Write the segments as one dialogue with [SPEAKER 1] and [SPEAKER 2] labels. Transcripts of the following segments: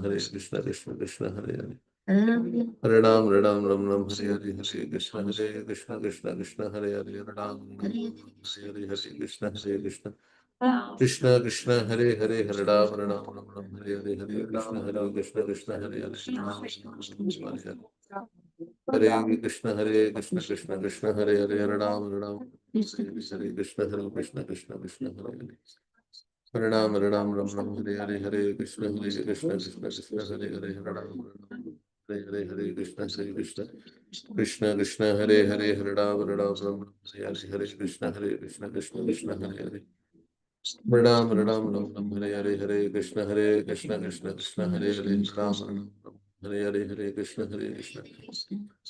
[SPEAKER 1] Hare Krishna Krishna Krishna Hare Hare Hare Ram Ram Hare Hare Hare Krishna Krishna Krishna Krishna Hare Hare Hare Ram Hare Hare Hare Krishna Krishna Krishna Krishna Hare Hare Hare Ram Hare Hare Hare Krishna Krishna Hare Hare Hare Krishna Krishna Krishna Hare Hare Hare Ram Hare Krishna Krishna Krishna Hare Hare Hare Ram Hare Hare Krishna Krishna Hare Hare Hare Ram Hare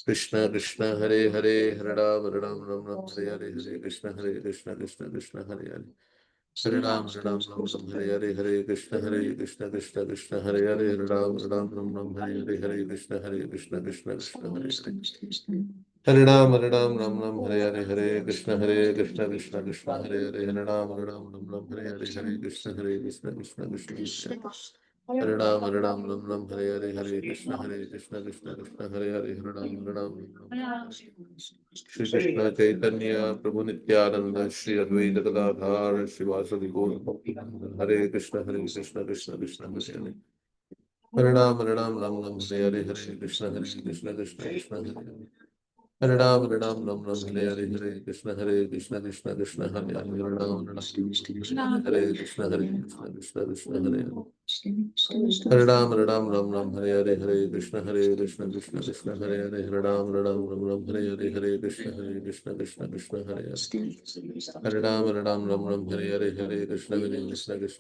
[SPEAKER 1] Krishna Krishna Hare Hare Hare Ram Hare Hare Krishna Krishna Hare Hare Ram Hare Hare Krishna Krishna Hare Hare Ram Hare Krishna Krishna Hare Hare Hare Ram Hare Hare Krishna Krishna Hare Hare Hare Ram Hare Hare Krishna Krishna Hare Hare Hare Ram Hare Hare Krishna Krishna Hare Hare Hare Ram Hare Hare Krishna Krishna Hare Hare Hare Ram Hare Hare Krishna Krishna Hare Ram Hare Hare Krishna Hare Hare Hare Ram Shri Krishna Chaitanya Prabhu Nityananda Shri Advaita Gadadhar Srivasadi Gaur Bhaktivedanta Hare Krishna Krishna Hare Hare Hare Ram Hare Hare Krishna Hare Hare Hare Ram Hare Hare Krishna Hare Hare Hare Hare Krishna Hare Hare Ram Hare Hare Krishna Krishna Hare Hare Hare Ram Hare Hare Krishna Hare Ram Hare Hare Krishna Hare Hare Ram Hare Hare Krishna Hare Hare Hare Ram Hare Hare Krishna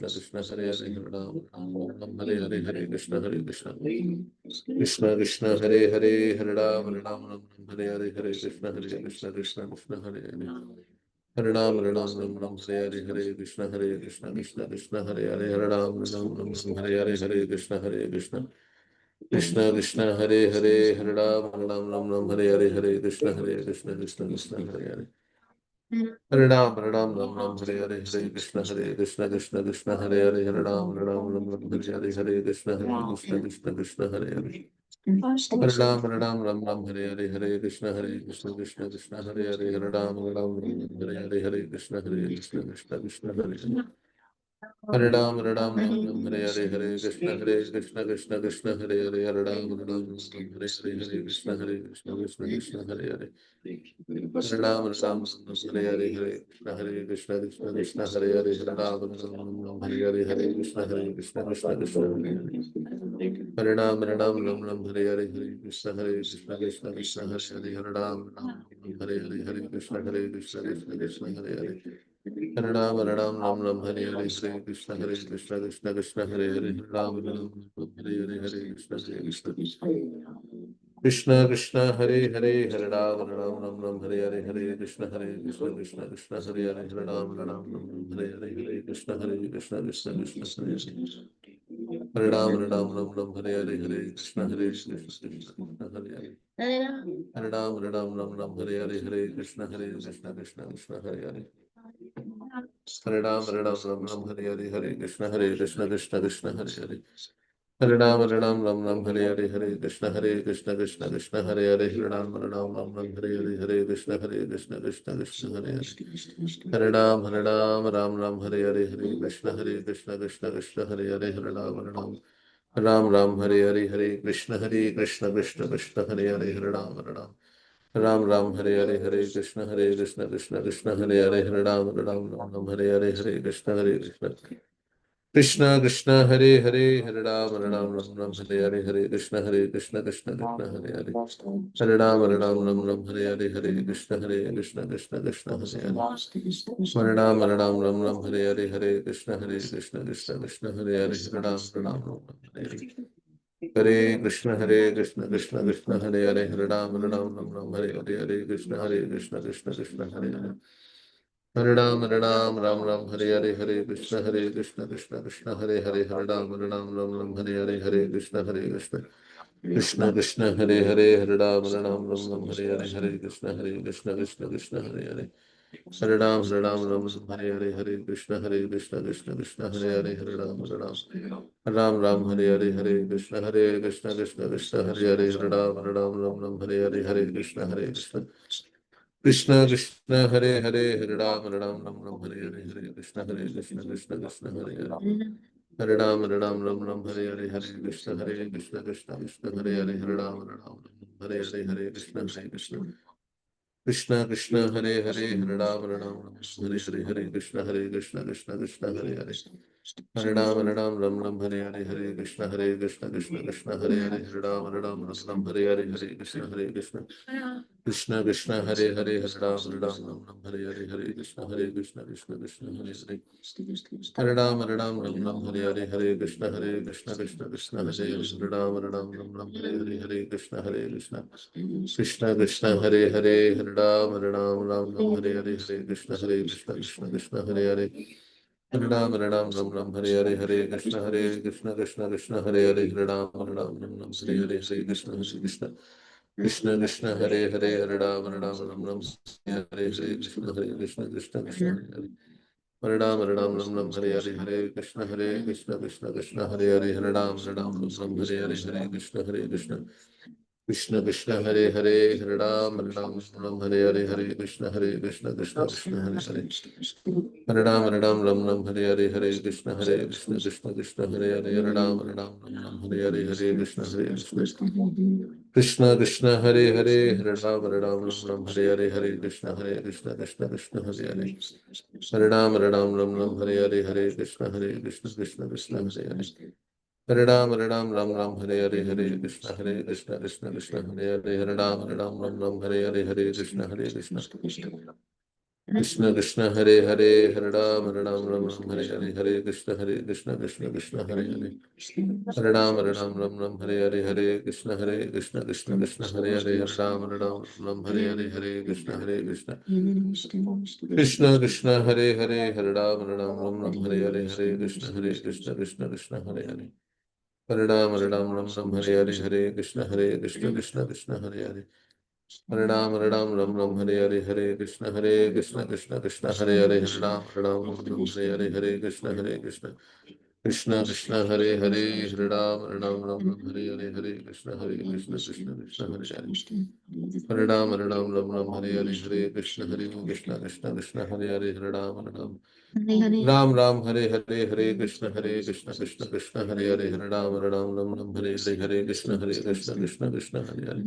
[SPEAKER 1] Hare Hare Hare Ram Hare Hare Krishna Hare Hare Hare Hare Krishna Hare Hare Hare Ram Hare Hare Krishna Hare Hare Hare Krishna Hare Hare Hare Hare Krishna Hare Hare Hare Hare Krishna Hare Hare Hare Hare Krishna Hare Hare Hare Krishna Hare Krishna Hare Hare Hare Krishna Hare Hare Krishna Hare Hare Krishna Hare Hare Hare Ram Hare Krishna Hare Hare Krishna Hare Krishna Hare Hare Hare Krishna Hare Hare Hare Krishna Hare Krishna Hare Hare Krishna Hare Hare Krishna Hare Hare Hare Hare Krishna Krishna Hare Hare Hare Ram Hare Hare Krishna Krishna Hare Hare Hare Ram, Hare Ram, Ram Ram, Hare Hare, Hare Krishna, Hare Krishna, Krishna Krishna, Hare Hare, Hare Ram, Hare Ram, Ram Ram, Hare Hare, Hare Krishna, Hare Krishna, Krishna Krishna, Hare Hare, Hare Ram, Hare Ram, Ram Ram, Hare Hare, Hare Krishna, Hare Krishna, Krishna Krishna, Hare Hare, Hare Ram, Hare Ram, Ram Ram, Hare Hare, Hare Krishna, Hare Krishna, Krishna Krishna, Hare Hare, Hare Ram, Hare Ram, Ram Ram, Hare Hare, Hare Krishna, Hare Krishna, Krishna Krishna, Hare Hare, Hare Ram, Hare Ram, Hare Hare, Hare Krishna, Hare Krishna, Krishna Krishna, Hare Hare, Hare Ram, Hare Ram, Hare Hare, Hare Krishna, Hare Krishna, Krishna Krishna, Hare Hare, Hare Ram, Hare Ram, Ram Ram, Hare Hare, Hare Krishna, Hare Krishna, Krishna Krishna, Hare Hare, Hare Ram, Hare Ram, Ram Ram, Hare Hare, Hare Krishna, Hare Krishna, Krishna Krishna, Hare Hare, Hare Ram, Hare Ram, Ram Ram, Hare Hare, Hare Krishna, Hare Krishna, Krishna Krishna, Hare Hare, Hare Ram, Hare Ram, Ram Ram, Hare Hare, Hare Krishna, Hare Krishna, Krishna Krishna, Hare Hare, Hare Ram, Hare Ram, Ram Ram, Hare Hare, Hare Krishna, Hare Krishna, Krishna Krishna, Hare Hare, Hare Ram, Hare Ram, Ram Ram, Hare Hare, Hare Krishna, Hare Krishna, Krishna Krishna, Hare Hare, Hare Ram, Hare Ram, Ram Ram, Hare Hare, Hare Krishna, Hare Krishna, Krishna Krishna, Hare Hare, Hare Ram, Hare Ram, Ram Ram, Hare Hare, Hare Krishna, Hare Krishna, Krishna Krishna, Hare Hare, Hare Ram, Hare Ram, Ram Ram, Hare Hare, Hare Krishna, Hare Krishna, Krishna Krishna, Hare Hare, Hare Ram, Hare Ram, Ram Ram, Hare Hare, Hare Krishna, Hare Krishna, Krishna Krishna, Hare Hare, Hare Ram, Hare Ram, Ram Ram, Hare Hare, Hare Krishna, Hare Krishna, Krishna Krishna, Hare Hare, Hare Ram, Hare Ram, Ram Hare Hare, Hare Krishna, Hare Krishna, Krishna Krishna, Hare Hare, Hare Ram, Hare Ram, Ram Ram, Hare Hare, Hare Krishna, Hare Krishna, Krishna Krishna, Hare Hare, Hare Ram, Hare Ram, Ram Ram, Hare Hare, Hare Krishna, Hare Krishna, Krishna Krishna, Hare Hare, Hare Ram, Hare Ram, Ram Ram, Hare Hare, Hare Krishna, Hare Krishna, Krishna Krishna, Hare Hare, Hare Ram, Hare Ram, Ram Ram, Hare Hare, Hare Krishna, Hare Krishna, Krishna Krishna, Hare Hare, Hare Ram, Hare Ram, Ram Ram, Hare Hare, Hare Krishna, Hare Krishna, Krishna Krishna, Hare Hare, Hare Ram, Hare Ram, Ram Ram, Hare Hare, Hare Krishna, Hare Krishna, Krishna Krishna, Hare Hare, Hare Ram, Hare Ram, Ram Ram, Hare Hare, Hare Krishna, Hare Krishna, Krishna Krishna, Hare Hare, Hare Ram, Hare Ram, Ram Ram, Hare Hare, Hare Krishna, Hare Krishna, Krishna Krishna, Hare Hare, Hare Ram, Hare Ram, Ram Ram, Hare Hare, Hare Krishna, Hare Krishna, Krishna Krishna, Hare Hare, Hare Ram, Hare Ram, Ram Ram, Hare Hare, Hare Krishna, Hare Krishna, Krishna Krishna, Hare Hare, Hare Ram, Hare Ram, Ram Ram, Hare Hare, Hare Krishna, Hare Krishna, Krishna Krishna, Hare Hare, Hare Ram, Hare Ram, Ram Ram, Hare Hare, Hare Krishna, Hare Krishna, Krishna Krishna, Hare Hare, Hare Ram, Hare Ram, Ram Ram, Hare Hare, Hare Krishna, Hare Krishna, Krishna Krishna, Hare Hare, Hare Ram, Hare Ram, Ram Ram, Hare Hare, Hare Krishna, Hare Krishna, Krishna Krishna, Hare Hare, Hare Ram, Hare Ram, Ram Ram, Hare Hare, Hare Krishna, Hare Krishna, Krishna Krishna, Hare Hare, Hare Ram, Hare Ram, Ram Ram, Hare Hare, Hare Krishna, Hare Krishna, Krishna Krishna, Hare Hare, Hare Ram, Hare Ram, Ram Ram, Hare Hare, Hare Krishna, Hare Krishna, Krishna Krishna, Hare Hare, Hare Ram, Hare Ram, Ram Ram, Hare Hare, Hare Krishna, Hare Krishna, Krishna Krishna, Hare Hare,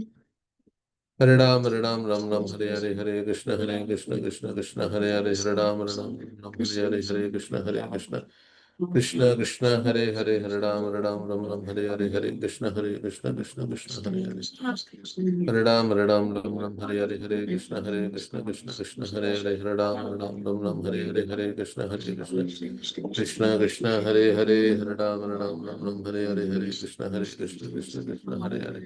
[SPEAKER 1] Hare Ram, Hare Ram, Ram Ram, Hare Hare, Hare Krishna, Hare Krishna, Krishna Krishna, Hare Hare, Hare Ram, Hare Ram, Ram Ram, Hare Hare, Hare Krishna, Hare Krishna, Krishna Krishna, Hare Hare, Hare Ram, Hare Ram, Ram Ram, Hare Hare, Hare Krishna, Hare Krishna, Krishna Krishna, Hare Hare, Hare Ram, Hare Ram, Ram Ram, Hare Hare, Hare Krishna, Hare Krishna, Krishna Krishna, Hare Hare, Hare Ram, Hare Ram, Ram Ram, Hare Hare, Hare Krishna, Hare Krishna, Krishna Krishna, Hare Hare, Hare Ram, Hare Ram, Ram Ram, Hare Hare, Hare Krishna, Hare Krishna, Krishna Krishna, Hare Hare, Hare Ram, Hare Ram, Ram Ram, Hare Hare, Hare Krishna, Hare Krishna, Krishna Krishna, Hare Hare,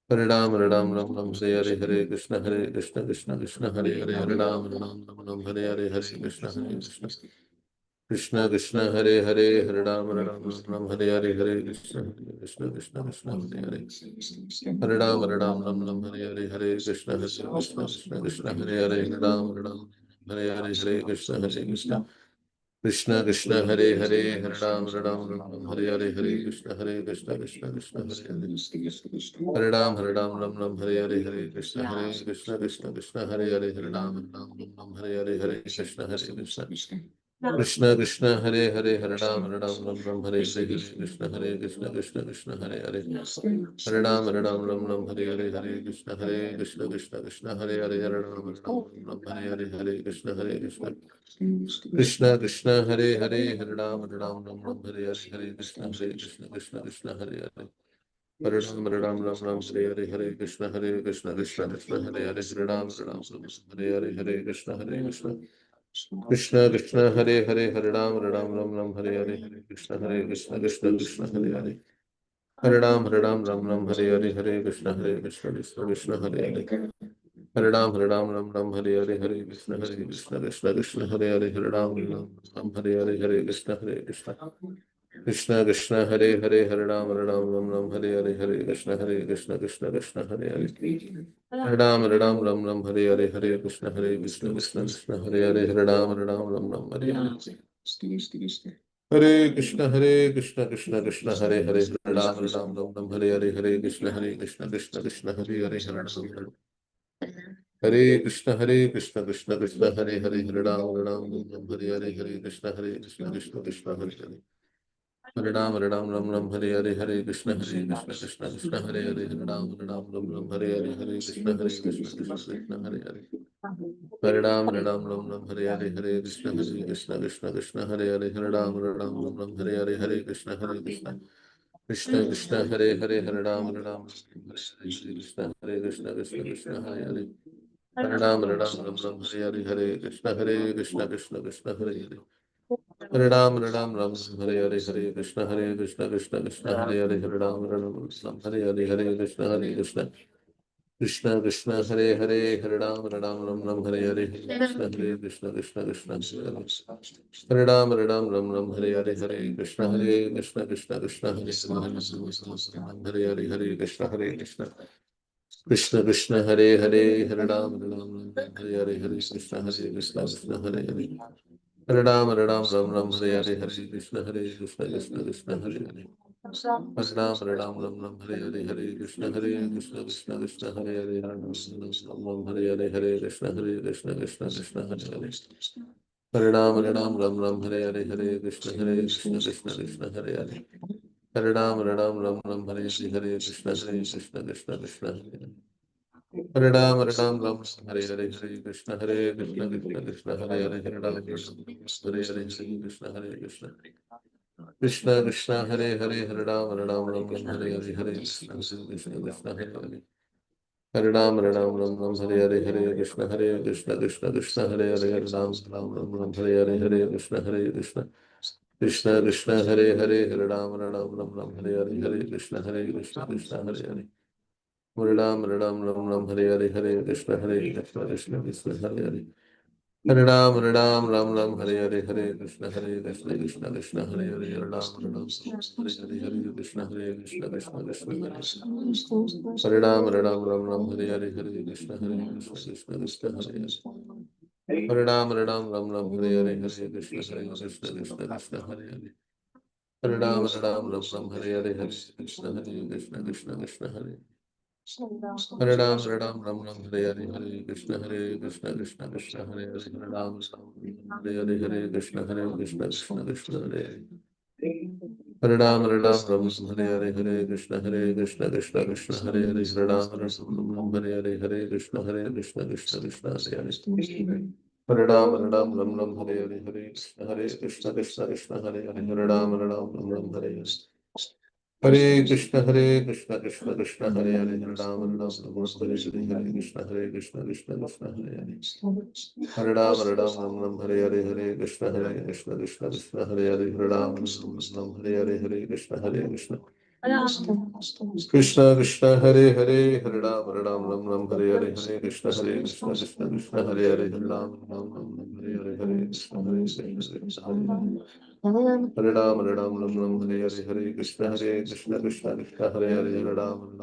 [SPEAKER 1] Hare Ram, Hare Ram, Ram Ram, Hare Hare, Hare Krishna, Hare Krishna, Krishna Krishna, Hare Hare, Hare Ram, Hare Ram, Ram Ram, Hare Hare, Hare Krishna, Hare Krishna, Krishna Krishna, Hare Hare, Hare Ram, Hare Ram, Hare Hare, Hare Krishna, Hare Krishna, Krishna Krishna, Hare Hare, Hare Ram, Hare Ram, Ram Ram, Hare Hare, Hare Krishna, Hare Krishna, Krishna Krishna, Hare Hare, Hare Ram, Hare Ram, Ram Ram, Hare Hare, Hare Krishna, Hare Krishna, Krishna Krishna, Hare Hare, Hare Ram, Hare Ram, Ram Ram, Hare Hare, Hare Krishna, Hare Krishna, Krishna Krishna, Hare Hare, Hare Ram, Hare Ram, Ram Ram, Hare Hare, Hare Krishna, Hare Krishna, Krishna Krishna, Hare Hare, Hare Ram, Hare Ram, Ram Ram, Hare Hare, Hare Krishna, Hare Krishna, Krishna Krishna, Hare Hare, Hare Ram, Hare Ram, Ram Ram, Hare Hare, Hare Krishna, Hare Krishna, Krishna Krishna, Hare Hare, Hare Ram, Hare Ram, Ram Ram, Hare Hare, Hare Krishna, Hare Krishna, Krishna Krishna, Hare Hare, Hare Ram, Hare Ram, Ram Ram, Hare Hare, Hare Krishna, Hare Krishna, Krishna Krishna, Hare Hare, Hare Ram, Hare Ram, Ram Ram, Hare Hare, Hare Krishna, Hare Krishna, Krishna Krishna, Hare Hare, Hare Ram, Hare Ram, Ram Ram, Hare Hare, Hare Krishna, Hare Krishna, Krishna Krishna, Hare Hare, Hare Ram, Hare Ram, Ram Ram, Hare Hare, Hare Krishna, Hare Krishna, Krishna Krishna, Hare Hare, Hare Ram, Hare Ram, Ram Ram, Hare Hare, Hare Krishna, Krishna Krishna, Hare Hare, Hare Ram, Ram Ram, Hare Hare, Hare Krishna, Hare Krishna. Krishna Krishna Hare Hare Hare Ram Ram Ram Hare Hare Hare Krishna Krishna Krishna Hare Hare Hare Ram Hare Hare Hare Krishna Krishna Krishna Hare Hare Hare Ram Hare Hare Hare Krishna Krishna Hare Hare Hare Ram Hare Hare Hare Krishna Krishna Hare Hare Hare Krishna Krishna Hare Hare Hare Ram Hare Hare Hare Krishna Krishna Hare Hare Ram Hare Hare Hare Krishna Krishna Hare Hare Ram Hare Hare Hare Krishna Hare Hare Ram Hare Hare Hare Krishna Hare Hare Ram Hare Hare Hare Krishna Krishna Hare Hare Hare Ram Hare Krishna Hare Hare Ram Hare Hare Krishna Hare Hare Ram Hare Hare Hare Krishna Krishna Hare Hare Ram Hare Hare Hare Krishna Hare Hare Hare Ram Hare Hare Hare Ram Hare Hare Hare Krishna Hare Hare Krishna Hare Hare Hare Hare Hare Krishna Hare Hare Ram Hare Hare Hare Krishna Hare Hare Ram Hare Hare Hare Krishna Hare Ram Hare Hare Hare Krishna Hare Ram Hare Hare Hare Krishna Hare Ram Hare Hare Hare Krishna Ram Hare Hare Hare Krishna Hare Hare Krishna Hare Krishna Hare Hare Ram Hare Hare Hare Krishna Ram Hare Hare Hare Krishna Hare Ram Hare Hare Hare Krishna Hare Hare Ram Hare Hare Hare Krishna Hare Hare Ram Hare Hare Hare Krishna Hare Ram Hare Hare Hare Krishna Hare Hare Hare Hare Ram Hare Hare Hare Krishna Ram Hare Hare Hare Krishna Hare Hare Ram Hare Hare Hare Krishna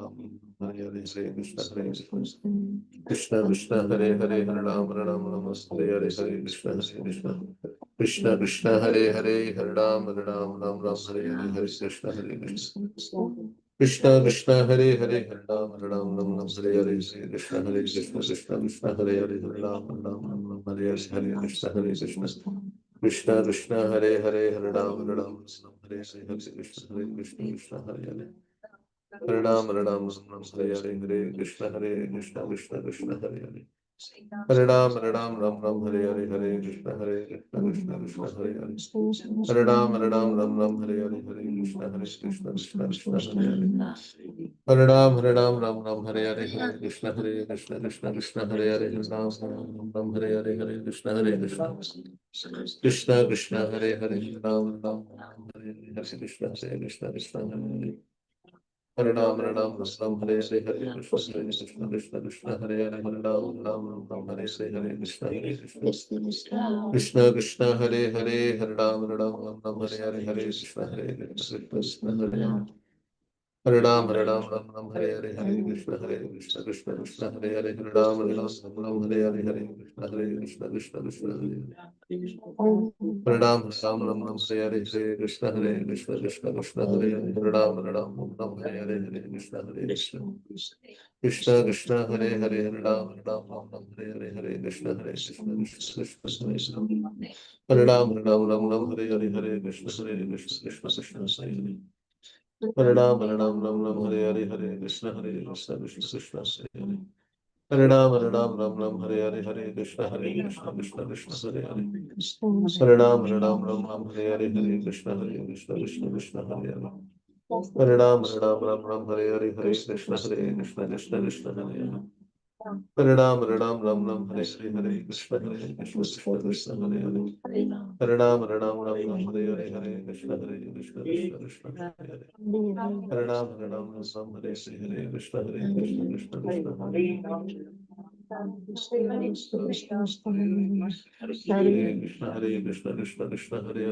[SPEAKER 1] Hare Ram Hare Hare Krishna Hare Hare Krishna Hare Hare Hare Krishna Hare Ram Hare Hare Krishna Hare Krishna Hare Hare Krishna Hare Hare Krishna Hare Hare Krishna Krishna Hare Ram Hare Hare Krishna Hare Hare Ram Hare Hare Krishna Hare Krishna Hare Ram Hare Hare Krishna Hare Hare Krishna Hare Hare Ram Hare Hare Krishna Hare Ram Hare Hare Krishna Hare Hare Ram Hare Krishna Hare Hare Ram Hare Hare Hare Krishna Krishna Krishna Hare Hare Hare Ram Hare Hare Krishna Hare Krishna Krishna Krishna Hare Hare Hare Ram Hare Hare Hare Krishna Hare Krishna Krishna Hare Hare Hare Ram Hare Hare Hare Krishna Krishna Krishna Hare Hare Hare Ram Hare Hare Hare Krishna Krishna Krishna Hare Hare Ram Hare Hare Hare Krishna Krishna Krishna Hare Hare Ram Hare Hare Hare Krishna Krishna Krishna Krishna Hare Hare Hare Ram Hare Hare Hare Krishna Krishna Krishna Hare Hare Hare Hare Krishna Krishna Hare Hare Hare Ram Hare Hare Hare Krishna Krishna Krishna Hare Ram Hare Hare Hare Krishna Krishna Krishna Hare Hare Hare Ram Hare Hare Hare Krishna Krishna Hare Hare Hare Ram Hare Hare Hare Krishna Krishna Hare Hare Hare Ram Hare Hare Hare Krishna Krishna Hare Hare Hare Ram Hare Hare Hare Krishna Krishna Hare Hare Hare Ram Hare Hare Krishna Krishna Hare Krishna Hare Hare Hare Krishna Krishna Hare Hare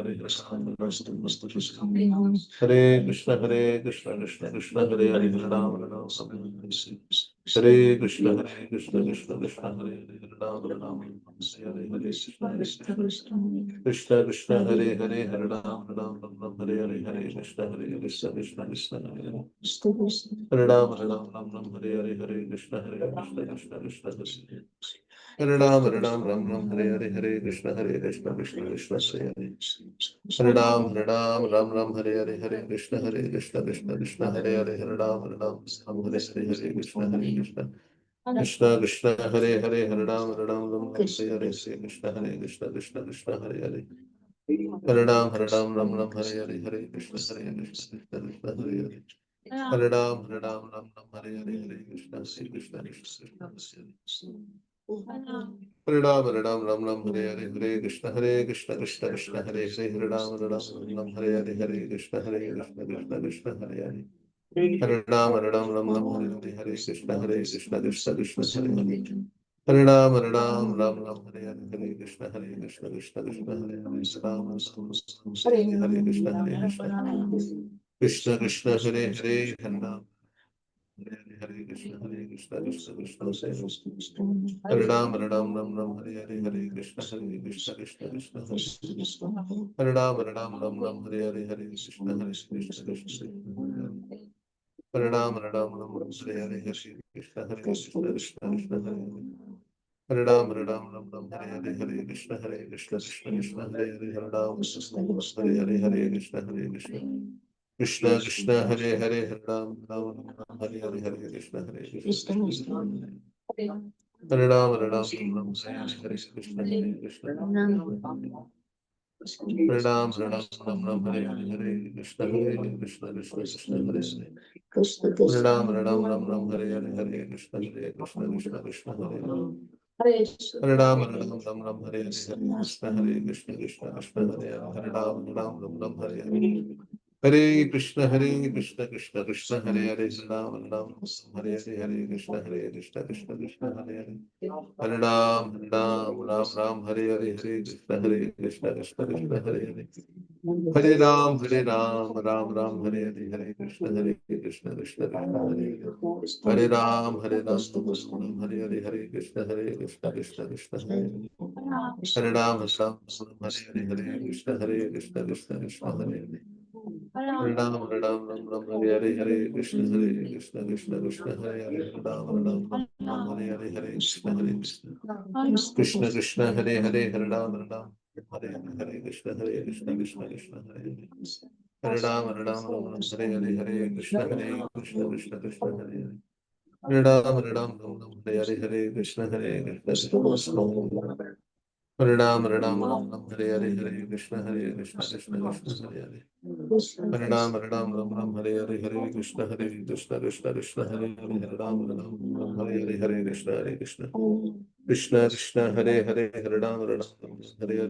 [SPEAKER 1] Hare Ram Hare Krishna Krishna Hare Hare Ram Hare Hare Krishna Krishna Hare Hare Hare Ram Hare Hare Hare Krishna Krishna Hare Hare Hare Ram Hare Hare Hare Krishna Krishna Hare Hare Hare Hare Krishna Krishna Hare Hare Ram Hare Hare Hare Krishna Krishna Hare Hare Hare Ram Hare Hare Hare Krishna Krishna Hare Hare Hare Ram Hare Hare Krishna Krishna Hare Hare Hare Ram Hare Hare Hare Krishna Krishna Hare Hare Hare Ram Hare Hare Hare Krishna Krishna Hare Ram Hare Hare Hare Krishna Krishna Hare Hare Hare Ram Hare Hare Hare Krishna Krishna Hare Hare Hare Ram Hare Hare Hare Krishna Krishna Hare Hare Hare Ram Hare Hare Hare Krishna Krishna Hare Hare Hare Krishna Hare Krishna Krishna Hare Hare Hare Ram Hare Krishna Krishna Hare Ram Hare Hare Hare Krishna Krishna Hare Ram Hare Hare Hare Krishna Krishna Hare Hare Hare Krishna Krishna Hare Hare Hare Krishna Krishna Hare Hare Hare Krishna Krishna Hare Hare Hare Hare Hare Krishna Hare Hare Krishna Hare Hare Hare Krishna Krishna Hare Hare Hare Hare Krishna Krishna Hare Hare Krishna Hare Hare Hare Krishna Krishna Hare Hare Hare Hare Krishna Krishna Hare Ram Hare Hare Hare Krishna Hare Hare Hare Ram Hare Hare Hare Krishna Hare Ram Hare Hare Hare Krishna Hare Ram Hare Krishna Hare Hare Hare Ram Hare Hare Krishna Hare Ram Hare Hare Hare Krishna Hare Hare Ram Hare Hare Krishna Hare Ram Hare Hare Krishna Hare Ram Hare Hare Hare Hare Krishna Hare Hare Hare Krishna Krishna Hare Hare Krishna Hare Hare Hare Ram Hare Hare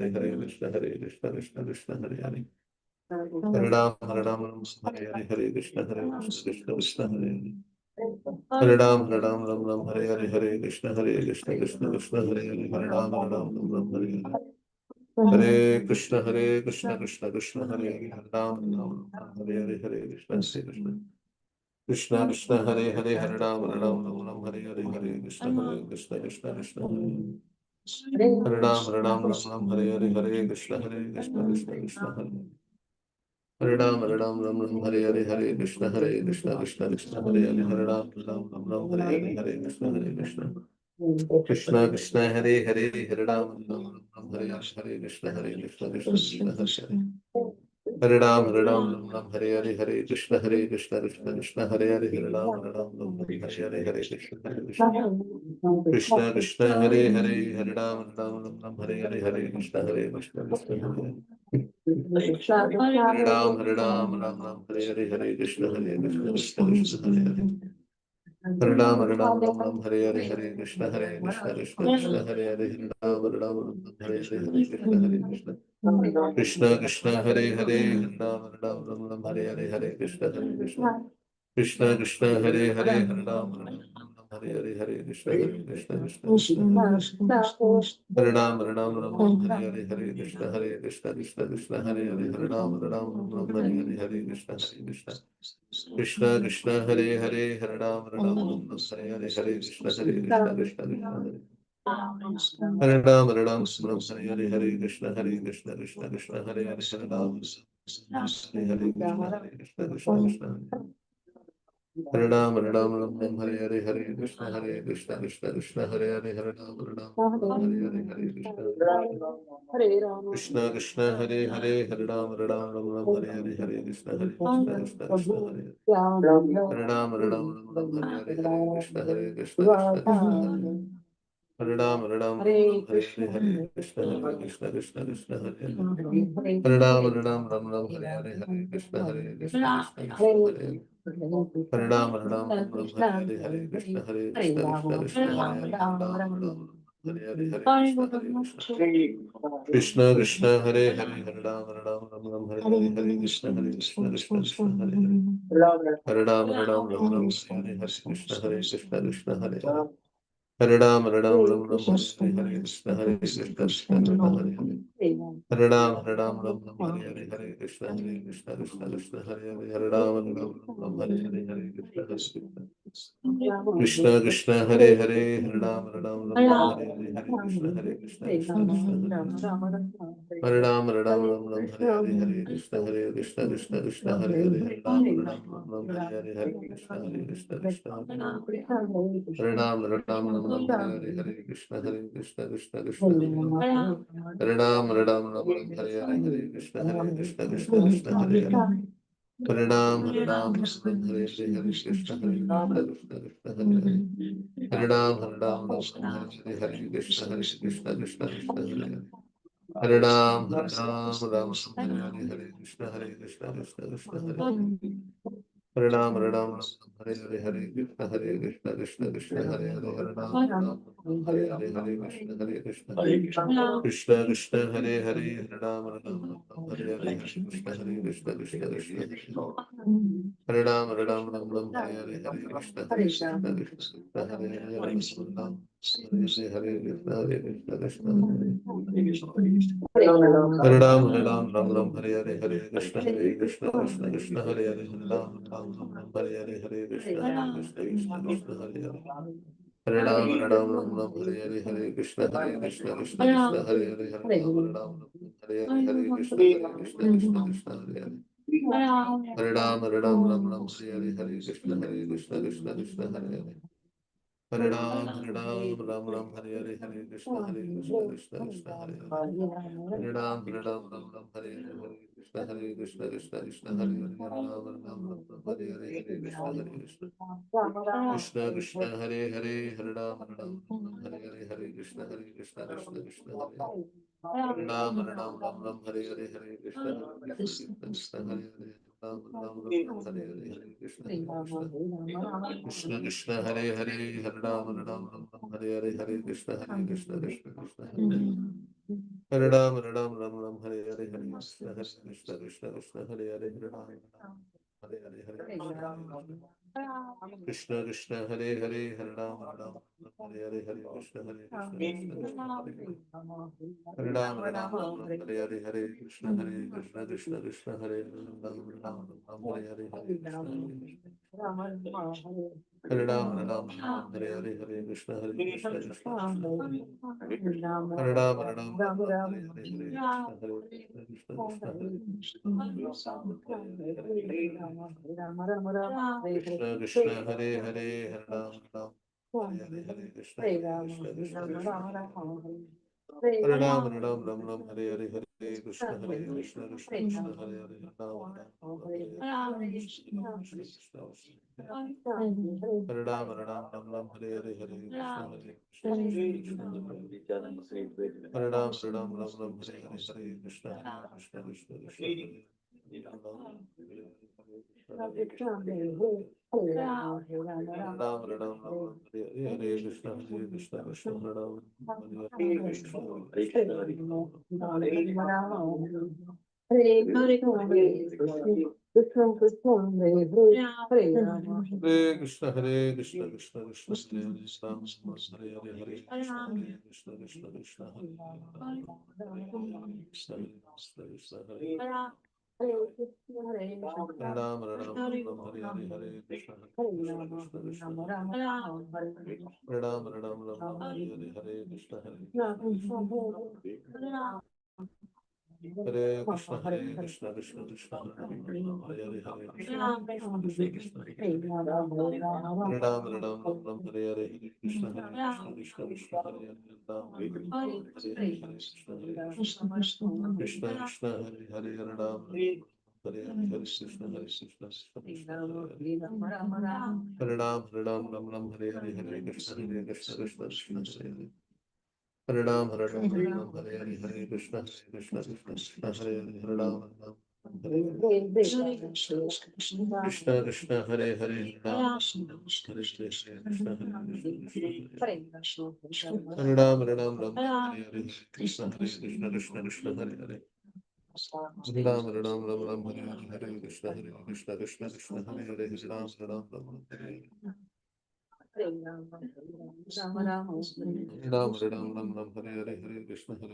[SPEAKER 1] Hare Krishna Krishna Hare Hare Hare Ram, Hare Ram, Hare Hare, Hare Krishna, Krishna Krishna, Hare Hare. Hare Ram, Ram Ram, Hare Hare, Hare Krishna, Krishna Krishna, Hare Hare. Hare Ram, Ram, Hare Hare. Hare Krishna, Krishna Krishna, Hare Hare. Hare Ram, Hare Hare, Hare Krishna, Krishna Krishna, Hare Hare. Hare Ram, Hare Hare, Hare Krishna, Krishna Hare. Hare Ram, Hare Hare, Hare Krishna, Krishna Hare. Hare Ram, Hare Hare, Hare Krishna, Krishna Krishna, Hare Hare. Hare Ram, Hare Hare, Hare Krishna, Krishna Krishna, Hare Hare. Hare Ram, Hare Hare, Hare Krishna, Krishna Krishna, Hare Hare. Hare Ram, Hare Hare, Hare Krishna, Krishna Hare Hare. Hare Ram, Hare Hare, Hare Krishna, Krishna Krishna, Hare Hare. Hare Ram, Hare Hare, Hare Krishna, Krishna Hare Hare Ram, Ram Hare Hare, Hare Krishna, Krishna Hare Hare. Hare Ram, Hare Hare, Hare Krishna, Krishna Hare Hare. Hare Ram, Hare Hare, Hare Krishna, Krishna Krishna, Hare Hare. Hare Ram, Hare Hare, Hare Krishna, Krishna Krishna, Hare Hare. Hare Ram, Hare Hare, Hare Krishna, Krishna Hare Ram, Hare Hare, Hare Krishna, Krishna Hare Hare. Hare Ram, Hare Hare, Hare Krishna, Krishna Krishna, Hare Hare. Hare Ram, Hare Hare, Hare Krishna, Krishna Hare. Hare Ram, Hare Hare, Hare Krishna, Krishna Hare Hare. Hare Ram, Hare Hare, Krishna, Krishna Hare Ram, Hare Hare, Hare Krishna, Hare Hare. Hare Ram, Hare Hare, Hare Krishna, Krishna Hare Hare. Hare Ram, Hare Hare, Hare Krishna, Krishna Hare Hare. Hare Ram, Hare Hare, Hare Krishna, Krishna Hare Hare. Hare Ram, Hare Hare, Hare Krishna, Hare Hare. Hare Ram, Hare Hare, Hare Krishna, Krishna Hare Hare. Hare Ram, Hare Hare, Krishna, Krishna Hare Hare. Hare Hare, Hare Krishna, Krishna Hare Hare. Hare Ram, Hare Hare, Hare Krishna, Krishna Hare Hare. Hare Ram, Hare Hare, Hare Krishna, Hare Hare. Hare Ram, Hare Hare, Hare Krishna, Hare Hare. Hare Ram, Hare Hare, Hare Krishna, Hare Hare. Hare Ram, Hare Hare, Hare Krishna, Krishna Hare Hare. Hare Ram, Hare Hare, Hare Krishna, Krishna Hare Hare. Hare Krishna, Hare Hare, Hare Ram, Hare Hare, Hare Krishna, Hare Ram, Hare Hare, Hare Krishna, Krishna Hare Ram, Hare Hare, Hare Krishna, Krishna Hare Hare. Hare Ram, Hare Hare, Hare Krishna, Krishna Hare Hare. Hare Ram, Hare Hare, Hare Krishna, Krishna Hare Hare. Hare Ram, Ram Hare Hare, Hare Krishna, Krishna Hare Hare. Hare Ram, Hare Hare, Hare Krishna, Hare Hare. Hare Ram, Hare Hare, Hare Krishna, Krishna Krishna, Hare Hare. Hare Ram, Hare Hare, Hare Krishna, Krishna Hare. Hare Ram, Hare Hare, Hare Krishna, Krishna Hare Hare. Hare Ram, Hare Hare, Hare Krishna, Hare Ram, Hare Hare, Hare Krishna, Krishna Hare Hare. Hare Ram, Hare Hare, Hare Krishna, Hare Hare. Hare Ram, Hare Hare, Hare Krishna, Krishna Hare Hare. Hare Ram, Hare Hare, Hare Krishna, Hare Hare. Hare Ram, Hare Hare, Hare Krishna, Hare Hare. Hare Ram, Hare Hare, Hare Krishna, Krishna Hare Hare. Hare Ram, Hare Hare, Hare Krishna, Hare Hare. Hare Ram, Hare Hare, Hare Krishna, Krishna Krishna, Hare Hare. Hare Ram, Hare Hare, Hare Krishna, Krishna Hare Hare. Hare Ram, Hare Hare, Hare Krishna, Hare Hare. Ram, Hare Hare, Hare Krishna, Krishna Krishna, Hare Hare. Hare Ram, Hare Hare, Hare Krishna, Krishna Hare Hare. Hare Ram, Ram Ram, Hare Hare, Hare Krishna, Krishna Krishna, Krishna Hare Hare, Hare Ram, Hare Hare, Hare Krishna, Krishna Hare Hare, Hare Ram, Hare Hare, Hare Krishna, Krishna Krishna, Hare Ram, Hare Hare, Hare Krishna, Krishna Krishna, Krishna Hare Ram, Hare Hare, Hare Krishna. Hare Ram, Hare Hare, Hare Krishna, Krishna Krishna, Hare Ram, Hare Hare, Hare Krishna, Krishna Krishna, Krishna Krishna, Hare Hare, Hare Ram, Hare Hare, Hare Krishna, Krishna Krishna, Hare Ram, Hare Hare, Hare Krishna, Krishna Krishna, Hare Hare, Hare Ram, Hare Krishna, Hare Ram, Hare Hare, Hare Krishna, Krishna Krishna, Hare Ram, Hare Hare, Hare Krishna, Krishna Krishna, Krishna Ram, Hare Hare Krishna, Krishna Krishna, Hare Ram, Hare Krishna, Hare Krishna, Krishna Krishna, Hare Hare, Ram, Hare Hare, Hare Krishna, Krishna Krishna, Krishna Hare Hare, Krishna Krishna, Krishna Hare Ram, Hare Hare, Hare Krishna, Krishna Krishna, Krishna Hare Ram, Hare Hare, Hare Krishna, Hare Krishna, Hare Krishna, Krishna Krishna, Hare Hare, Hare Krishna, Krishna Krishna, Hare Ram, Hare Hare, Hare Krishna, Krishna Krishna, Hare Hare, Ram, Hare Hare, Hare Krishna, Krishna Krishna, Hare Hare, Hare Ram, Hare Hare, Hare Krishna, Krishna Krishna, Hare Ram, Hare Hare, Hare Krishna, Krishna Krishna, Krishna Hare Hare Ram, Hare Hare, Hare Krishna, Krishna Krishna, Hare Hare, Hare Ram, Hare Krishna, Krishna Hare Hare, Ram, Hare Krishna, Krishna Hare Ram, Hare Hare, Krishna Krishna, Krishna Hare Hare. Hare Ram, Hare Hare, Krishna Krishna, Krishna Hare Hare, Hare Ram, Hare Hare Hare, Krishna Krishna, Hare Hare.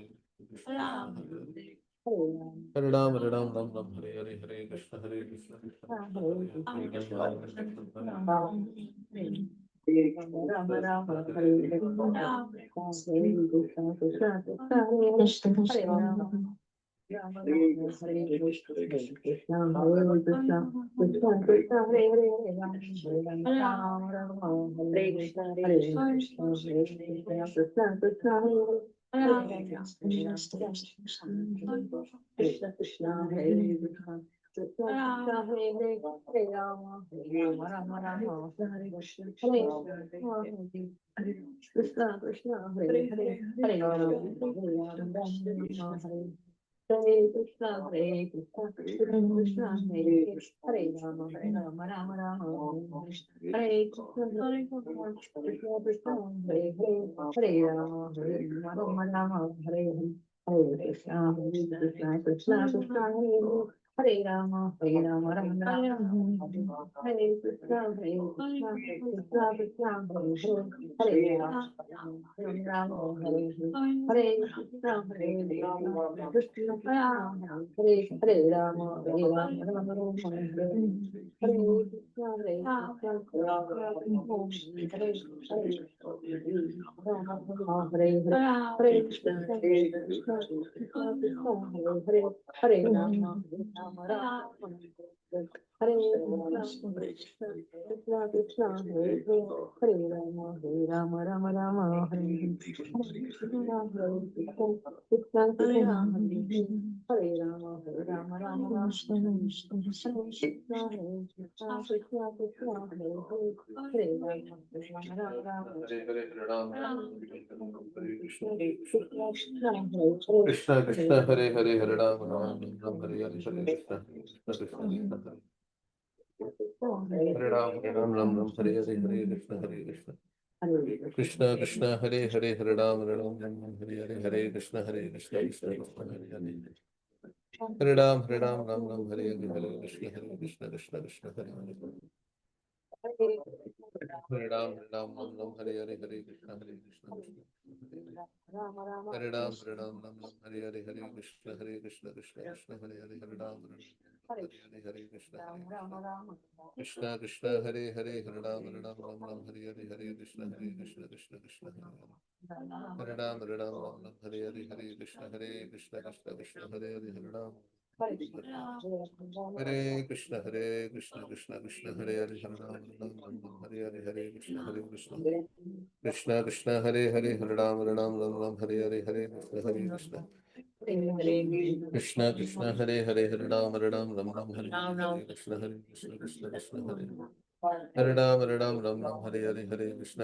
[SPEAKER 1] Hare Ram, Hare Hare, Hare Krishna, Krishna Krishna, Hare Hare, Hare Ram, Hare Hare, Hare Krishna, Krishna Krishna, Hare Ram, Hare Hare, Hare Krishna, Hare Krishna. Krishna Krishna Hare Hare Hare Ram Ram Ram Hare Hare Hare Krishna Krishna Krishna Hare Hare Hare Ram Ram Ram Hare Hare Hare Krishna Krishna Krishna Hare Hare Hare Ram Ram Ram Hare Hare Hare Krishna Krishna Krishna Hare Ram Ram Ram Hare Hare Hare Krishna Krishna Krishna Hare Hare Hare Ram Ram Hare Hare Hare Krishna Krishna Krishna Hare Hare Hare Ram Ram Hare Hare Hare Krishna Krishna Krishna Hare Hare Hare Ram Ram Hare Hare Hare Krishna Krishna Hare Hare Hare Ram Hare Krishna Krishna Krishna Hare Hare Hare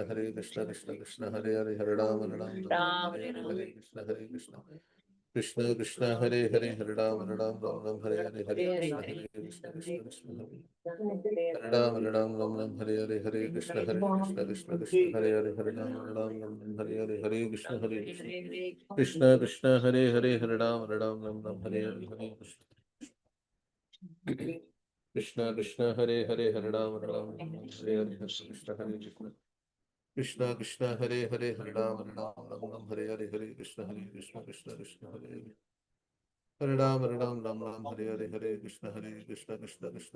[SPEAKER 1] Ram Hare Hare Hare Krishna Krishna Krishna Hare Hare Hare Ram Hare Hare Hare Krishna Krishna Krishna Hare Hare Hare Ram Hare Hare Krishna Krishna Hare Hare Krishna Hare Hare Hare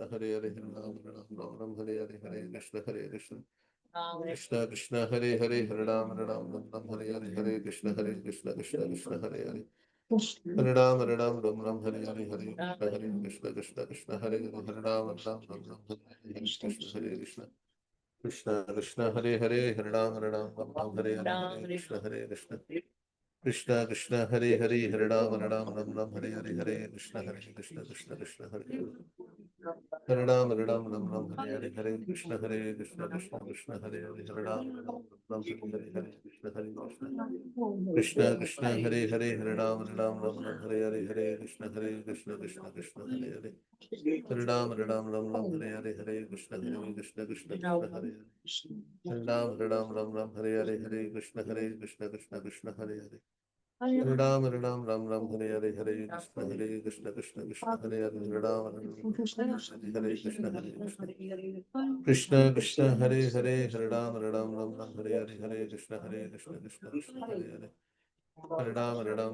[SPEAKER 1] Ram Hare Hare Krishna Krishna Krishna Hare Hare Hare Ram Hare Hare Hare Ram Hare Hare Hare Krishna Hare Hare Ram Hare Hare Hare Krishna Krishna Hare Hare Hare Ram Hare Hare Hare Krishna Krishna Hare Hare Hare Ram Hare Hare Krishna Hare Krishna Krishna Krishna Hare Hare Hare Ram Hare Hare Hare Krishna Krishna Krishna Hare Ram Hare Hare Hare Krishna Krishna Hare Hare Ram Hare Hare Hare Krishna Krishna Hare Hare Hare Ram Hare Hare Hare Krishna Hare Hare Ram Hare Hare Hare Krishna Hare Hare Krishna Krishna Hare Hare Hare Ram Hare Hare Krishna Krishna Krishna Hare Hare Hare Ram Hare Hare Hare Krishna Ram Hare Hare Hare Krishna Hare Hare Ram Hare Hare Krishna Krishna Hare Hare Hare Ram Hare Hare Hare Krishna Hare Hare Ram Hare Hare Krishna Hare Ram Hare Hare Hare Krishna Hare Hare Ram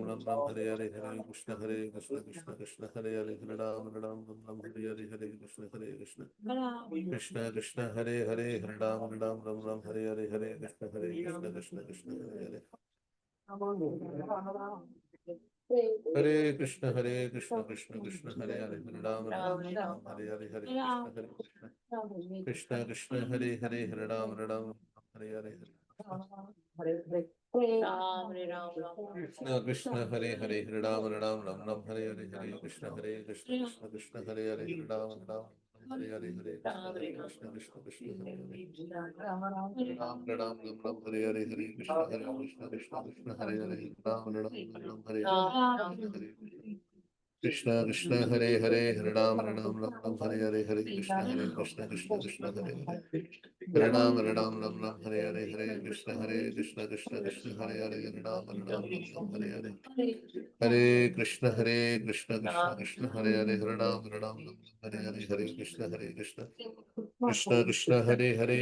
[SPEAKER 1] Hare Hare Hare Krishna Hare Hare Hare Krishna Krishna Hare Hare Hare Ram Hare Hare Hare Krishna Hare Hare Ram Hare Hare Hare Krishna Hare Hare Ram Hare Hare Hare Krishna Krishna Hare Hare Hare Ram Hare Hare Hare Krishna Hare Hare Hare Krishna Krishna Hare Hare Ram Hare Hare Hare Krishna Krishna Hare Hare Hare Ram Hare Hare Krishna Krishna Hare Hare Hare Ram Hare Hare Hare Krishna Hare Hare Hare Krishna Ram Hare Hare Hare Krishna Hare Hare Ram Hare Krishna Krishna Hare Hare Hare Hare Hare Hare Krishna Hare Hare Hare Hare Hare Krishna Hare Hare Hare Hare Hare Krishna Hare Hare Hare Hare Hare Krishna Krishna Hare Hare Hare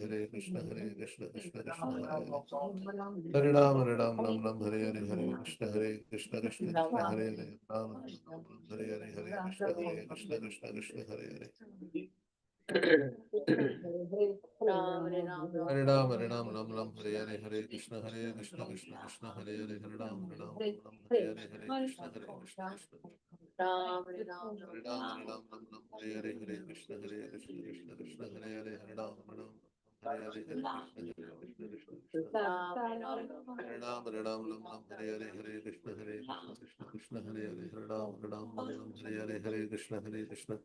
[SPEAKER 1] Hare Krishna Hare Hare Hare Krishna Hare Hare Ram Hare Hare Hare Krishna Hare Hare Hare Ram Hare Hare Hare Hare Hare Krishna Hare Hare Hare Ram Hare Hare Hare Hare Krishna Hare Hare Hare Krishna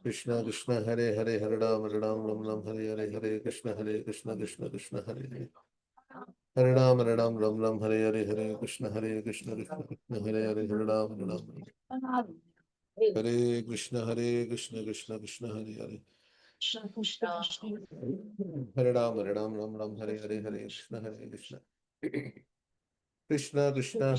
[SPEAKER 1] Krishna Krishna Hare Hare Hare Ram Hare Hare Hare Krishna Hare Hare Hare Hare Hare Krishna Hare Hare Hare Ram Hare Krishna Krishna Krishna Hare Hare Hare Ram Ram Hare Hare Hare Krishna Krishna Krishna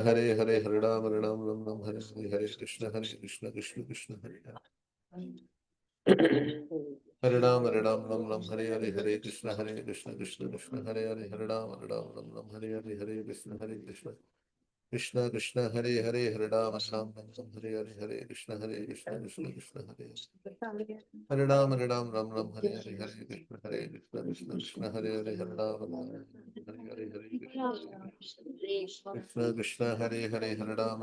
[SPEAKER 1] Hare Hare Hare Ram Ram Hare Krishna Krishna Krishna Hare Ram Hare Hare Krishna Krishna Hare Hare Ram Hare Krishna Krishna Krishna Hare Hare Ram Hare Krishna Krishna Krishna Hare Hare Ram Hare Krishna Krishna Krishna Hare Hare Ram Hare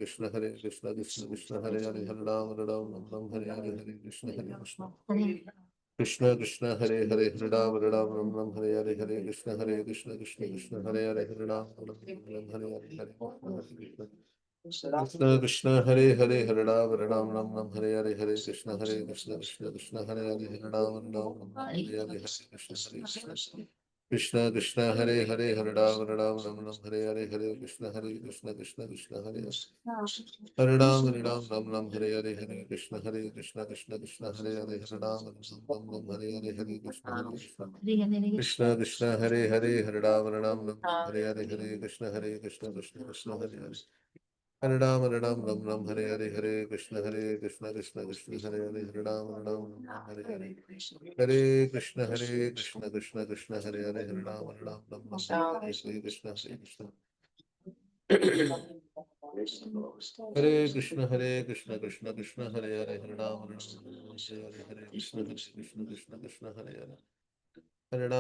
[SPEAKER 1] Krishna Krishna Krishna Krishna Hare Hare Ram Hare Krishna Krishna Hare Ram Hare Krishna Krishna Hare Ram Hare Krishna Krishna Hare Hare Krishna Ram Krishna Krishna Hare Krishna Hare Krishna Hare Krishna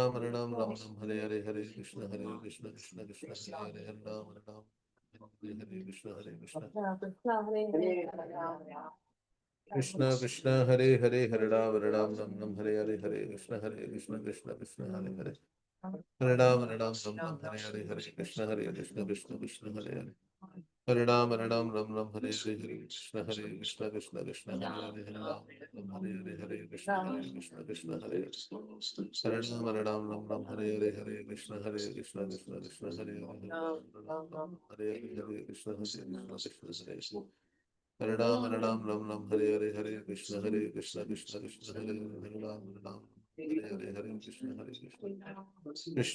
[SPEAKER 1] Krishna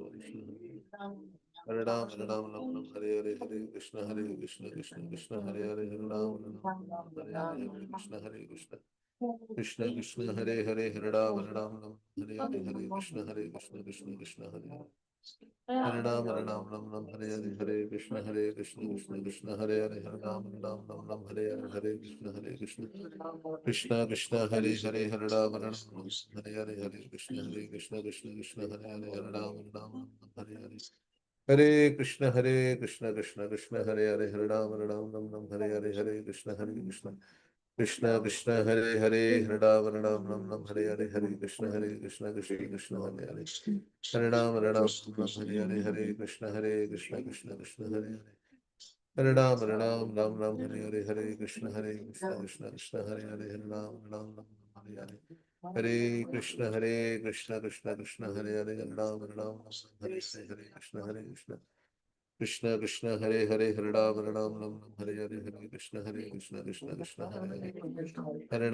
[SPEAKER 1] Hare Ram Ram Hare Krishna Krishna Hare Ram Hare Krishna Hare Ram Hare Krishna Krishna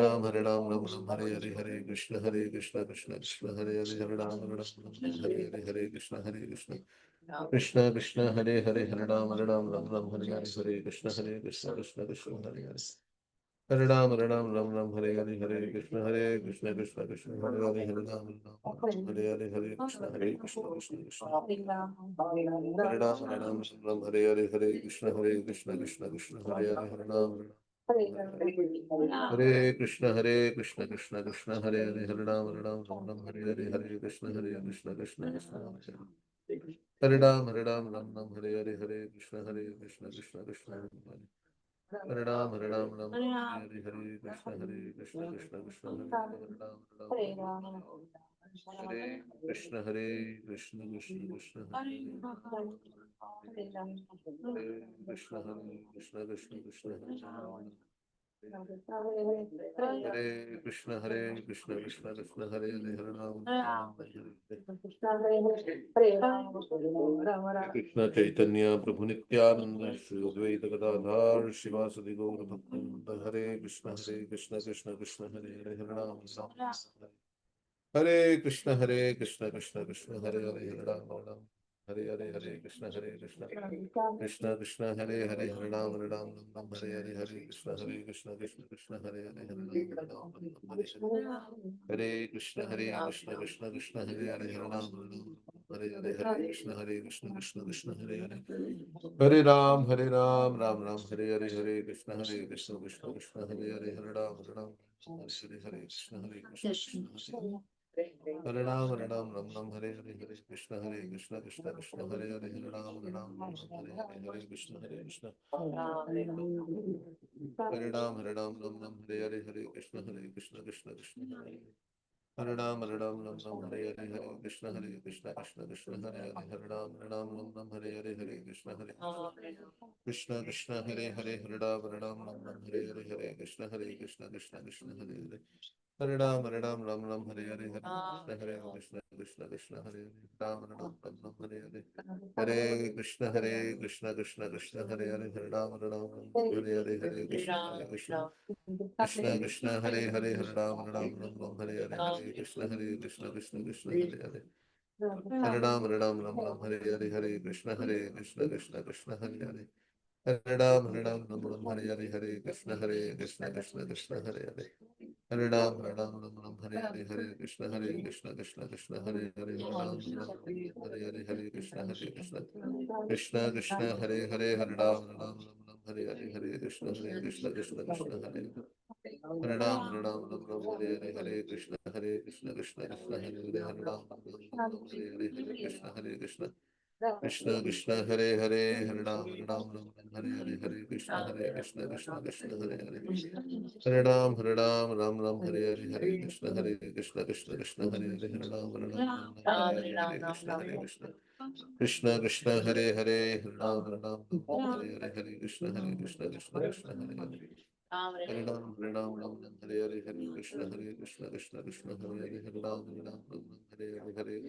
[SPEAKER 1] Hare Ram Krishna Hare Hare Krishna Hare Ram Krishna Hare Hare Hare Ram Hare Krishna Hare Krishna Hare Ram Krishna Hare Hare Ram, Hare Ram, Ram Ram, Hare Hare, Hare Krishna, Krishna Krishna, Hare Hare, Hare Ram, Ram, Hare Hare, Hare Krishna, Krishna Krishna, Hare Ram, Hare Ram, Ram Hare Hare, Hare Krishna, Krishna Krishna, Hare Hare, Hare Ram, Hare Krishna, Krishna Krishna, Hare Hare, Hare Ram, Ram Ram, Hare Hare, Hare Krishna, Krishna Krishna, Hare Ram, Hare Ram, Ram Ram, Hare Hare, Hare Krishna, Krishna Krishna, Hare Ram, Hare Ram, Ram Hare Hare, Hare Krishna, Krishna Krishna, Hare Ram, Hare Krishna, Krishna Krishna, Hare Krishna, Krishna Krishna, Hare Krishna, Krishna Krishna, Hare Hare, Hare Ram, Krishna Chaitanya Prabhu Nityananda Shri Advaita Gadadhar Shivasadi Gaur Bhaktivinoda Hare Krishna, Krishna Krishna, Hare Hare, Hare Ram, Hare Krishna, Krishna Krishna, Hare Hare, Hare Ram, Hare Hare, Hare Krishna, Krishna Krishna, Hare Hare, Hare Ram, Hare Hare, Hare Krishna, Krishna, Hare Hare, Hare Ram, Hare Hare Krishna, Krishna, Hare Hare, Hare Ram, Hare Hare, Hare Krishna, Krishna, Hare Hare, Hare Ram, Ram Ram, Hare Hare, Hare Krishna, Krishna, Hare Hare, Hare Ram, Hare Hare, Krishna, Krishna, Hare Ram, Ram Ram, Hare Hare, Hare Krishna, Krishna, Hare Hare, Hare Ram, Hare Hare, Hare Krishna, Krishna, Hare Ram, Ram Ram, Hare Hare, Hare Krishna, Krishna, Hare Ram, Ram Ram, Hare Hare, Hare Krishna, Krishna, Hare Hare, Hare Ram, Ram Ram, Hare Hare, Hare Krishna, Krishna, Hare Hare, Hare Ram, Ram Hare Hare, Hare Krishna, Krishna, Hare Hare, Hare Ram, Ram Hare Hare, Hare Krishna, Hare Ram, Hare Hare, Hare Krishna, Krishna, Hare Hare, Hare Ram, Hare Hare, Hare Krishna, Krishna, Hare Hare, Hare Ram, Hare Hare, Hare Krishna, Hare Hare, Hare Ram, Hare Hare, Hare Krishna, Krishna, Hare Hare, Hare Ram, Hare Hare, Hare Krishna, Krishna, Hare Hare, Hare Ram, Hare Hare, Hare Krishna, Krishna, Hare Hare, Hare Ram, Hare Hare, Hare Krishna, Krishna, Hare Hare, Hare Ram, Hare Hare, Hare Krishna, Krishna, Hare Hare, Hare Ram, Hare Hare, Hare Krishna, Krishna, Hare Hare, Hare Ram, Hare Hare, Hare Krishna, Krishna, Hare Hare, Hare Ram, Hare Hare, Hare Krishna, Hare Hare, Hare Ram, Hare Hare, Hare Krishna, Hare Hare, Hare Ram, Hare Hare, Krishna, Hare Hare, Hare Ram, Hare Hare, Hare Krishna, Hare Hare, Hare Ram, Hare Hare, Hare Krishna, Krishna, Hare Hare, Hare Ram, Hare Hare, Hare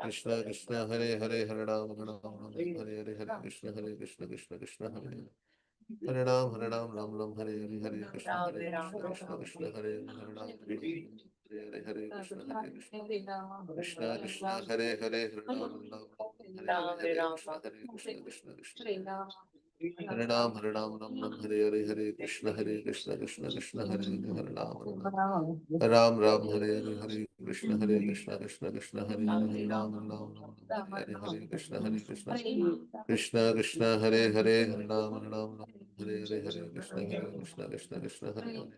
[SPEAKER 1] Krishna, Krishna, Hare Hare, Hare Ram, Hare Hare, Hare Krishna, Hare Hare, Hare Ram, Hare Hare, Hare Krishna, Hare Hare, Hare Krishna, Hare Hare, Hare Ram, Hare Hare, Krishna, Hare Ram, Hare Hare, Hare Krishna, Krishna, Hare Hare, Ram, Hare Hare, Hare Krishna, Krishna, Hare Hare, Hare Hare, Krishna, Hare Hare,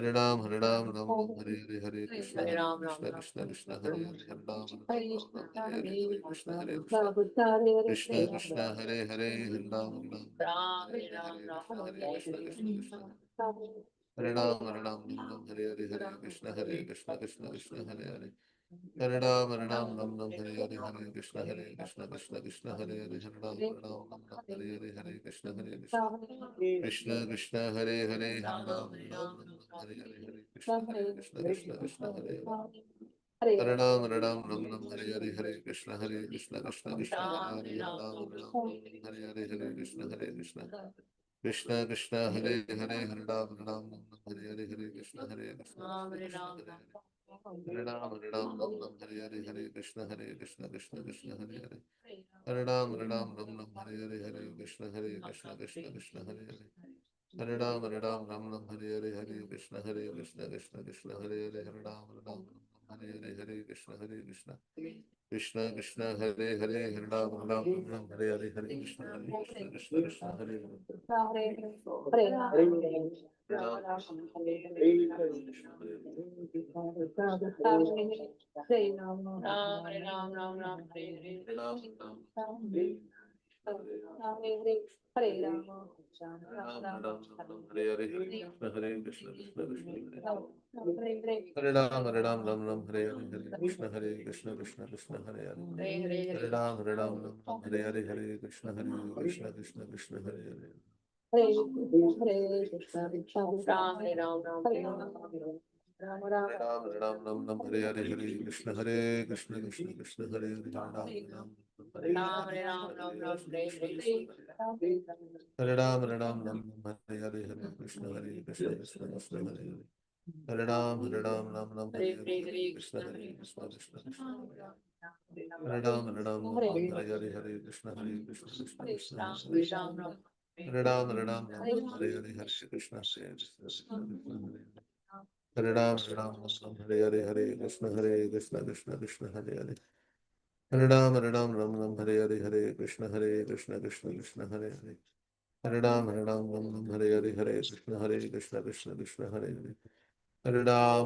[SPEAKER 1] Hare Ram, Hare Hare, Hare Krishna, Hare Hare, Hare Ram, Hare Hare, Hare Krishna, Krishna, Hare Hare, Hare Ram, Hare Hare, Krishna, Hare Hare, Hare Ram, Hare Krishna, Hare Ram, Hare Hare, Hare Krishna, Krishna, Hare Hare, Hare Ram, Hare Hare, Hare Krishna, Hare Hare, Hare Ram, Hare Hare, Hare Krishna, Hare Hare, Hare Ram, Hare Hare, Hare Krishna, Hare Hare, Hare Ram, Hare Hare, Hare Krishna, Hare Ram, Hare Hare, Hare Krishna, Hare Hare, Hare Ram, Hare Hare, Hare Krishna, Hare Hare, Hare Ram, Hare Hare, Hare Krishna, Krishna, Hare Hare, Hare Ram, Hare Hare, Hare Krishna, Krishna, Hare Hare, Hare Ram Ram Ram Hare Hare Hare Krishna Krishna Krishna Hare Hare Hare Ram Hare Hare Hare Krishna Krishna Krishna Hare Hare Hare Ram Ram Hare Hare Hare Krishna Krishna Hare Hare Krishna Hare Ram Ram Hare Hare Krishna Krishna Hare Hare Hare Ram Hare Hare Hare Krishna Krishna Hare Hare Ram Hare Hare Hare Krishna Krishna Hare Hare Hare Ram Hare Hare Hare Krishna Krishna Hare Hare Hare Ram Hare Krishna Krishna Hare Hare Hare Krishna Krishna Hare Ram Hare Hare Krishna Hare Hare Hare Krishna Krishna Hare Hare Hare Ram Hare Hare Krishna Krishna Hare Hare Hare Ram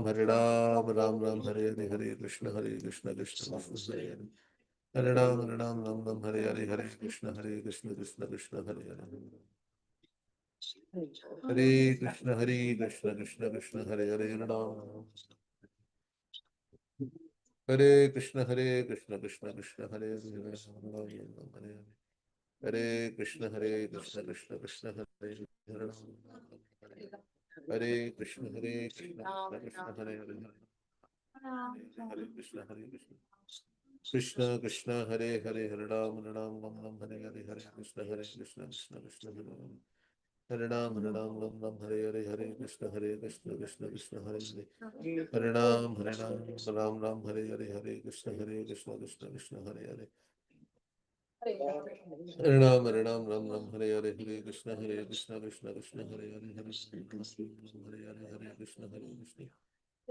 [SPEAKER 1] Hare Hare Krishna Hare Hare Hare Ram Hare Hare Krishna Krishna Hare Hare Hare Ram Hare Hare Krishna Hare Hare Hare Krishna Hare Hare Ram Hare Krishna Krishna Hare Hare Hare Krishna Krishna Hare Hare Hare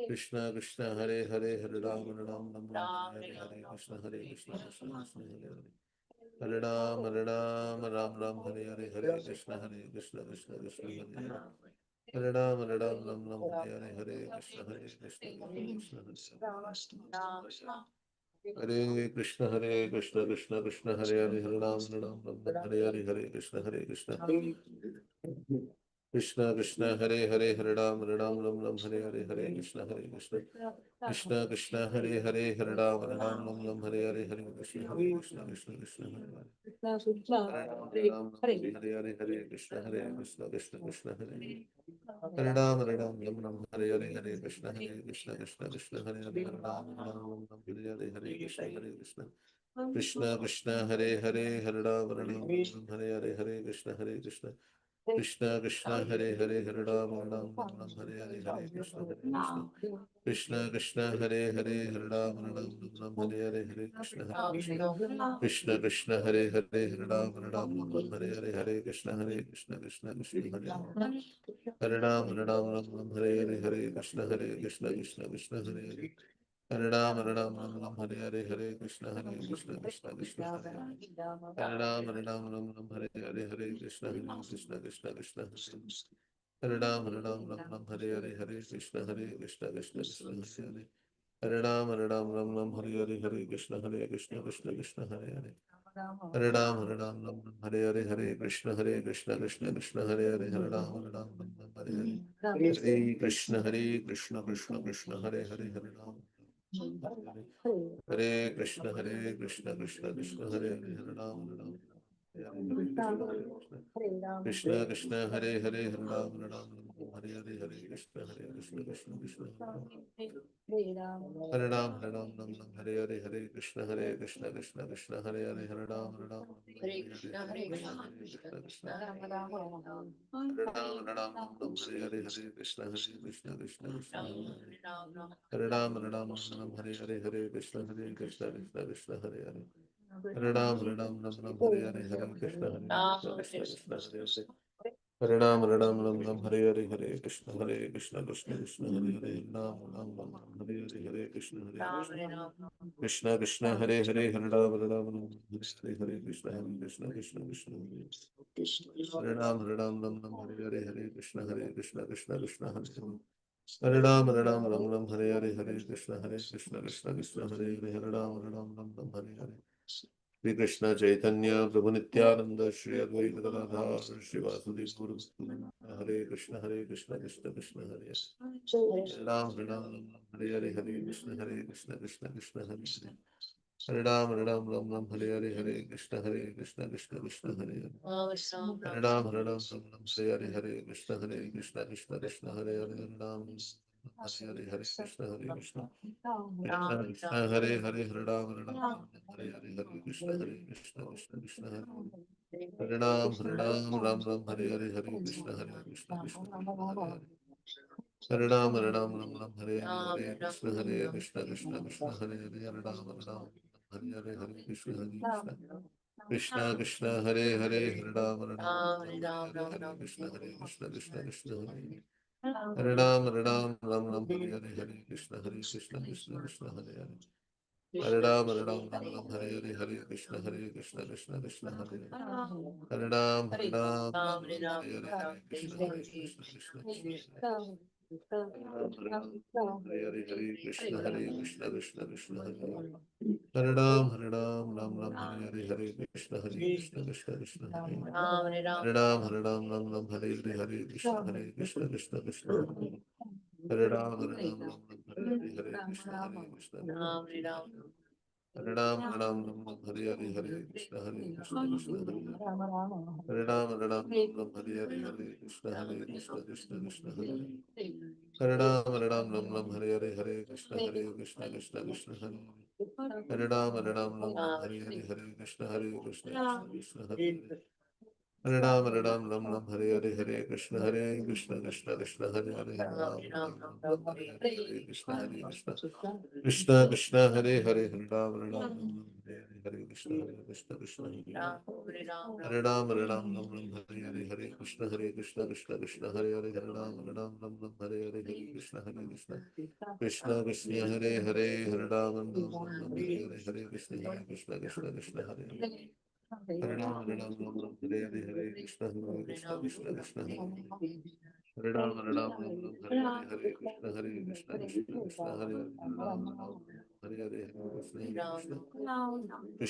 [SPEAKER 1] Krishna Krishna Hare Hare Hare Krishna Krishna Hare Hare Hare Ram Hare Hare Hare Krishna Hare Ram Hare Hare Krishna Hare Hare Ram Hare Hare Hare Krishna Hare Hare Hare Ram Hare Hare Hare Krishna Krishna Hare Hare Hare Krishna Krishna Hare Hare Hare Hare Krishna Hare Ram Hare Hare Hare Krishna Krishna Hare Hare Hare Krishna Hare Hare Hare Hare Krishna Krishna Hare Hare Hare Ram Hare Hare Hare Krishna Hare Hare Hare Ram Hare Hare Hare Krishna Hare Hare Krishna Hare Ram Hare Hare Hare Krishna Hare Hare Hare Krishna Hare Hare Hare Ram Hare Hare Hare Krishna Hare Hare Hare Ram Hare Hare Hare Krishna Hare Hare Hare Ram Hare Hare Hare Krishna Hare Hare Hare Ram Hare Hare Hare Krishna Hare Ram Hare Hare Hare Krishna Hare Hare Hare Ram Hare Hare Hare Krishna Hare Ram Hare Hare Hare Krishna Hare Ram Hare Hare Hare Krishna Hare Ram Hare Hare Hare Krishna Hare Hare Hare Ram Hare Hare Hare Krishna Hare Hare Hare Krishna Hare Hare Ram Hare Krishna Hare Ram Krishna Hare Hare Hare Hare Hare Hare Ram Hare Hare Hare Krishna Hare Hare Hare Ram Hare Hare Hare Hare Hare Krishna Hare Hare Hare Ram Hare Hare Hare Krishna Hare Krishna Hare Krishna Hare Hare Hare Ram Ram Ram Ram Hare Hare Hare Krishna Krishna Krishna Hare Hare Ram Ram Ram Hare Hare Hare Krishna Krishna Krishna Hare Hare Hare Ram Ram Ram Hare Hare Krishna Krishna Krishna Krishna Hare Ram Ram Ram Hare Hare Hare Krishna Krishna Krishna Hare Hare Ram Ram Ram Hare Hare Hare Krishna Krishna Krishna Hare Hare Hare Ram Ram Hare Hare Shri Krishna Chaitanya Prabhu Nityananda Shri Advaita Gadadhar Shri Vasudeva Gaura Bhakta Hare Krishna Krishna Krishna Hare Hare Ram Hare Hare Hare Krishna Krishna Hare Hare Hare Ram Hare Hare Hare Krishna Krishna Hare Hare Hare Ram Hare Hare Hare Krishna Hare Hare Ram Hare Hare Krishna Krishna Hare Hare Ram Hare Hare Hare Krishna Hare Hare Ram Hare Hare Hare Krishna Hare Hare Hare Ram Hare Krishna Hare Hare Hare Ram Krishna Hare Hare Hare Ram Krishna Hare Hare Ram Hare Hare Krishna Hare Hare Hare Ram Hare Hare Krishna Hare Hare Ram Hare Krishna Krishna Hare Hare Ram Hare Hare Krishna Ram Hare Krishna Hare Hare Hare Krishna Hare Hare Hare Krishna Hare Hare Hare Hare Krishna Hare Hare Hare Krishna Hare Krishna Hare Hare Hare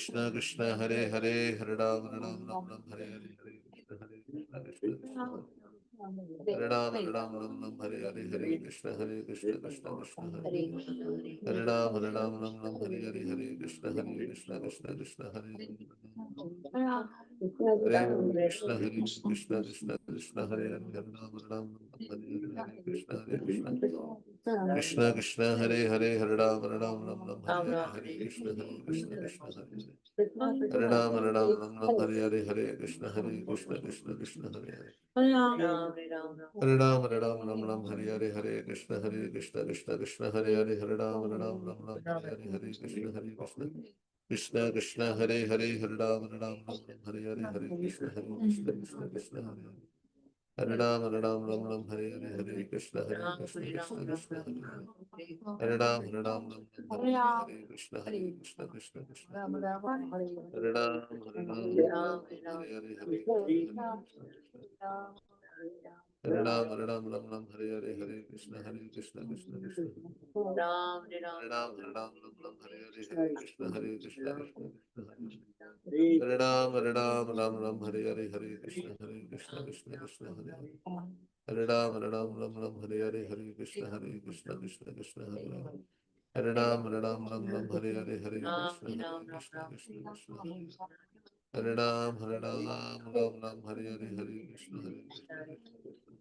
[SPEAKER 1] Krishna Hare Hare Krishna Hare Hare Krishna Hare Hare Krishna Hare Hare Hare Krishna Hare Krishna Hare Hare Hare Ram Hare Hare Hare Krishna Hare Ram Hare Krishna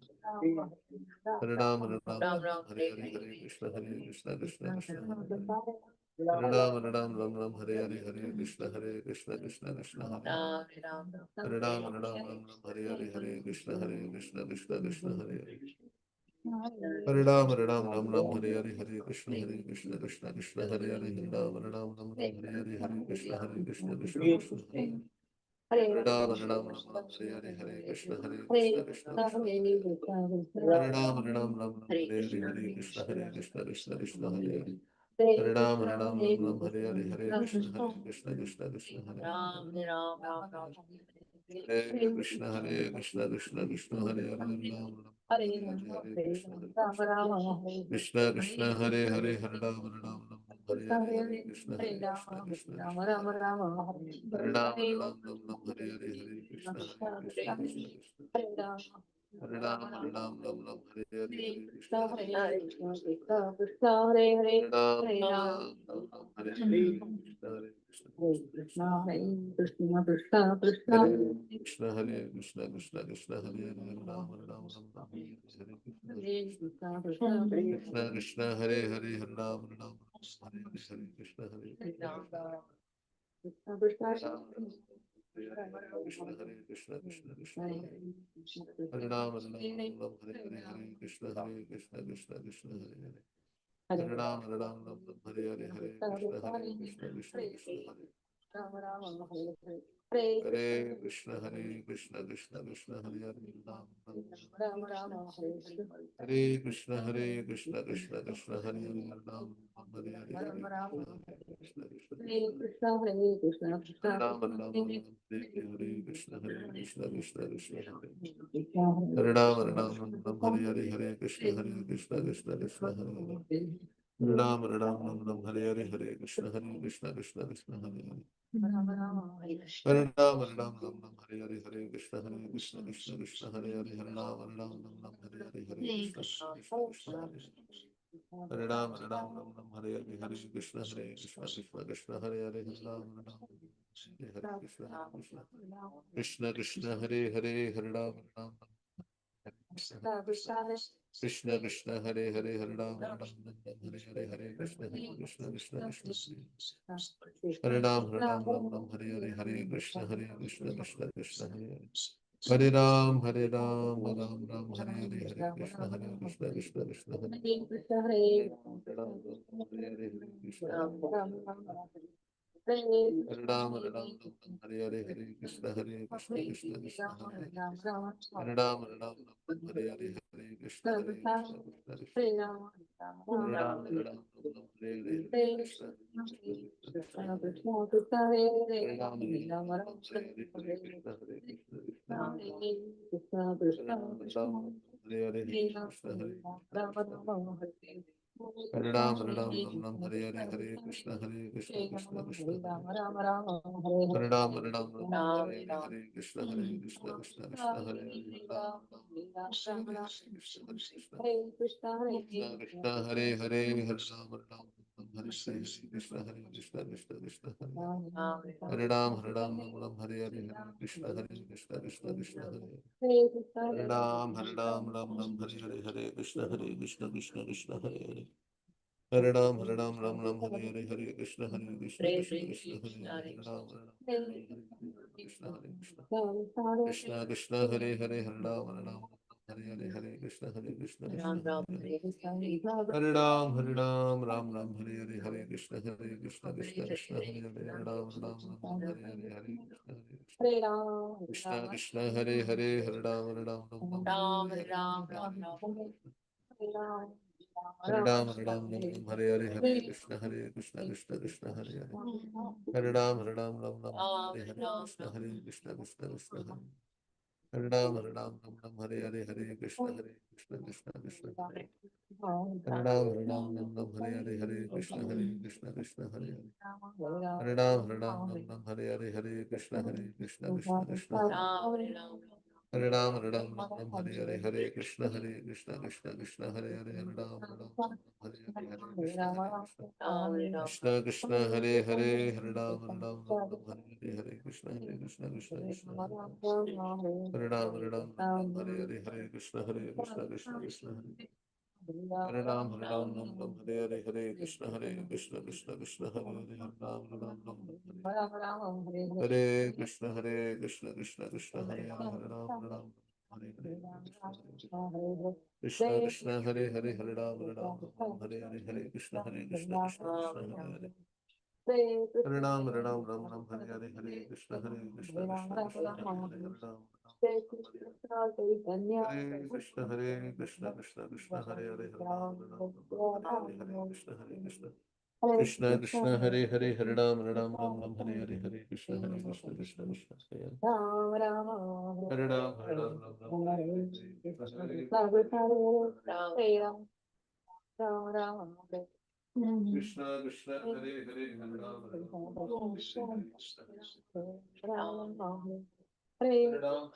[SPEAKER 1] Hare Hare Hare Ram Hare Krishna Hare Hare Krishna Hare Krishna Hare Krishna Hare Krishna Hare Krishna Hare Krishna Hare Hare Krishna Hare Hare Krishna Hare Krishna Krishna Hare Hare Hare Ram Hare Hare Krishna Hare Krishna Krishna Krishna Hare Hare Ram, Hare Ram, Ram Ram, Hare Hare, Hare Krishna, Krishna Krishna, Hare Ram, Hare Ram, Ram Ram, Hare Hare, Hare Krishna, Krishna Krishna, Hare Hare. Hare Ram, Hare Ram, Ram Ram, Hare Hare, Hare Krishna, Krishna Krishna, Hare Hare Krishna, Krishna Krishna, Hare Hare, Hare Ram, Hare Krishna, Krishna Krishna, Hare Hare, Hare Ram, Ram Hare Hare, Hare Krishna, Krishna Krishna, Hare Ram, Ram Ram, Hare Hare, Hare Krishna, Krishna Krishna, Hare Ram, Ram Ram, Hare Hare, Hare Krishna, Hare Ram, Ram Hare Hare, Hare Krishna, Hare Krishna, Hare Krishna, Krishna Krishna, Hare Hare, Ram Ram, Hare Krishna, Krishna Hare Hare, Hare Ram Ram, Hare Hare Krishna, Krishna Hare Krishna, Krishna Krishna, Hare Ram Ram, Hare Hare, Hare Krishna, Krishna Krishna, Hare Ram Ram, Hare Hare, Hare Krishna, Krishna Krishna, Hare Krishna, Hare Krishna, Krishna Krishna, Hare Hare, Ram Hare Krishna, Hare Krishna, Krishna Krishna, Hare Hare, Ram Hare Hare, Krishna Krishna, Ram Ram, Hare Krishna, Krishna Krishna, Hare Ram Ram, Hare Hare, Hare Krishna, Krishna Krishna, Hare Ram Ram, Hare Hare, Hare Krishna, Krishna Krishna, Hare Hare Ram Ram, Hare Hare, Hare Krishna, Krishna Krishna, Hare Hare, Hare Ram Ram, Hare Hare, Hare Krishna, Krishna Hare Ram Ram, Hare Hare, Hare Krishna, Krishna Hare Hare, Hare Ram Hare Krishna, Krishna Hare Hare, Hare Ram Krishna Krishna, Hare Hare, Hare Ram Hare Hare, Hare Krishna, Krishna Hare Ram, Hare Hare, Hare Krishna, Krishna Hare Ram, Hare Ram, Ram Hare Hare, Hare Krishna, Krishna Hare Hare Hare Krishna, Hare Ram, Hare Hare, Hare Krishna, Krishna Krishna, Hare Ram, Hare Hare, Hare Krishna, Krishna Hare Ram, Hare Hare, Hare Krishna, Hare Ram, Hare Hare, Hare Krishna, Hare Hare, Krishna, Hare Hare Ram, Hare Hare, Hare Krishna, Krishna Krishna, Hare Ram, Hare Hare, Krishna, Krishna Krishna, Hare Ram, Krishna, Krishna, Hare Hare, Hare Ram, Hare Hare, Krishna, Krishna Hare Ram, Hare Hare, Hare Krishna, Krishna, Hare Ram, Hare Hare, Hare Krishna, Krishna Hare Hare Ram, Hare Hare, Hare Krishna, Krishna Hare Krishna, Krishna Krishna, Hare Hare, Hare Ram, Hare Hare, Hare Krishna, Krishna Hare Ram, Hare Hare, Hare Krishna, Krishna Hare Ram, Hare Hare, Hare Krishna, Krishna Hare Hare, Hare Ram, Hare Ram, Hare Hare, Hare Krishna, Krishna Hare Hare, Hare Ram, Hare Hare, Krishna, Hare Hare Hare, Hare Krishna, Krishna Hare Ram, Hare Hare, Hare Krishna, Krishna Hare Hare, Hare Ram, Hare Hare, Hare Krishna, Krishna Hare Ram, Hare Hare, Hare Krishna, Krishna Hare Hare, Hare Ram, Hare Hare, Hare Krishna, Krishna Hare Hare, Hare Ram, Hare Hare, Krishna, Krishna Hare Ram, Hare Hare, Hare Krishna, Krishna Hare Ram, Hare Hare, Hare Krishna, Krishna Hare Hare, Hare Ram, Hare Krishna, Krishna Hare Hare, Hare Ram, Hare Hare, Krishna Krishna, Hare Hare, Hare Ram, Hare Hare, Hare Krishna, Krishna Hare Hare, Hare Ram, Hare Ram, Ram Ram, Hare Hare, Hare Krishna, Krishna, Krishna, Hare Hare, Hare Ram, Hare Krishna, Hare Krishna, Krishna Krishna, Hare Hare, Hare Ram, Hare Ram, Hare Hare, Hare Krishna, Krishna. Krishna Krishna Hare Hare, Hare Ram, Ram Ram, Hare Hare, Hare Krishna, Krishna Krishna Krishna, Hare Hare, Hare Ram, Ram Ram, Hare Hare, Krishna Krishna Hare Hare, Hare Ram, Ram Krishna Hare Ram,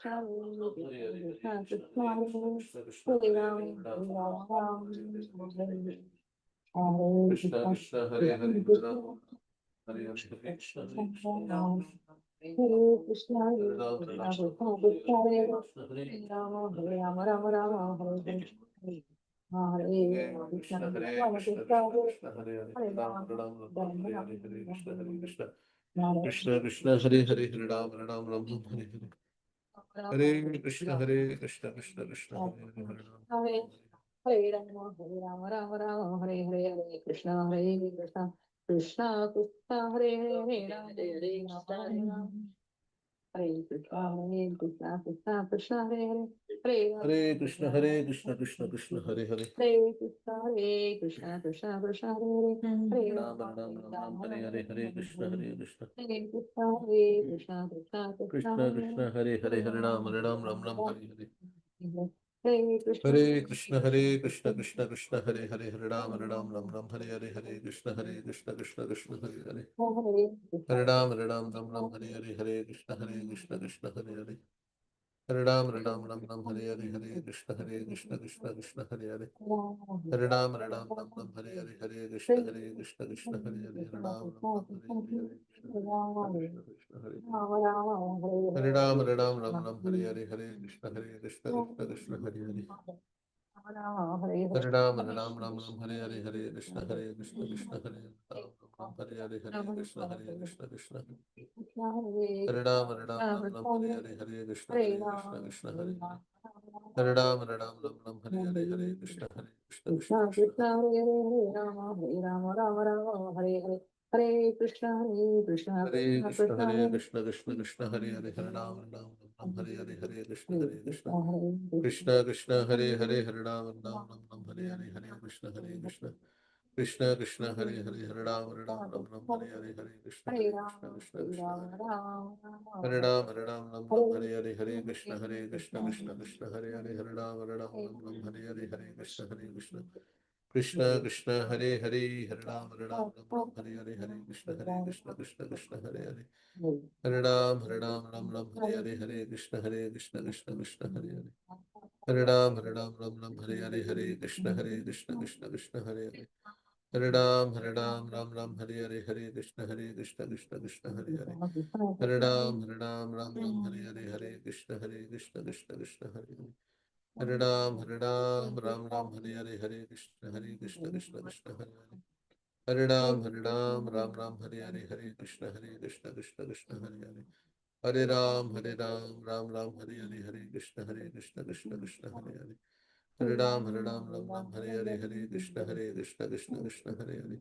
[SPEAKER 1] Hare Hare, Hare Krishna, Krishna Hare Hare, Ram Krishna Krishna Hare Hare, Ram Hare Hare, Hare Krishna, Hare Krishna, Hare Krishna, Krishna Krishna Hare Hare, Ram Ram Hare Hare, Hare Krishna, Hare Krishna, Krishna Krishna Hare Hare, Hare Ram Ram Hare Hare, Hare Krishna, Hare Krishna, Krishna Krishna Hare Hare, Hare Ram Hare Krishna, Hare Krishna, Krishna Krishna Hare Hare, Ram Ram Hare Hare, Hare Krishna, Hare Krishna, Krishna Krishna Hare Hare, Hare Ram Ram Hare Hare, Hare Krishna, Hare Krishna, Krishna Krishna Hare Hare, Hare Ram Ram Hare Hare, Hare Krishna, Krishna Krishna Hare Hare, Hare Ram Hare Hare, Hare Krishna, Krishna Hare Hare, Hare Ram Hare Hare, Hare Krishna, Krishna Krishna Hare Hare, Hare Ram Hare Hare, Hare Krishna, Krishna Hare Hare, Hare Ram Hare Hare, Hare Krishna, Krishna Hare Hare, Hare Ram Hare Hare, Hare Krishna, Krishna Hare Hare, Hare Ram Hare Hare, Hare Krishna, Krishna Hare Ram Hare Hare, Hare Krishna, Krishna Hare Ram Hare Hare, Hare Krishna, Krishna Hare Hare, Hare Ram Hare Hare, Hare Krishna, Krishna Hare Krishna, Hare Krishna, Krishna Krishna Hare Hare, Hare Ram Hare Hare, Hare Krishna, Krishna Krishna Hare Hare, Hare Ram Hare Hare, Hare Krishna, Krishna Krishna Hare Hare, Hare Ram Hare Hare, Hare Krishna, Krishna Krishna Hare Ram Hare Hare, Hare Krishna, Krishna Krishna Hare Hare, Hare Ram Hare Hare, Hare Krishna, Krishna Krishna Hare Hare, Hare Ram Hare Hare, Hare Krishna, Krishna Krishna Hare Hare, Hare Ram Hare Hare, Hare Krishna, Krishna Krishna Hare Hare, Hare Ram Hare Hare, Hare Krishna, Krishna Krishna Hare Hare, Hare Ram Hare Hare, Hare Krishna, Krishna Krishna Hare Hare, Hare Ram Hare Hare, Hare Krishna, Krishna Krishna Hare Hare, Hare Ram Hare Hare, Hare Krishna, Krishna Krishna Hare Hare, Hare Ram Hare Hare, Hare Krishna, Krishna Krishna Hare Hare, Hare Ram Hare Hare, Hare Krishna, Krishna Krishna Hare Hare, Hare Ram Hare Hare, Hare Krishna, Krishna Krishna Hare Hare,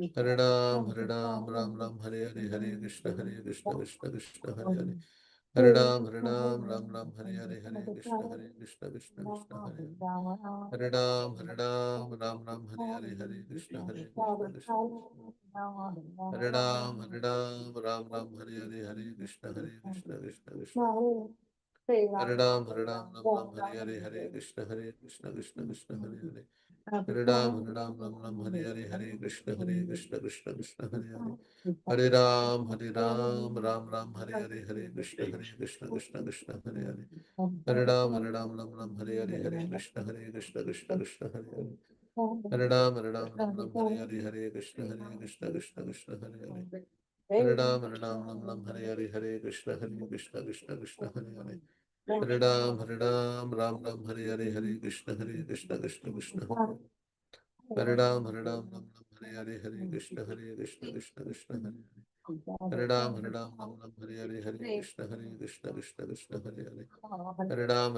[SPEAKER 1] Hare Ram Hare Hare, Hare Krishna, Krishna Krishna Hare Hare, Hare Ram Hare Hare, Hare Krishna, Krishna Krishna Hare Hare, Hare Ram Hare Hare, Hare Krishna, Krishna Krishna Hare Ram Hare Hare, Hare Krishna, Krishna Krishna Hare Ram Hare Hare, Hare Krishna, Krishna Krishna Hare Hare, Hare Ram Hare Hare, Hare Krishna, Krishna Krishna Hare Hare, Hare Ram Hare Hare, Hare Krishna, Krishna Hare Hare, Hare Ram Hare Hare, Hare Krishna, Krishna Krishna Hare Hare, Hare Ram Hare Hare, Hare Krishna, Krishna Hare Hare, Hare Ram Hare Hare, Hare Krishna, Krishna Hare Hare, Hare Ram Hare Hare, Hare Krishna, Krishna Hare Hare, Hare Ram Hare Hare, Hare Krishna, Krishna Hare Hare, Hare Ram Hare Hare, Hare Krishna, Krishna Hare Hare, Hare Ram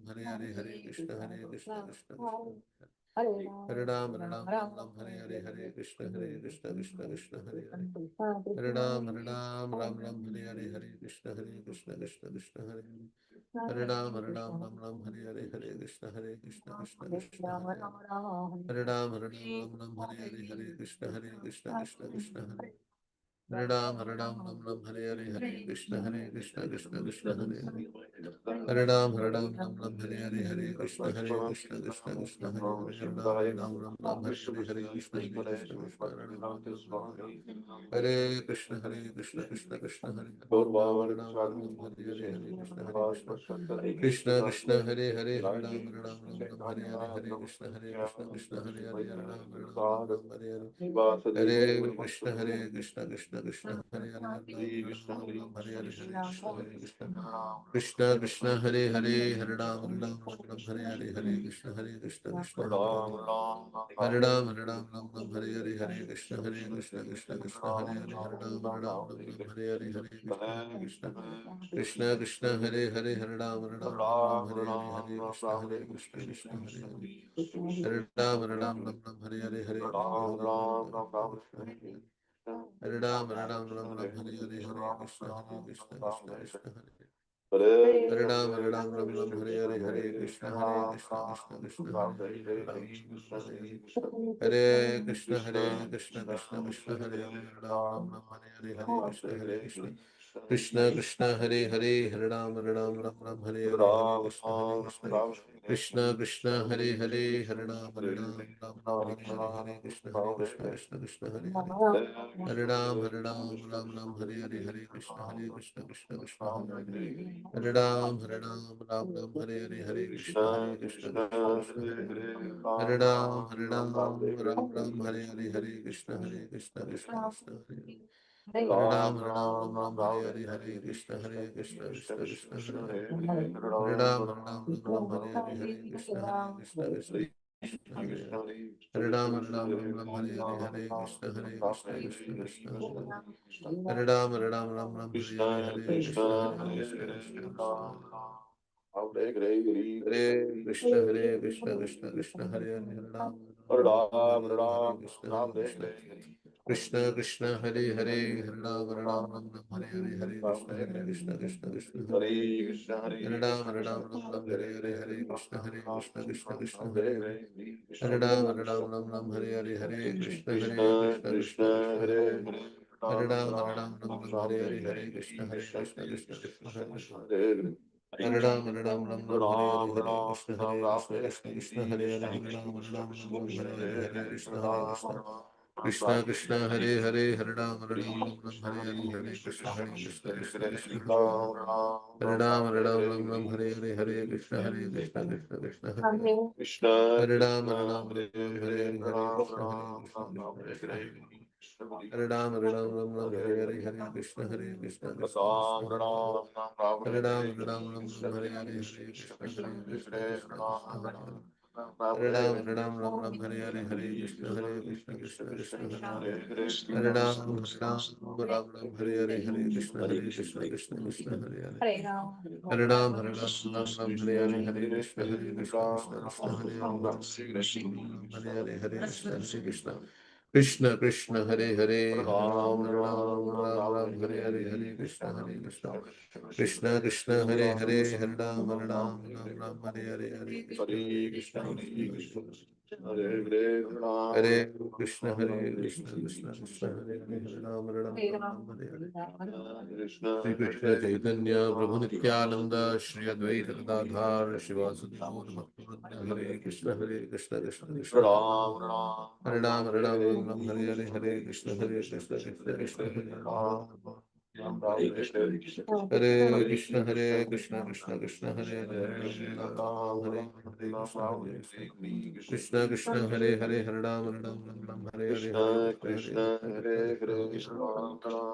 [SPEAKER 1] Hare Hare, Hare Krishna, Krishna Krishna Hare Hare, Hare Ram Ram Ram Hare Hare Hare Krishna Krishna Krishna Hare Hare Hare Ram Ram Ram Hare Hare Hare Krishna Krishna Krishna Hare Hare Hare Ram Ram Hare Hare Hare Krishna Krishna Krishna Hare Hare Ram Ram Hare Hare Hare Krishna Krishna Hare Hare Ram Ram Hare Hare Hare Krishna Krishna Hare Hare Ram Hare Hare Hare Krishna Krishna Hare Ram Hare Hare Krishna Hare Krishna Krishna Krishna Hare Ram Hare Hare Hare Krishna Krishna Hare Hare Ram Hare Hare Krishna Krishna Hare Ram Hare Krishna Krishna Krishna Hare Hare Ram Hare Hare Krishna Krishna Hare Hare Hare Ram Hare Hare Krishna Krishna Ram Hare Hare Hare Krishna Hare Krishna Krishna Krishna Hare Hare Hare Ram Hare Hare Krishna Hare Ram Hare Hare Hare Ram Hare Hare Hare Krishna Hare Ram Hare Hare Hare Krishna Krishna Hare Krishna Krishna Krishna Hare Hare Hare Krishna Krishna Hare Hare Hare Ram Hare Hare Krishna Krishna Hare Hare Hare Ram Hare Krishna Hare Ram Hare Hare Krishna Hare Ram Hare Hare Krishna Hare Krishna Hare Ram Hare Hare Krishna Hare Ram Hare Krishna Hare Ram Krishna Krishna Hare Hare Hare Ram Hare Hare Krishna Hare Ram Hare Hare Krishna Hare Hare Krishna Hare Ram Hare Hare Krishna Hare Ram Krishna Hare Krishna Krishna Hare Hare Hare Ram Hare Hare Krishna Hare Krishna Krishna Hare Hare Ram Hare Hare Krishna Krishna Krishna Hare Hare Hare Ram Hare Krishna Hare Krishna Krishna Hare Shri Krishna Chaitanya Prabhu Nityananda Shri Advaita Gadadhar Shivasadi Gaur Bhaktivinoda Hare Krishna Krishna Hare Ram Hare Krishna Krishna Hare Krishna Krishna Hare Krishna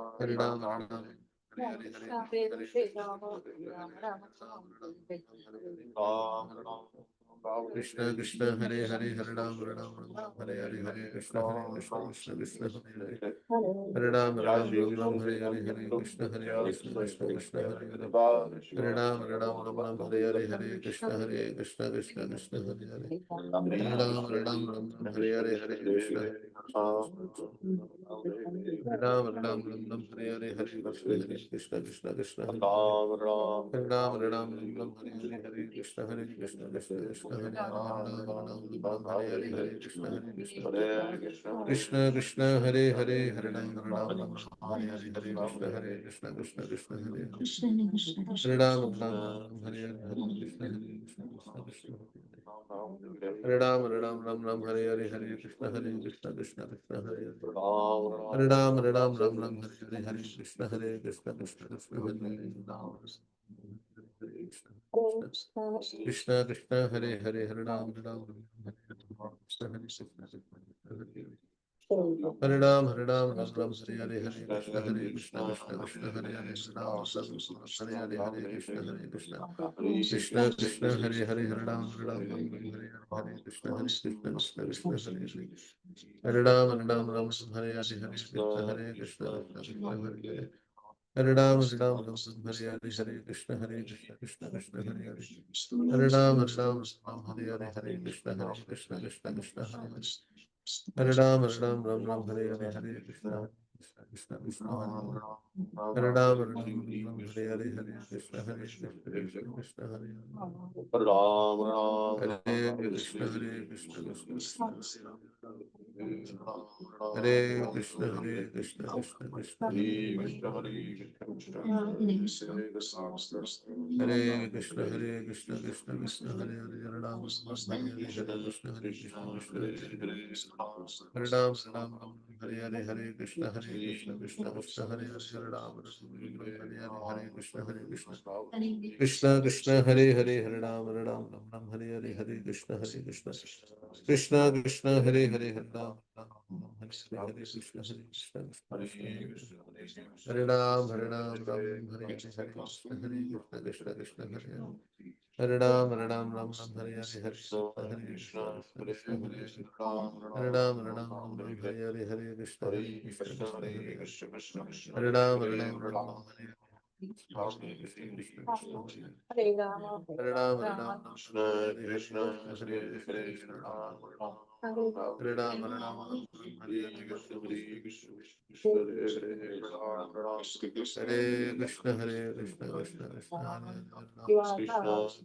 [SPEAKER 1] Hare Ram Hare Ram Krishna Krishna Hare Hare Hare Ram Ram Hare Hare Hare Krishna Hare Krishna Krishna Krishna Hare Hare Hare Ram Ram Ram Hare Hare Hare Krishna Hare Krishna Krishna Krishna Hare Hare Hare Ram Ram Hare Hare Hare Krishna Hare Krishna Krishna Krishna Hare Hare Hare Ram Hare Hare Hare Krishna Ram Ram Hare Hare Hare Krishna Hare Krishna Krishna Krishna Hare Ram Hare Hare Krishna Hare Krishna Krishna Krishna Hare Ram Hare Hare Krishna Hare Krishna Krishna Krishna Hare Hare Hare Ram Hare Hare Krishna Hare Krishna Krishna Krishna Hare Hare Ram Hare Hare Krishna Hare Krishna Krishna Krishna Hare Ram Hare Hare Krishna Hare Krishna Krishna Krishna Hare Hare Ram Hare Hare Krishna Hare Krishna Krishna Krishna Hare Krishna Krishna Hare Hare Hare Ram Hare Krishna Hare Krishna Hare Ram Hare Hare Hare Krishna Hare Krishna Krishna Krishna Hare Hare Hare Hare Krishna Hare Krishna Krishna Krishna Hare Hare Hare Ram Hare Hare Krishna Hare Krishna Krishna Krishna Hare Hare Hare Ram Hare Hare Hare Krishna Krishna Hare Hare Hare Ram Hare Hare Krishna Hare Krishna Krishna Krishna Hare Hare Hare Ram Hare Hare Krishna Hare Krishna Krishna Krishna Hare Hare Hare Ram Hare Hare Krishna Krishna Krishna Krishna Hare Hare Hare Ram Hare Hare Krishna Hare Krishna Krishna Krishna Hare Hare Krishna Krishna Krishna Hare Krishna Krishna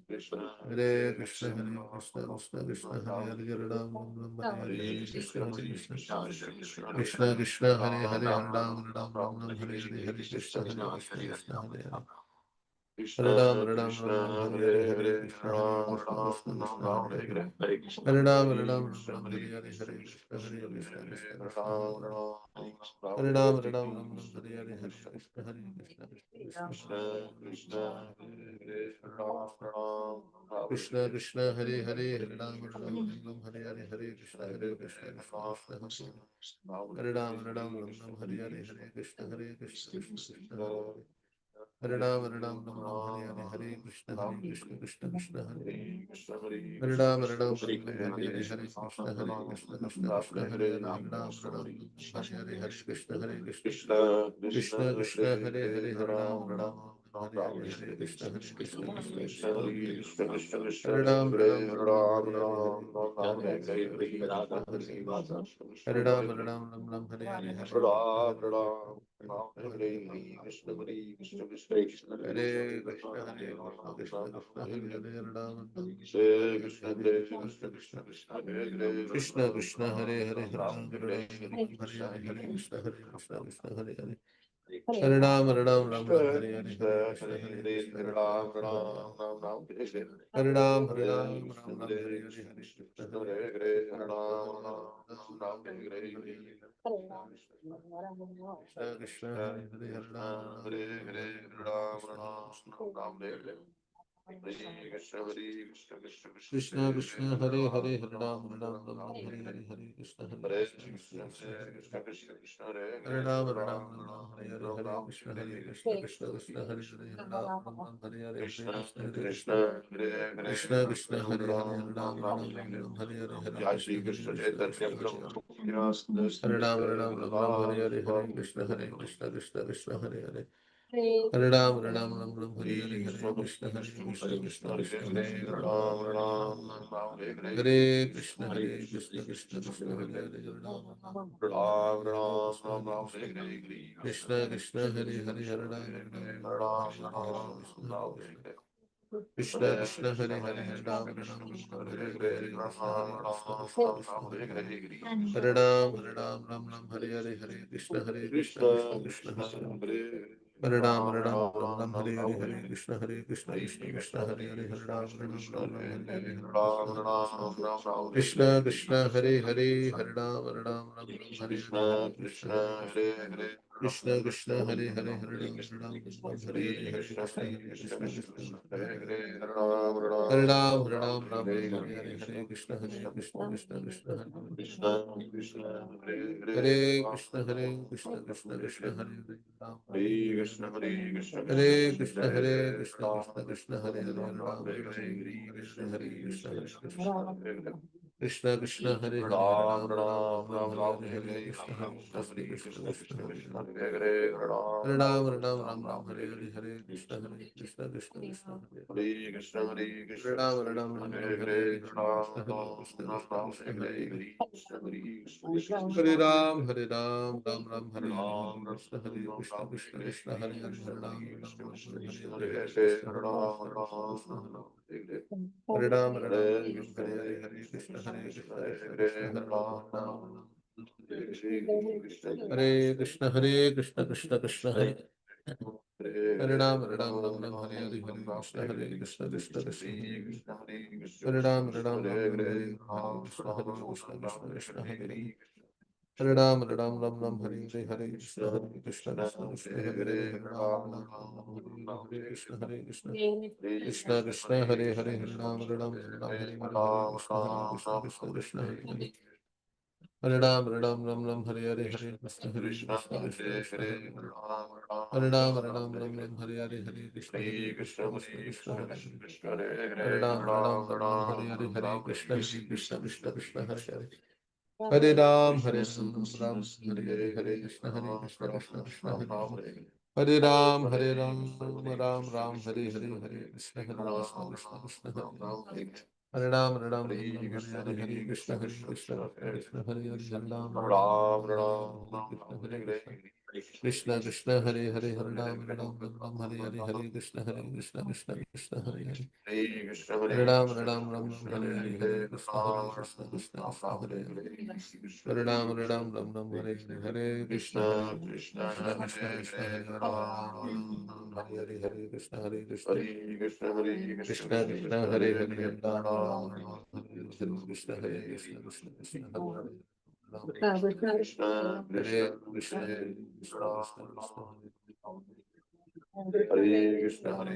[SPEAKER 1] Krishna Hare Krishna Krishna Krishna Hare Hare Ram Hare Krishna Krishna Hare Ram Hare Krishna Krishna Krishna Hare Hare Ram Hare Krishna Krishna Krishna Hare Hare Hare Ram Hare Krishna Krishna Krishna Hare Hare Hare Krishna Hare Ram Hare Hare Krishna Krishna Krishna Hare Hare Ram Hare Hare Krishna Krishna Hare Hare Krishna Hare Hare Ram Hare Hare Ram Hare Krishna Hare Hare Ram Hare Hare Krishna Krishna Krishna Hare Krishna Krishna Krishna Hare Ram Hare Krishna Krishna Krishna Hare Ram Hare Krishna Krishna Hare Hare Krishna Hare Ram Hare Hare Krishna Krishna Hare Hare Hare Ram Hare Krishna Krishna Hare Ram Hare Krishna Hare Hare Krishna Krishna Hare Ram Hare Krishna Hare Hare Krishna Krishna Krishna Hare Ram Hare Krishna Hare Krishna Krishna Hare Hare Krishna Hare Hare Hare Ram Hare Krishna Hare Hare Krishna Krishna Hare Hare Hare Ram Ram Ram Ram Hare Hare Hare Krishna Hare Krishna Krishna Krishna Hare Hare Ram Ram Ram Hare Hare Hare Krishna Hare Krishna Krishna Krishna Hare Hare Ram Ram Ram Hare Hare Hare Krishna Hare Krishna Krishna Krishna Hare Hare Hare Ram Ram Ram Hare Hare Hare Krishna Hare Krishna Krishna Hare Hare Ram Ram Ram Hare Hare Hare Krishna Hare Krishna Krishna Krishna Hare Hare Hare Ram Ram Ram Hare Hare Hare Krishna Hare Krishna Krishna Krishna Hare Hare Krishna Hare Krishna Krishna Krishna Hare Hare Krishna Krishna Hare Hare Hare Ram Krishna Krishna Hare Hare Hare Ram Ram Hare Hare Hare Krishna Hare Krishna Krishna Hare Ram Ram Ram Hare Hare Hare Krishna Hare Krishna Krishna Krishna Hare Hare Ram Ram Hare Hare Hare Krishna Hare Krishna Krishna Krishna Hare Hare Hare Ram Hare Hare Krishna Krishna Hare Hare Hare Ram Ram Hare Hare Krishna Krishna Krishna Hare Hare Hare Ram Hare Hare Hare Krishna Krishna Krishna Hare Ram Hare Hare Hare Krishna Krishna Krishna Hare Krishna Hare Krishna Krishna Krishna Hare Hare Ram Hare Krishna Krishna Krishna Hare Hare Ram Hare Krishna Krishna Krishna Hare Hare Ram Hare Hare Krishna Krishna Krishna Hare Ram Hare Hare Krishna Krishna Krishna Krishna Hare Ram Hare Hare Krishna Krishna Krishna Hare Ram Ram Hare Hare Krishna Krishna Krishna Krishna Hare Hare Hare Ram Hare Hare Krishna Hare Ram Hare Hare Krishna Krishna Krishna Hare Ram Hare Krishna Krishna Hare Hare Ram Hare Hare Krishna Krishna Krishna Hare Ram Hare Hare Krishna Krishna Krishna Hare Hare Ram Hare Hare Krishna Krishna Krishna Hare Hare Krishna Hare Krishna Krishna Krishna Hare Hare Hare Ram Hare Hare Krishna Krishna Krishna Hare Hare Ram Hare Hare Hare Krishna Krishna Krishna Hare Ram Hare Hare Krishna Krishna Hare Ram Hare Hare Krishna Krishna Krishna Hare Hare Ram Hare Hare Krishna Krishna Krishna Hare Ram Hare Hare Krishna Krishna Krishna Hare Ram Hare Hare Krishna Krishna Krishna Hare Ram Krishna Krishna Hare Hare Hare Ram Hare Hare Krishna Krishna Krishna Hare Hare Ram Hare Hare Krishna Krishna Hare Ram Hare Hare Krishna Krishna Krishna Hare Ram Hare Hare Krishna Hare Krishna Krishna Krishna Hare Hare Ram Hare Krishna Hare Krishna Krishna Krishna Hare Hare Krishna Hare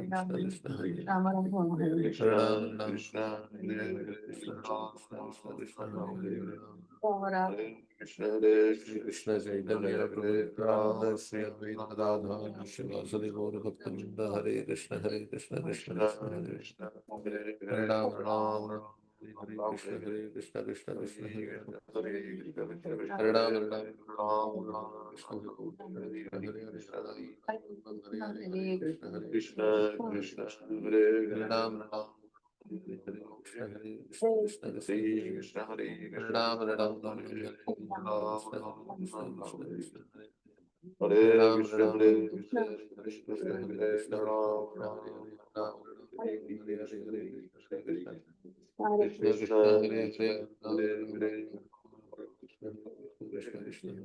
[SPEAKER 1] Krishna Krishna Krishna Hare Hare Hare Krishna Krishna Krishna Hare Ram Krishna Chaitanya Prabhu Nityananda Sri Advaita Gadadhara Srivasadi Gaura Bhaktivinoda Hare Krishna Krishna Krishna Hare Ram Hare Krishna Krishna Krishna Hare Ram Krishna Hare Krishna Hare Ram Hare Krishna Krishna Hare Ram Hare Krishna Hare Ram Krishna Krishna Hare Krishna Ram Krishna Krishna Hare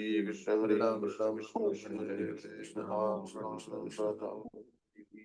[SPEAKER 1] Hare Krishna Krishna Hare Ram Hare Krishna Krishna Krishna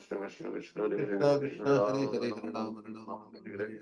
[SPEAKER 1] Krishna Krishna Hare Hare Hare Ram Hare Ram Hare Hare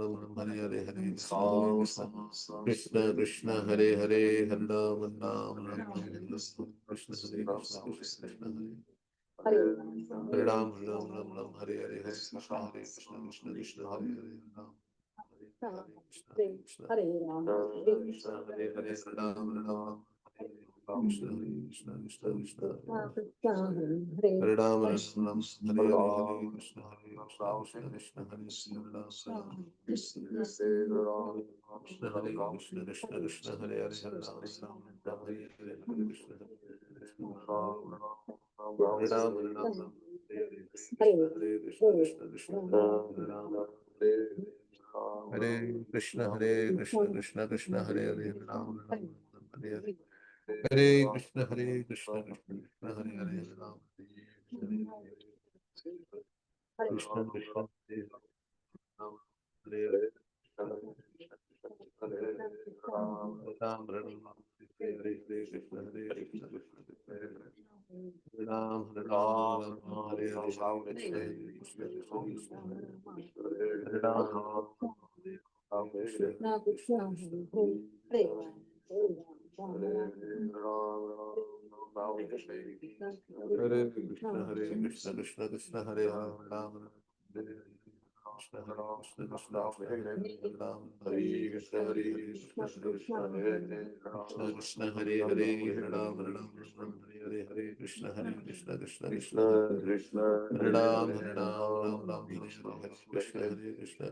[SPEAKER 1] Ram Hare Hare Hare Krishna Krishna Krishna Hare Hare Hare Ram Ram Ram Krishna Hare Krishna Krishna Hare
[SPEAKER 2] Hare
[SPEAKER 1] Hare Ram Ram Hare Hare Hare Krishna Krishna Krishna Hare Hare Ram Hare Krishna Krishna
[SPEAKER 2] Hare Rama,
[SPEAKER 1] Hare Hare Ram Ram Krishna Hare Krishna Krishna Krishna
[SPEAKER 2] Hare
[SPEAKER 1] Hare Ram Hare
[SPEAKER 2] Krishna,
[SPEAKER 1] Ram Hare Hare Hare Krishna Hare Krishna Krishna Krishna Hare Hare Ram Krishna Hare Krishna Krishna Krishna Hare Hare Hare Ram Ram Ram Hare Hare Hare Krishna Hare Krishna Hare Ram Hare Ram Hare Hare Krishna Hare Krishna Krishna Krishna Hare Ram Hare Krishna Hare Krishna Krishna Krishna Hare Hare Hare Ram Ram Hare Hare Hare Krishna Hare Krishna Krishna Krishna Hare Hare Hare Ram Hare Krishna Krishna Hare Ram Hare Hare Ram Hare Ram Hare Hare Krishna Hare Krishna Krishna Krishna Hare Ram Hare Ram Ram Ram Hare Hare Krishna Hare Krishna Krishna Krishna Hare Ram Krishna
[SPEAKER 2] Krishna Krishna Hare
[SPEAKER 1] Hare Krishna Hare Krishna Krishna Krishna Hare Ram Ram Hare Krishna Hare Krishna Krishna Krishna Hare Ram Hare Krishna Hare Krishna Krishna Krishna Krishna Hare Hare Hare Ram Hare Ram Ram Hare Hare Hare Krishna Hare Krishna Krishna Krishna Hare Ram Hare Ram Ram Ram Hare Hare Hare Krishna Hare Krishna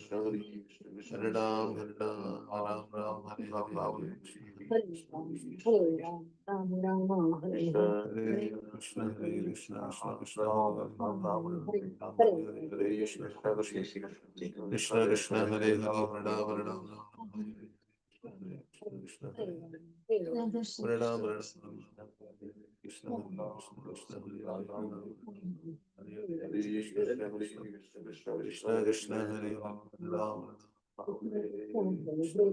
[SPEAKER 1] Krishna Krishna Hare Ram Hare Ram Ram Ram Hare Hare Hare Krishna Hare Krishna
[SPEAKER 2] Ram Rama Hare
[SPEAKER 1] Hare Krishna Hare Krishna Krishna Krishna Hare Hare Ram
[SPEAKER 2] Hare
[SPEAKER 1] Hare Hare Hare Krishna Hare Krishna Krishna Krishna Hare Hare Hare Ram Hare Ram Ram Hare Hare Krishna Hare Hare Ram Hare Ram Krishna Hare Krishna Krishna Hare Hare Hare Ram Hare Hare Krishna Hare Krishna Krishna Krishna Hare Hare Ram Ram Krishna Krishna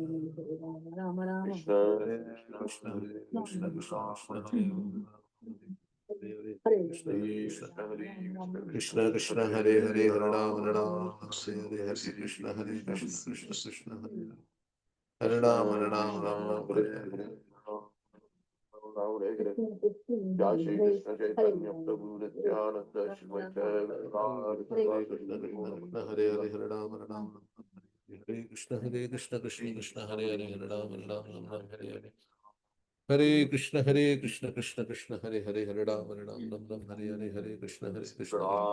[SPEAKER 1] Krishna
[SPEAKER 2] Rama Rama
[SPEAKER 1] Hare Krishna Hare Krishna Krishna Krishna Hare Hare Hare Hare
[SPEAKER 2] Hare
[SPEAKER 1] Krishna Hare Krishna
[SPEAKER 2] Rama
[SPEAKER 1] Krishna Krishna Hare Hare Hare Ram Hare Ram Hare Hare Hare Krishna Hare Krishna Krishna Krishna Hare Hare Ram Hare Ram Ram Ram Hare Hare
[SPEAKER 2] Krishna Krishna
[SPEAKER 3] Jai Shri
[SPEAKER 2] Hare
[SPEAKER 3] Krishna
[SPEAKER 2] Hare
[SPEAKER 3] Chaitanya Prabhu Nityananda Shri Advaita
[SPEAKER 1] Hare Krishna Krishna Krishna Hare Hare Hare Ram Hare Ram Hare Krishna Hare Krishna Krishna Krishna Hare Hare Hare Ram Hare Ram Ram Ram Hare Hare Hare Krishna Krishna Krishna Hare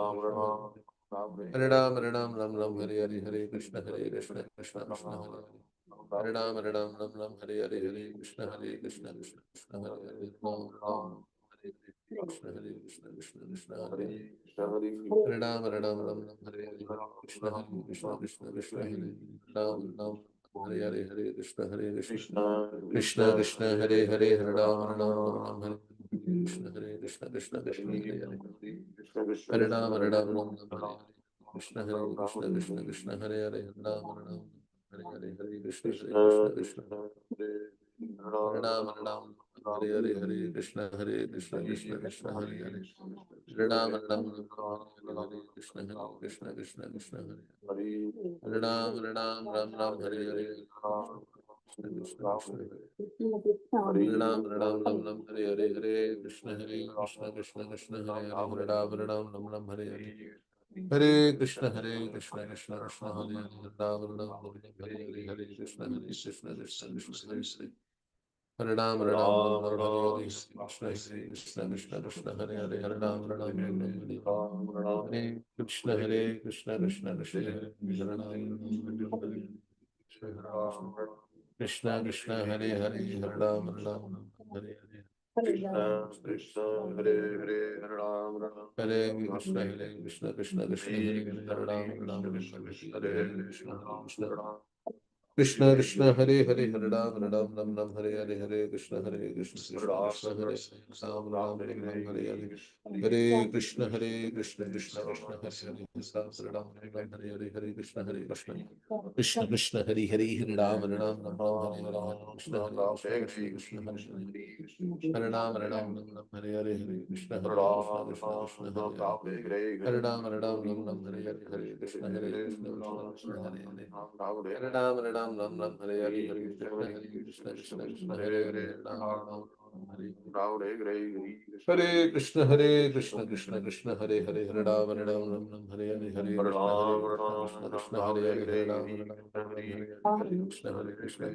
[SPEAKER 1] Hare Hare Ram Hare Ram Ram Ram Hare Hare Hare Krishna Krishna Krishna Hare Ram Hare Ram Ram Ram Hare Hare Hare Krishna Krishna Krishna Krishna Hare Hare Ram Hare Ram Ram Ram Hare Hare Hare Krishna Krishna Krishna Krishna Hare Hare Ram Ram Hare Krishna Krishna Krishna Krishna Hare Hare Ram Hare Ram Ram Ram Hare Hare Krishna Krishna Krishna Krishna Hare Ram Ram Hare Hare Hare Krishna Krishna Krishna Krishna Hare Hare Hare Ram Ram Ram Ram Hare Krishna Krishna Krishna Krishna Hare Hare Hare Ram Ram Ram Hare Hare Krishna Krishna Krishna Krishna Hare Hare Hare Ram Hare Hare Hare Krishna Krishna Hare Ram Hare Hare Hare Krishna Krishna Krishna Hare Hare Hare Ram Hare Ram Hare Krishna Krishna Krishna Hare Hare Ram Ram Ram Hare Hare Krishna Krishna Krishna Hare Hare Ram Ram Ram Hare Hare Hare Krishna Krishna Krishna Hare Hare Hare Ram Ram Ram Hare Hare Hare Krishna Krishna Krishna Hare Hare Ram Ram Hare Hare Hare Krishna Krishna Krishna Hare Hare Hare Ram Ram Ram Hare Hare Krishna Krishna Hare Hare Hare Ram Ram Ram Hare Hare Krishna Krishna Krishna Hare Hare Ram Ram Krishna Krishna Hare Hare Hare Ram Ram Hare Hare
[SPEAKER 2] Hare
[SPEAKER 3] Krishna Hare Hare Hare Ram Ram
[SPEAKER 1] Hare Krishna Krishna Krishna Hare Hare Hare Ram Ram Hare Hare Krishna Krishna Hare Hare Hare Ram Ram Hare Hare Hare Krishna Krishna Krishna Hare Ram Ram Hare Hare Hare Krishna Krishna Krishna Hare Hare Ram Ram Hare Hare Hare Krishna Krishna Krishna Krishna Hare Hare Hare Ram Hare Hare Hare Krishna Krishna Hare Hare Hare Ram Hare Hare Hare Krishna Krishna Hare Hare Hare Ram Hare Hare Hare Krishna Krishna Krishna Hare Hare Hare Ram Hare Hare Hare Krishna Krishna Krishna Hare Hare Hare Ram Hare Krishna Krishna Krishna Hare Hare Hare Ram Ram Hare Hare Hare Krishna Krishna Krishna Hare Hare Hare Ram Ram Hare Hare Krishna Hare Krishna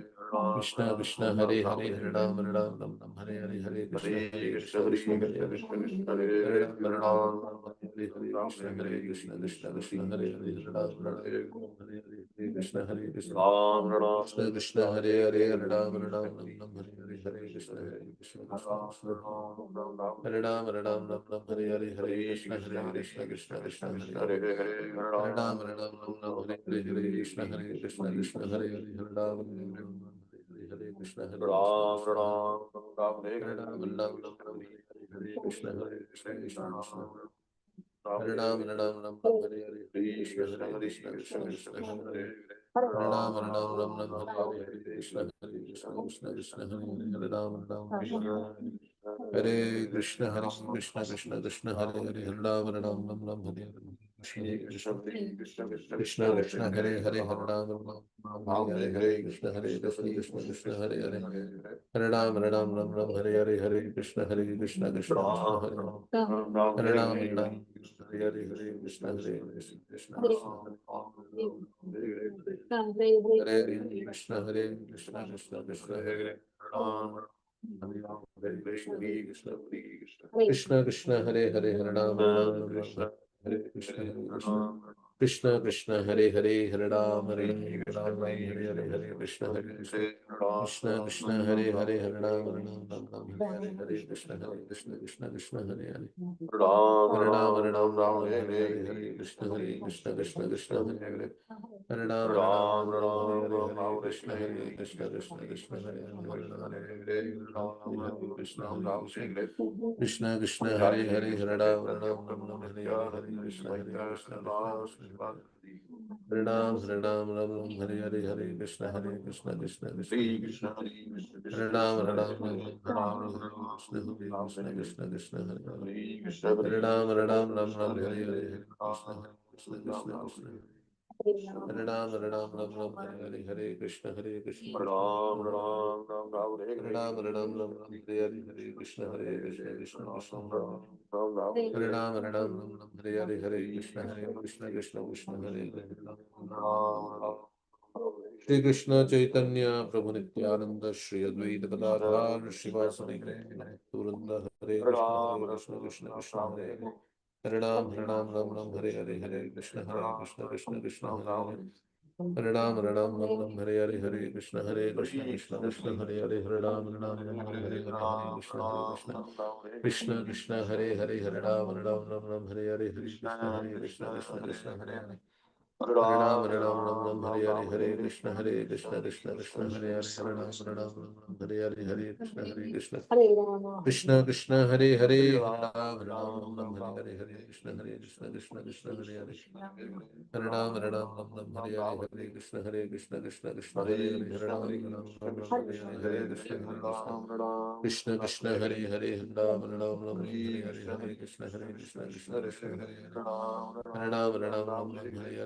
[SPEAKER 1] Krishna Krishna Hare Hare Hare Ram Hare Hare Hare Krishna Krishna Hare Hare Hare Ram Hare Hare Krishna Hare Krishna Krishna Krishna Hare Hare Hare Ram Hare Hare Krishna Hare Krishna Krishna Krishna Hare Hare Hare Ram Hare Hare Hare Krishna Hare Krishna Krishna Hare Ram Hare Hare Hare Krishna Krishna Krishna Hare Hare Ram Hare Hare Krishna Krishna Hare Hare Ram Hare Krishna Hare Hare Ram Hare Krishna Krishna Hare Ram Hare Hare Krishna Krishna Hare Hare Ram Hare Hare Krishna Krishna Hare Hare Krishna Krishna Krishna Hare Hare Hare Ram Hare Hare Krishna Krishna Krishna Hare Hare Hare Ram Hare Hare Krishna Krishna Hare Hare Hare Ram Hare Hare Krishna Krishna Hare Ram Hare Hare Krishna Krishna Hare Krishna Krishna Hare Ram Hare Krishna Krishna Krishna Hare Hare Hare Ram Hare Krishna Krishna Krishna Hare Hare Hare Ram Hare Hare Krishna Krishna Krishna Hare Hare Hare Ram Hare Hare Krishna Krishna Hare Hare Hare Ram Hare Hare Krishna Krishna Hare Hare Ram Hare Krishna Krishna Krishna Krishna Hare Hare Hare Ram Hare Hare Krishna Hare Ram Hare Hare Krishna Krishna Hare Krishna Hare Krishna Hare Hare Krishna Hare Hare Krishna Hare Hare Krishna Krishna Hare Shri Krishna Chaitanya Prabhu Nityananda Shri Advaita Gadadhar Shivasani Turanda Hare Krishna Krishna Hare Hare Hare Ram Hare Hare Krishna Hare Ram Hare Hare Krishna Hare Ram Krishna Hare Ram Hare Krishna Hare Krishna Krishna Hare Krishna Krishna Hare Hare Hare Krishna Hare Krishna Krishna Hare Krishna Hare Hare Hare Krishna Hare Krishna Hare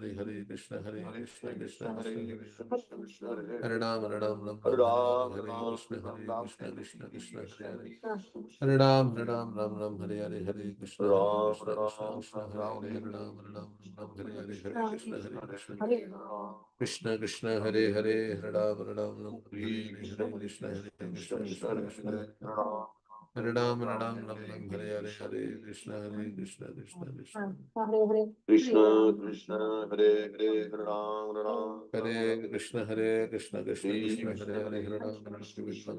[SPEAKER 1] Hare Hare Krishna Hare Hare Hare Krishna Hare Krishna Hare Krishna Krishna Hare Hare Hare Ram Hare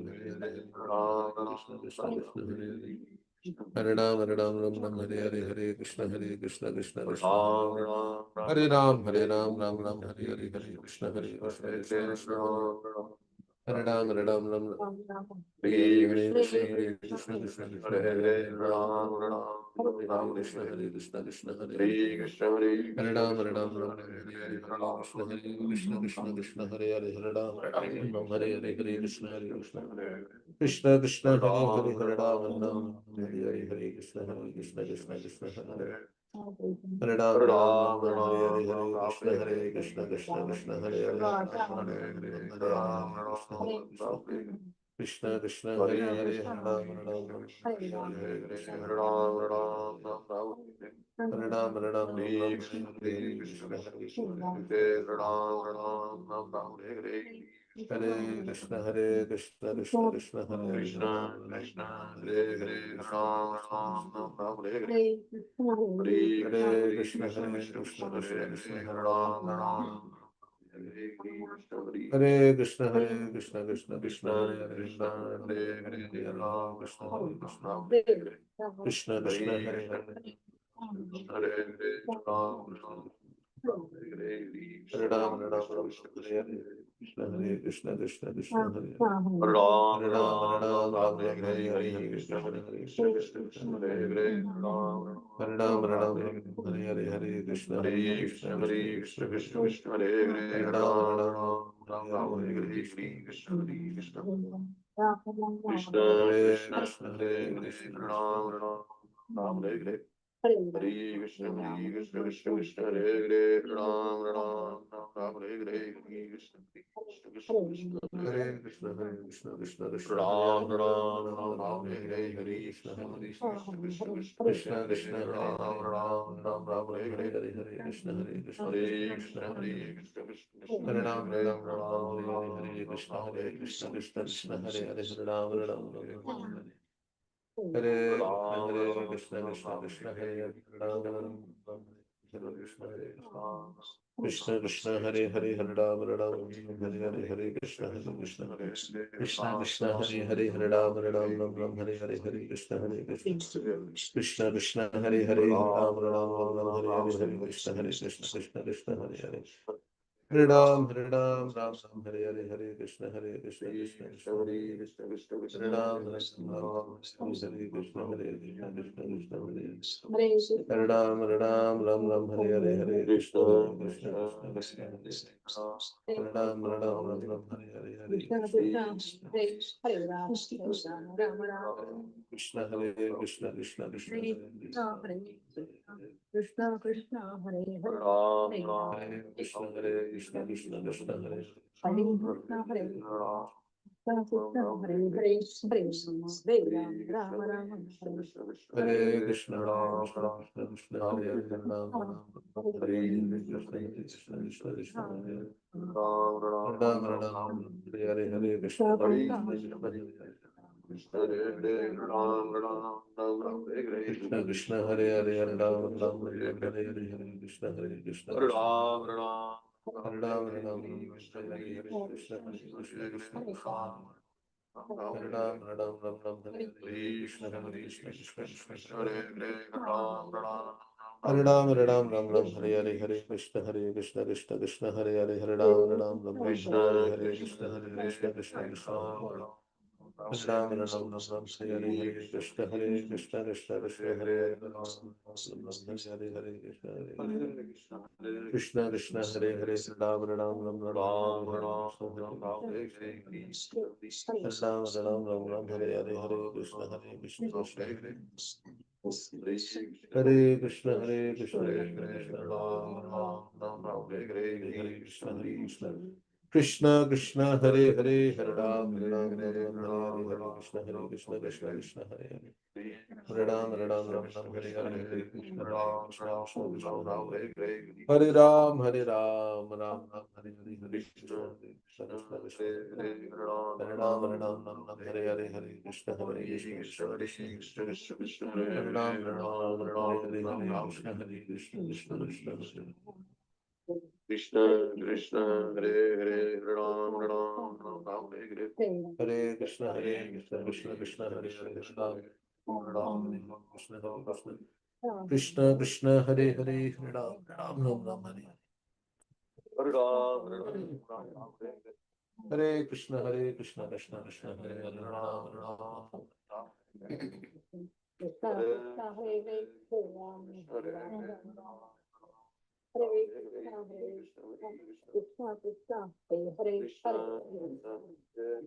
[SPEAKER 1] Krishna Hare Ram Hare Krishna Hare Ram Hare Krishna Krishna Krishna Hare Hare Hare Krishna Hare Ram Hare Krishna Hare Krishna Hare Hare Krishna Hare Krishna Krishna Krishna
[SPEAKER 3] Hare
[SPEAKER 1] Hare Hare
[SPEAKER 3] Krishna,
[SPEAKER 1] Hare Ram
[SPEAKER 3] Hare
[SPEAKER 1] Ram
[SPEAKER 3] Krishna,
[SPEAKER 1] Ram
[SPEAKER 3] Hare
[SPEAKER 1] Hare
[SPEAKER 3] Krishna,
[SPEAKER 1] Krishna
[SPEAKER 3] Hare Ram, Ram, Ram, Ram,
[SPEAKER 1] Hare Ram Ram
[SPEAKER 3] Hare
[SPEAKER 1] Ram
[SPEAKER 3] Krishna,
[SPEAKER 1] Hare
[SPEAKER 3] Hare
[SPEAKER 1] Hare
[SPEAKER 3] Krishna,
[SPEAKER 1] Krishna
[SPEAKER 3] Krishna
[SPEAKER 1] Hare
[SPEAKER 3] Krishna,
[SPEAKER 1] Krishna
[SPEAKER 3] Hare Ram, Ram, Ram, Ram, Hare
[SPEAKER 1] Hare Krishna Hare Krishna Krishna Krishna Hare Hare Hare
[SPEAKER 3] Krishna,
[SPEAKER 1] Ram
[SPEAKER 3] Krishna,
[SPEAKER 1] Ram
[SPEAKER 3] Hare
[SPEAKER 1] Hare
[SPEAKER 3] Hare, Hare
[SPEAKER 1] Krishna
[SPEAKER 3] Ram,
[SPEAKER 1] Krishna
[SPEAKER 3] Ram, Ram, Ram, Hare
[SPEAKER 2] Hare Krishna,
[SPEAKER 3] Hare Krishna,
[SPEAKER 1] Hare
[SPEAKER 3] Hare
[SPEAKER 1] Krishna
[SPEAKER 3] Krishna,
[SPEAKER 1] Hare
[SPEAKER 3] Krishna
[SPEAKER 1] Krishna
[SPEAKER 3] Krishna,
[SPEAKER 1] Krishna
[SPEAKER 3] Hare
[SPEAKER 1] Krishna
[SPEAKER 3] Hare, Hare
[SPEAKER 1] Hare
[SPEAKER 3] Ram,
[SPEAKER 1] Ram
[SPEAKER 3] Ram, Hare Krishna,
[SPEAKER 1] Hare Krishna Hare Krishna Krishna Krishna
[SPEAKER 3] Krishna,
[SPEAKER 1] Hare Hare
[SPEAKER 3] Krishna,
[SPEAKER 1] Ram Ram
[SPEAKER 3] Hare
[SPEAKER 1] Ram
[SPEAKER 3] Hare,
[SPEAKER 1] Hare
[SPEAKER 3] Hare
[SPEAKER 1] Hare
[SPEAKER 3] Ram,
[SPEAKER 1] Hare Krishna
[SPEAKER 3] Ram,
[SPEAKER 1] Hare
[SPEAKER 3] Ram,
[SPEAKER 1] Krishna
[SPEAKER 3] Ram,
[SPEAKER 2] Hare
[SPEAKER 3] Hare
[SPEAKER 1] Krishna Krishna
[SPEAKER 3] Hare
[SPEAKER 1] Hare
[SPEAKER 3] Krishna,
[SPEAKER 1] Hare
[SPEAKER 3] Hare Hare, Ram, Ram, Hare
[SPEAKER 1] Hare
[SPEAKER 3] Krishna,
[SPEAKER 1] Ram
[SPEAKER 3] Hare
[SPEAKER 1] Ram
[SPEAKER 3] Krishna,
[SPEAKER 1] Ram
[SPEAKER 3] Krishna
[SPEAKER 1] Hare
[SPEAKER 3] Krishna,
[SPEAKER 1] Hare Krishna Krishna Krishna Hare Hare
[SPEAKER 3] Hare Ram,
[SPEAKER 1] Hare Ram
[SPEAKER 3] Ram, Ram,
[SPEAKER 1] Ram
[SPEAKER 3] Ram,
[SPEAKER 1] Ram
[SPEAKER 3] Hare
[SPEAKER 1] Ram Hare
[SPEAKER 3] Hare,
[SPEAKER 1] Hare
[SPEAKER 3] Hare
[SPEAKER 1] Hare
[SPEAKER 3] Krishna,
[SPEAKER 1] Krishna
[SPEAKER 3] Hare
[SPEAKER 1] Hare
[SPEAKER 3] Krishna,
[SPEAKER 1] Krishna
[SPEAKER 3] Krishna
[SPEAKER 1] Krishna
[SPEAKER 3] Krishna,
[SPEAKER 1] Hare
[SPEAKER 3] Hare
[SPEAKER 1] Hare
[SPEAKER 3] Hare, Ram,
[SPEAKER 1] Hare
[SPEAKER 3] Ram,
[SPEAKER 1] Ram
[SPEAKER 3] Ram,
[SPEAKER 1] Ram
[SPEAKER 3] Hare
[SPEAKER 1] Ram Hare Hare Hare Krishna
[SPEAKER 3] Hare
[SPEAKER 1] Hare Krishna
[SPEAKER 3] Krishna,
[SPEAKER 1] Krishna
[SPEAKER 3] Hare
[SPEAKER 1] Krishna
[SPEAKER 3] Krishna,
[SPEAKER 1] Hare
[SPEAKER 3] Krishna
[SPEAKER 1] Hare
[SPEAKER 3] Krishna, Hare Hare,
[SPEAKER 1] Hare
[SPEAKER 3] Hare
[SPEAKER 1] Ram
[SPEAKER 3] Ram,
[SPEAKER 1] Ram Ram
[SPEAKER 3] Ram, Ram,
[SPEAKER 1] Hare
[SPEAKER 3] Ram,
[SPEAKER 1] Hare
[SPEAKER 3] Hare
[SPEAKER 1] Hare
[SPEAKER 3] Krishna,
[SPEAKER 1] Krishna
[SPEAKER 3] Hare Krishna, Hare Krishna,
[SPEAKER 2] Krishna,
[SPEAKER 3] Krishna,
[SPEAKER 1] Hare
[SPEAKER 3] Krishna,
[SPEAKER 1] Krishna
[SPEAKER 3] Hare
[SPEAKER 1] Hare
[SPEAKER 3] Hare,
[SPEAKER 1] Krishna
[SPEAKER 3] Hare
[SPEAKER 1] Krishna
[SPEAKER 3] Ram, Ram, Ram, Hare Hare,
[SPEAKER 2] Hare
[SPEAKER 3] Hare Krishna,
[SPEAKER 2] Ram,
[SPEAKER 3] Hare Krishna,
[SPEAKER 2] Hare
[SPEAKER 3] Krishna Krishna, Hare
[SPEAKER 2] Krishna,
[SPEAKER 3] Hare, Hare Ram, Ram, Ram, Hare Hare, Hare Krishna, Krishna Krishna, Krishna
[SPEAKER 1] Hare Krishna Hare Krishna Krishna Krishna Hare
[SPEAKER 3] Ram,
[SPEAKER 1] Hare
[SPEAKER 3] Ram,
[SPEAKER 1] Ram
[SPEAKER 3] Ram,
[SPEAKER 1] Ram
[SPEAKER 3] Ram,
[SPEAKER 1] Hare
[SPEAKER 3] Hare
[SPEAKER 1] Hare
[SPEAKER 3] Hare,
[SPEAKER 1] Hare
[SPEAKER 3] Hare
[SPEAKER 1] Krishna
[SPEAKER 3] Krishna,
[SPEAKER 1] Hare
[SPEAKER 3] Hare
[SPEAKER 1] Krishna
[SPEAKER 3] Krishna, Krishna Krishna, Hare
[SPEAKER 1] Krishna
[SPEAKER 3] Hare,
[SPEAKER 1] Krishna
[SPEAKER 3] Hare
[SPEAKER 1] Hare
[SPEAKER 3] Ram,
[SPEAKER 1] Hare
[SPEAKER 3] Ram,
[SPEAKER 1] Ram
[SPEAKER 3] Ram,
[SPEAKER 1] Ram
[SPEAKER 3] Hare
[SPEAKER 1] Ram Hare
[SPEAKER 3] Hare,
[SPEAKER 1] Hare Hare Krishna Hare Krishna
[SPEAKER 3] Hare
[SPEAKER 1] Krishna
[SPEAKER 3] Krishna,
[SPEAKER 1] Krishna
[SPEAKER 3] Hare
[SPEAKER 1] Hare
[SPEAKER 3] Krishna, Krishna Krishna,
[SPEAKER 1] Hare
[SPEAKER 3] Hare
[SPEAKER 1] Ram
[SPEAKER 3] Hare,
[SPEAKER 1] Ram
[SPEAKER 3] Hare
[SPEAKER 1] Ram Ram
[SPEAKER 3] Ram,
[SPEAKER 1] Hare
[SPEAKER 3] Ram,
[SPEAKER 1] Hare Hare
[SPEAKER 3] Ram,
[SPEAKER 1] Krishna
[SPEAKER 3] Ram,
[SPEAKER 1] Hare
[SPEAKER 3] Hare
[SPEAKER 1] Krishna
[SPEAKER 3] Krishna,
[SPEAKER 1] Krishna
[SPEAKER 3] Krishna
[SPEAKER 1] Krishna
[SPEAKER 3] Krishna,
[SPEAKER 1] Hare Hare
[SPEAKER 3] Krishna
[SPEAKER 1] Hare Ram Ram
[SPEAKER 3] Krishna,
[SPEAKER 1] Ram
[SPEAKER 3] Hare
[SPEAKER 1] Ram Hare
[SPEAKER 3] Ram,
[SPEAKER 1] Hare Krishna Hare
[SPEAKER 3] Ram,
[SPEAKER 1] Krishna
[SPEAKER 3] Ram,
[SPEAKER 1] Krishna
[SPEAKER 3] Ram,
[SPEAKER 1] Krishna
[SPEAKER 3] Hare
[SPEAKER 1] Hare
[SPEAKER 3] Hare,
[SPEAKER 1] Hare Ram Ram Ram Hare
[SPEAKER 3] Hare
[SPEAKER 1] Krishna Hare
[SPEAKER 3] Ram,
[SPEAKER 1] Krishna Krishna Hare Hare Hare Ram Ram Hare Hare Hare Krishna Hare Krishna
[SPEAKER 3] Krishna, Hare
[SPEAKER 1] Krishna
[SPEAKER 3] Ram,
[SPEAKER 1] Krishna
[SPEAKER 3] Ram,
[SPEAKER 1] Hare Hare Hare Ram Ram Ram Ram Hare Hare Hare Krishna Hare Krishna Krishna Krishna Hare Hare Hare Ram Ram Ram Ram Hare Hare Hare Krishna Hare Krishna Krishna Krishna Hare Hare Hare Ram Ram Ram Hare Hare Hare Krishna Hare Krishna Krishna Krishna Hare Hare Ram Ram Ram Hare Krishna Hare Krishna Krishna Krishna Hare Hare Ram Ram Hare Hare Hare Krishna Hare Krishna Krishna Krishna Hare Hare Ram Hare Hare Hare Krishna
[SPEAKER 2] Hare Ram, Ram Ram,
[SPEAKER 1] Krishna Hare Krishna Krishna Krishna
[SPEAKER 2] Hare Krishna, Hare Krishna, Krishna Krishna, Hare Hare, Hare Ram,
[SPEAKER 1] Hare Krishna Hare Krishna Krishna Krishna Hare
[SPEAKER 2] Hare Krishna, Hare Krishna, Krishna Hare Hare, Hare Ram, Ram Ram, Hare
[SPEAKER 1] Hare Krishna Hare Krishna Krishna Krishna Hare Hare Ram
[SPEAKER 2] Ram,
[SPEAKER 1] Ram Hare Hare Krishna Hare Krishna Krishna Krishna Hare Hare Ram Hare Hare Krishna
[SPEAKER 2] Krishna,
[SPEAKER 1] Hare
[SPEAKER 2] Krishna,
[SPEAKER 1] Krishna Krishna Hare Krishna Krishna Hare Hare Hare Ram Ram Hare Hare Hare Krishna Hare Krishna Krishna Hare Hare Ram Hare Hare Krishna Hare Krishna Krishna Krishna Hare Ram Hare Hare Krishna Hare Krishna Krishna Krishna Hare Ram Hare Hare Krishna Hare Krishna Krishna Krishna Hare Hare Ram Hare Hare Krishna Hare Krishna Krishna Krishna Hare Ram Hare Hare Krishna Hare Krishna Krishna Krishna Hare Hare Hare Krishna Hare Krishna Krishna Hare Hare Ram Hare Krishna Hare Ram Hare Hare Krishna Hare Krishna Krishna Hare Krishna Hare Krishna Krishna Krishna Hare Hare Krishna Hare Krishna Krishna Krishna Hare Hare Hare Ram Hare Hare Krishna Hare Krishna Krishna Krishna Hare Hare Hare Ram Hare Hare Krishna Hare Krishna Krishna Krishna Hare Ram Ram Hare Hare Hare Krishna Hare Krishna Krishna Krishna Hare Ram Hare Hare Hare Krishna Hare Krishna Krishna Krishna Hare Ram Hare Hare Hare Krishna Hare Krishna Krishna Krishna
[SPEAKER 3] Krishna, Krishna, Hare Hare, Ram, Ram, Ram, Hare Hare.
[SPEAKER 1] Hare Krishna Hare Krishna Krishna Krishna Hare Hare Ram Hare Krishna Hare Krishna Krishna Krishna Hare Hare Hare Ram Hare
[SPEAKER 3] Hare Ram, Hare Ram, Ram, Hare Hare.
[SPEAKER 1] Hare Krishna Krishna Krishna Hare Hare Ram
[SPEAKER 2] Krishna, Krishna, Hare Hare,
[SPEAKER 3] Hare
[SPEAKER 2] Ram,
[SPEAKER 3] Hare,
[SPEAKER 2] Ram,
[SPEAKER 3] Ram,
[SPEAKER 2] Hare
[SPEAKER 3] Hare
[SPEAKER 2] Krishna,
[SPEAKER 3] Hare,
[SPEAKER 2] Hare
[SPEAKER 3] Krishna, Hare Krishna,
[SPEAKER 2] Krishna, Krishna, Hare Hare,
[SPEAKER 3] Krishna,
[SPEAKER 2] Hare
[SPEAKER 3] Krishna, Hare Hare,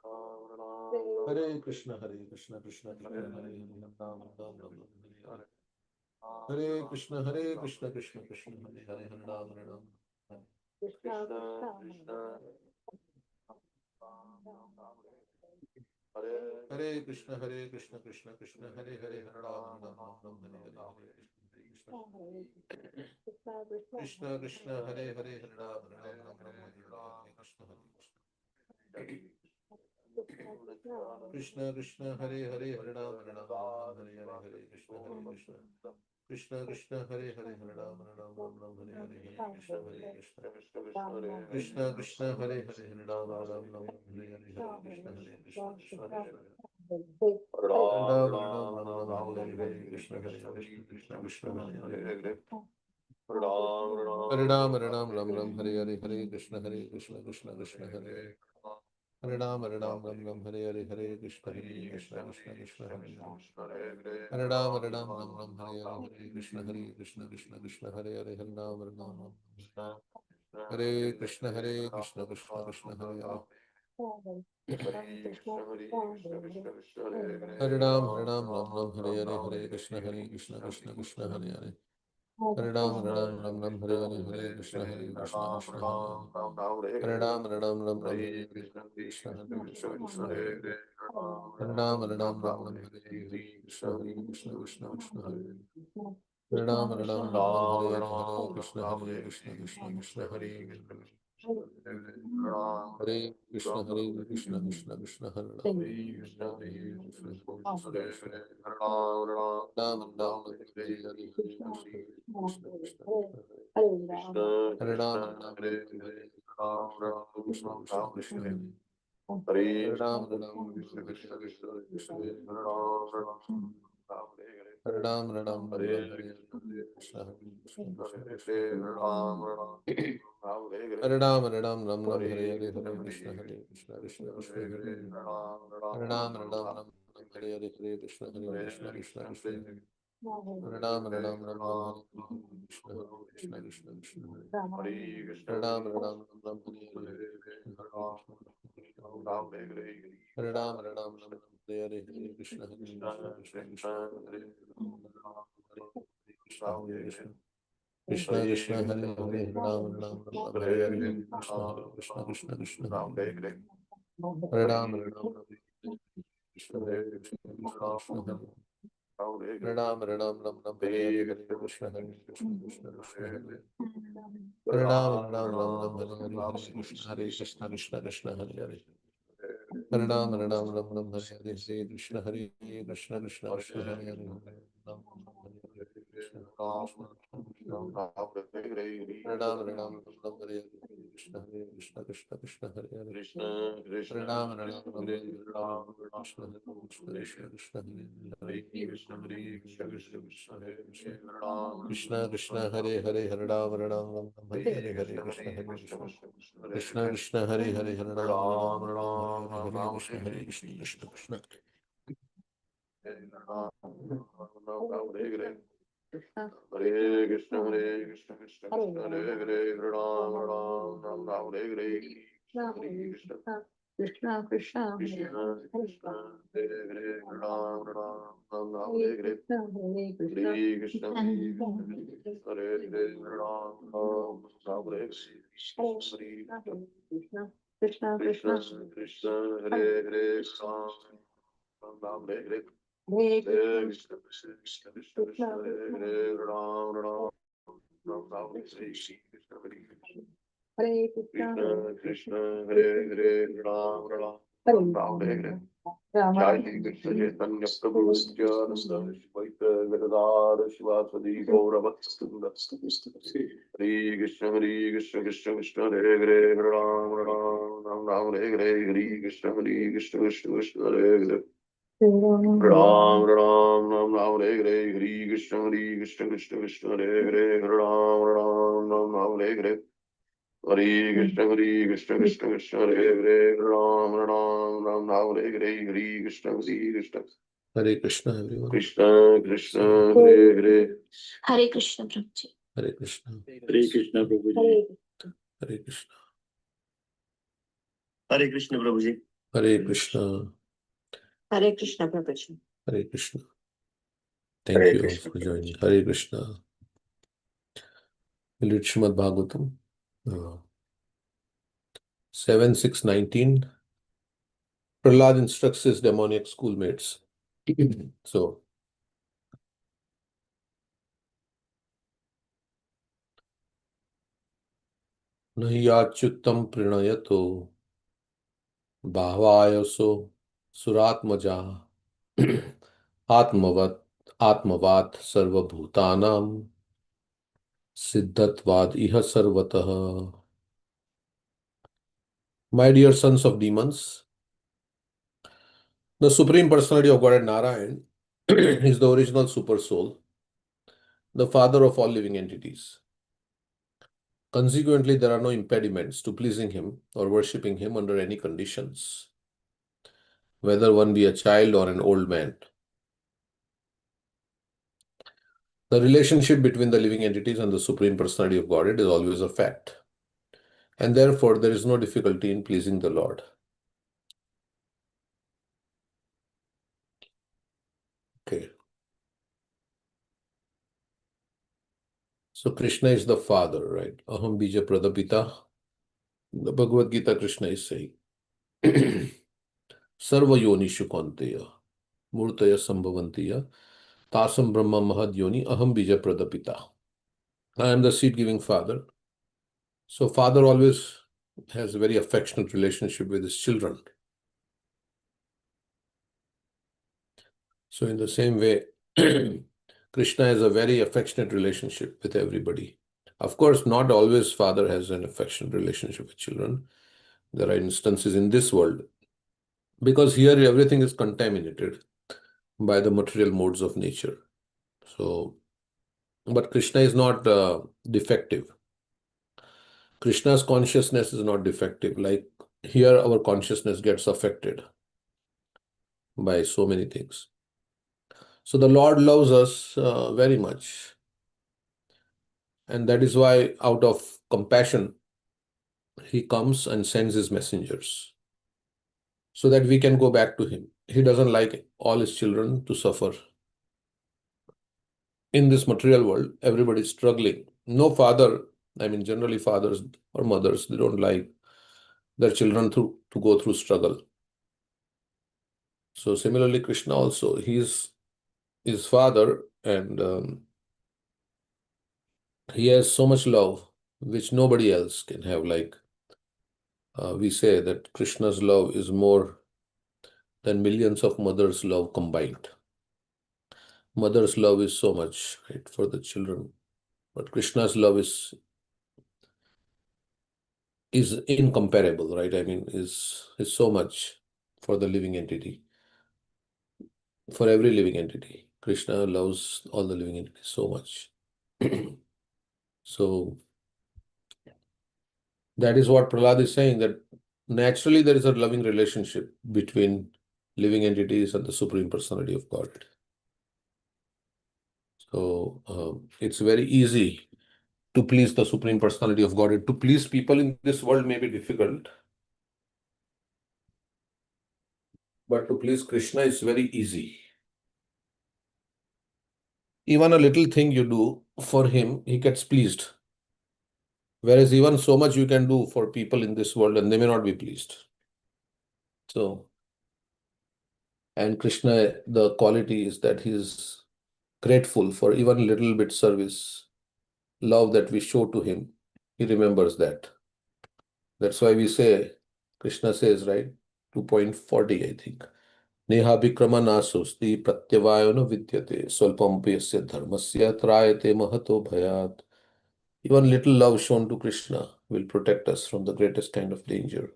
[SPEAKER 3] Ram, Ram,
[SPEAKER 2] Hare
[SPEAKER 3] Ram,
[SPEAKER 1] Hare Krishna Krishna Krishna
[SPEAKER 3] Hare
[SPEAKER 1] Hare
[SPEAKER 3] Hare,
[SPEAKER 1] Hare
[SPEAKER 3] Hare Ram,
[SPEAKER 1] Hare
[SPEAKER 3] Ram,
[SPEAKER 1] Krishna
[SPEAKER 3] Ram,
[SPEAKER 1] Krishna Krishna Krishna Hare Hare Ram
[SPEAKER 2] Krishna,
[SPEAKER 3] Krishna,
[SPEAKER 2] Krishna,
[SPEAKER 3] Krishna, Ram, Ram, Hare Hare.
[SPEAKER 1] Hare Krishna Krishna Krishna Hare Hare Hare Ram Ram Ram Hare Hare Hare Krishna Krishna Hare Hare Hare Ram Ram Ram Hare Hare Krishna Hare Krishna Krishna Hare Hare Hare Ram Ram Ram Hare Hare Hare Krishna Hare Krishna Krishna Krishna Hare Hare Hare Ram Ram Ram Hare Hare Hare Krishna Hare Krishna Krishna Krishna Hare Hare Hare Ram Ram Ram Hare Hare Hare Krishna Hare Krishna Krishna Krishna Ram Ram Ram Ram Hare Hare Krishna Hare Krishna Krishna Krishna Hare Hare Hare Ram Ram Ram Hare Hare Hare Krishna Hare Krishna Krishna Krishna Hare Hare Ram Ram Hare Hare Hare Krishna Hare Krishna Krishna Krishna Hare Hare Ram Ram Hare Hare Hare Krishna Hare Krishna Krishna Krishna Hare Hare Hare Ram Hare Krishna Krishna Krishna Hare Hare Hare Ram Hare Hare Hare Krishna Krishna Krishna Hare Hare Hare Ram Hare Hare Hare Krishna Krishna Krishna Hare Ram Hare Hare Krishna Krishna Krishna Hare Hare Ram Hare Hare Krishna Krishna Krishna Krishna Hare Hare Ram Hare Hare Krishna Krishna Krishna Krishna Hare Hare Krishna Krishna Krishna Hare Ram Krishna Krishna Ram Hare Hare Krishna Krishna Hare Ram Hare Krishna Krishna Krishna Hare Ram Hare Ram Hare Hare Krishna Krishna Krishna Hare Ram Hare Hare Hare Krishna Krishna Krishna Hare Ram Hare Hare Krishna Krishna Krishna Hare Ram Hare Krishna Krishna Krishna Krishna Hare Ram Hare Hare Hare Ram Hare Hare Krishna Krishna Krishna Krishna Hare Krishna Krishna Krishna Hare Hare Hare Ram Hare Hare Krishna Krishna Krishna Krishna Hare Ram Hare Krishna Krishna Krishna Hare Hare Ram Hare Hare Krishna Krishna Krishna Krishna Hare Ram Hare Hare Krishna Krishna Krishna Hare Hare Hare Ram Hare Hare Krishna Krishna Krishna Hare Hare Hare Ram Hare Hare Krishna Krishna Krishna Krishna Hare Hare Hare Ram Hare Krishna Krishna Krishna Hare Krishna Krishna Hare Hare Hare Ram Hare Hare Hare Krishna Krishna Krishna Hare Hare Hare Ram Hare Hare Krishna Krishna Krishna
[SPEAKER 3] Hare Krishna, Hare Krishna, Krishna Krishna, Hare Hare, Hare Ram, Ram, Ram, Hare Hare, Hare Krishna,
[SPEAKER 2] Krishna Krishna
[SPEAKER 3] Krishna Krishna, Hare Hare, Hare Ram, Ram, Hare Hare,
[SPEAKER 2] Hare Krishna
[SPEAKER 3] Hare Krishna, Hare Krishna, Hare Hare, Hare Ram, Ram, Hare Hare,
[SPEAKER 2] Krishna Krishna
[SPEAKER 3] Krishna
[SPEAKER 2] Krishna
[SPEAKER 3] Krishna, Hare Hare, Ram, Hare Hare,
[SPEAKER 2] Hare
[SPEAKER 3] Hare
[SPEAKER 2] Krishna
[SPEAKER 3] Krishna, Krishna Krishna, Krishna, Hare Hare, Ram, Ram, Hare Hare, Krishna,
[SPEAKER 2] Hare Krishna
[SPEAKER 3] Krishna Krishna, Hare Hare, Ram,
[SPEAKER 2] Hare
[SPEAKER 3] Ram, Hare Hare.
[SPEAKER 2] Rama
[SPEAKER 3] Jai Shri Krishna Chaitanya Prabhu Nityananda Shri Advaita Gadadhara Shivasadi Gaura Bhaktavrinda. Hare Krishna, Hare Krishna, Krishna Krishna, Hare Hare, Hare Ram, Ram, Ram, Hare Hare, Hare Krishna, Hare Krishna, Krishna Krishna, Hare Hare. Ram, Ram, Hare Hare, Hare Krishna, Hare Krishna, Krishna Krishna, Hare Hare, Hare Ram, Hare Hare. Hare Krishna, Hare Krishna, Krishna Krishna, Hare Hare, Ram, Hare Hare, Hare Krishna, Hare Krishna.
[SPEAKER 1] Hare Krishna everyone.
[SPEAKER 3] Krishna Krishna, Hare Hare.
[SPEAKER 4] Hare Krishna Prabhuji.
[SPEAKER 1] Hare Krishna.
[SPEAKER 5] Hare Krishna Prabhuji.
[SPEAKER 1] Hare Krishna.
[SPEAKER 5] Hare Krishna Prabhuji.
[SPEAKER 1] Hare Krishna.
[SPEAKER 2] Hare Krishna Prabhuji.
[SPEAKER 1] Hare Krishna. Thank you all for joining. Hare Krishna. We'll read Srimad Bhagavatam 7, 6, 19. Prahlad instructs his demoniac schoolmates. So, nahi achyutam prinayato bhavayaso suratmaja atmavat atmavat sarvabhutanam siddhatvad iha sarvatah. My dear sons of demons, the Supreme Personality of Godhead Narayan is the original Super Soul, the father of all living entities. Consequently, there are no impediments to pleasing him or worshipping him under any conditions, whether one be a child or an old man. The relationship between the living entities and the Supreme Personality of Godhead is always a fact, and therefore there is no difficulty in pleasing the Lord. Okay. So Krishna is the father, right? Aham bija pradapita. The Bhagavad Gita, Krishna is saying, Sarva yonishu kaunteya, murtaya sambhavantiya, tasam brahma mahad yoni, aham bija pradapita. I am the seed-giving father. So father always has a very affectionate relationship with his children. So in the same way, Krishna has a very affectionate relationship with everybody. Of course, not always father has an affectionate relationship with children. There are instances in this world, because here everything is contaminated by the material modes of nature. So, but Krishna is not defective. Krishna's consciousness is not defective. Like here, our consciousness gets affected by so many things. So the Lord loves us very much. And that is why, out of compassion, he comes and sends his messengers so that we can go back to him. He doesn't like all his children to suffer. In this material world, everybody is struggling. No father, I mean, generally fathers or mothers, they don't like their children to go through struggle. So similarly, Krishna also, he is his father, and he has so much love which nobody else can have. Like we say that Krishna's love is more than millions of mothers' love combined. Mother's love is so much, right, for the children, but Krishna's love is incomparable, right? I mean, is so much for the living entity, for every living entity. Krishna loves all the living entities so much. So that is what Prahlad is saying, that naturally there is a loving relationship between living entities and the Supreme Personality of God. So it's very easy to please the Supreme Personality of Godhead. To please people in this world may be difficult, but to please Krishna is very easy. Even a little thing you do for him, he gets pleased. Whereas even so much you can do for people in this world and they may not be pleased. So, and Krishna, the quality is that he is grateful for even little bit service, love that we show to him. He remembers that. That's why we say, Krishna says, right, 2.40, I think. Neha Vikrama Nasosti Pratyavayana Vidyate Swalpampyasya Dharmasya Trayate Mahato Bhayat. Even little love shown to Krishna will protect us from the greatest kind of danger.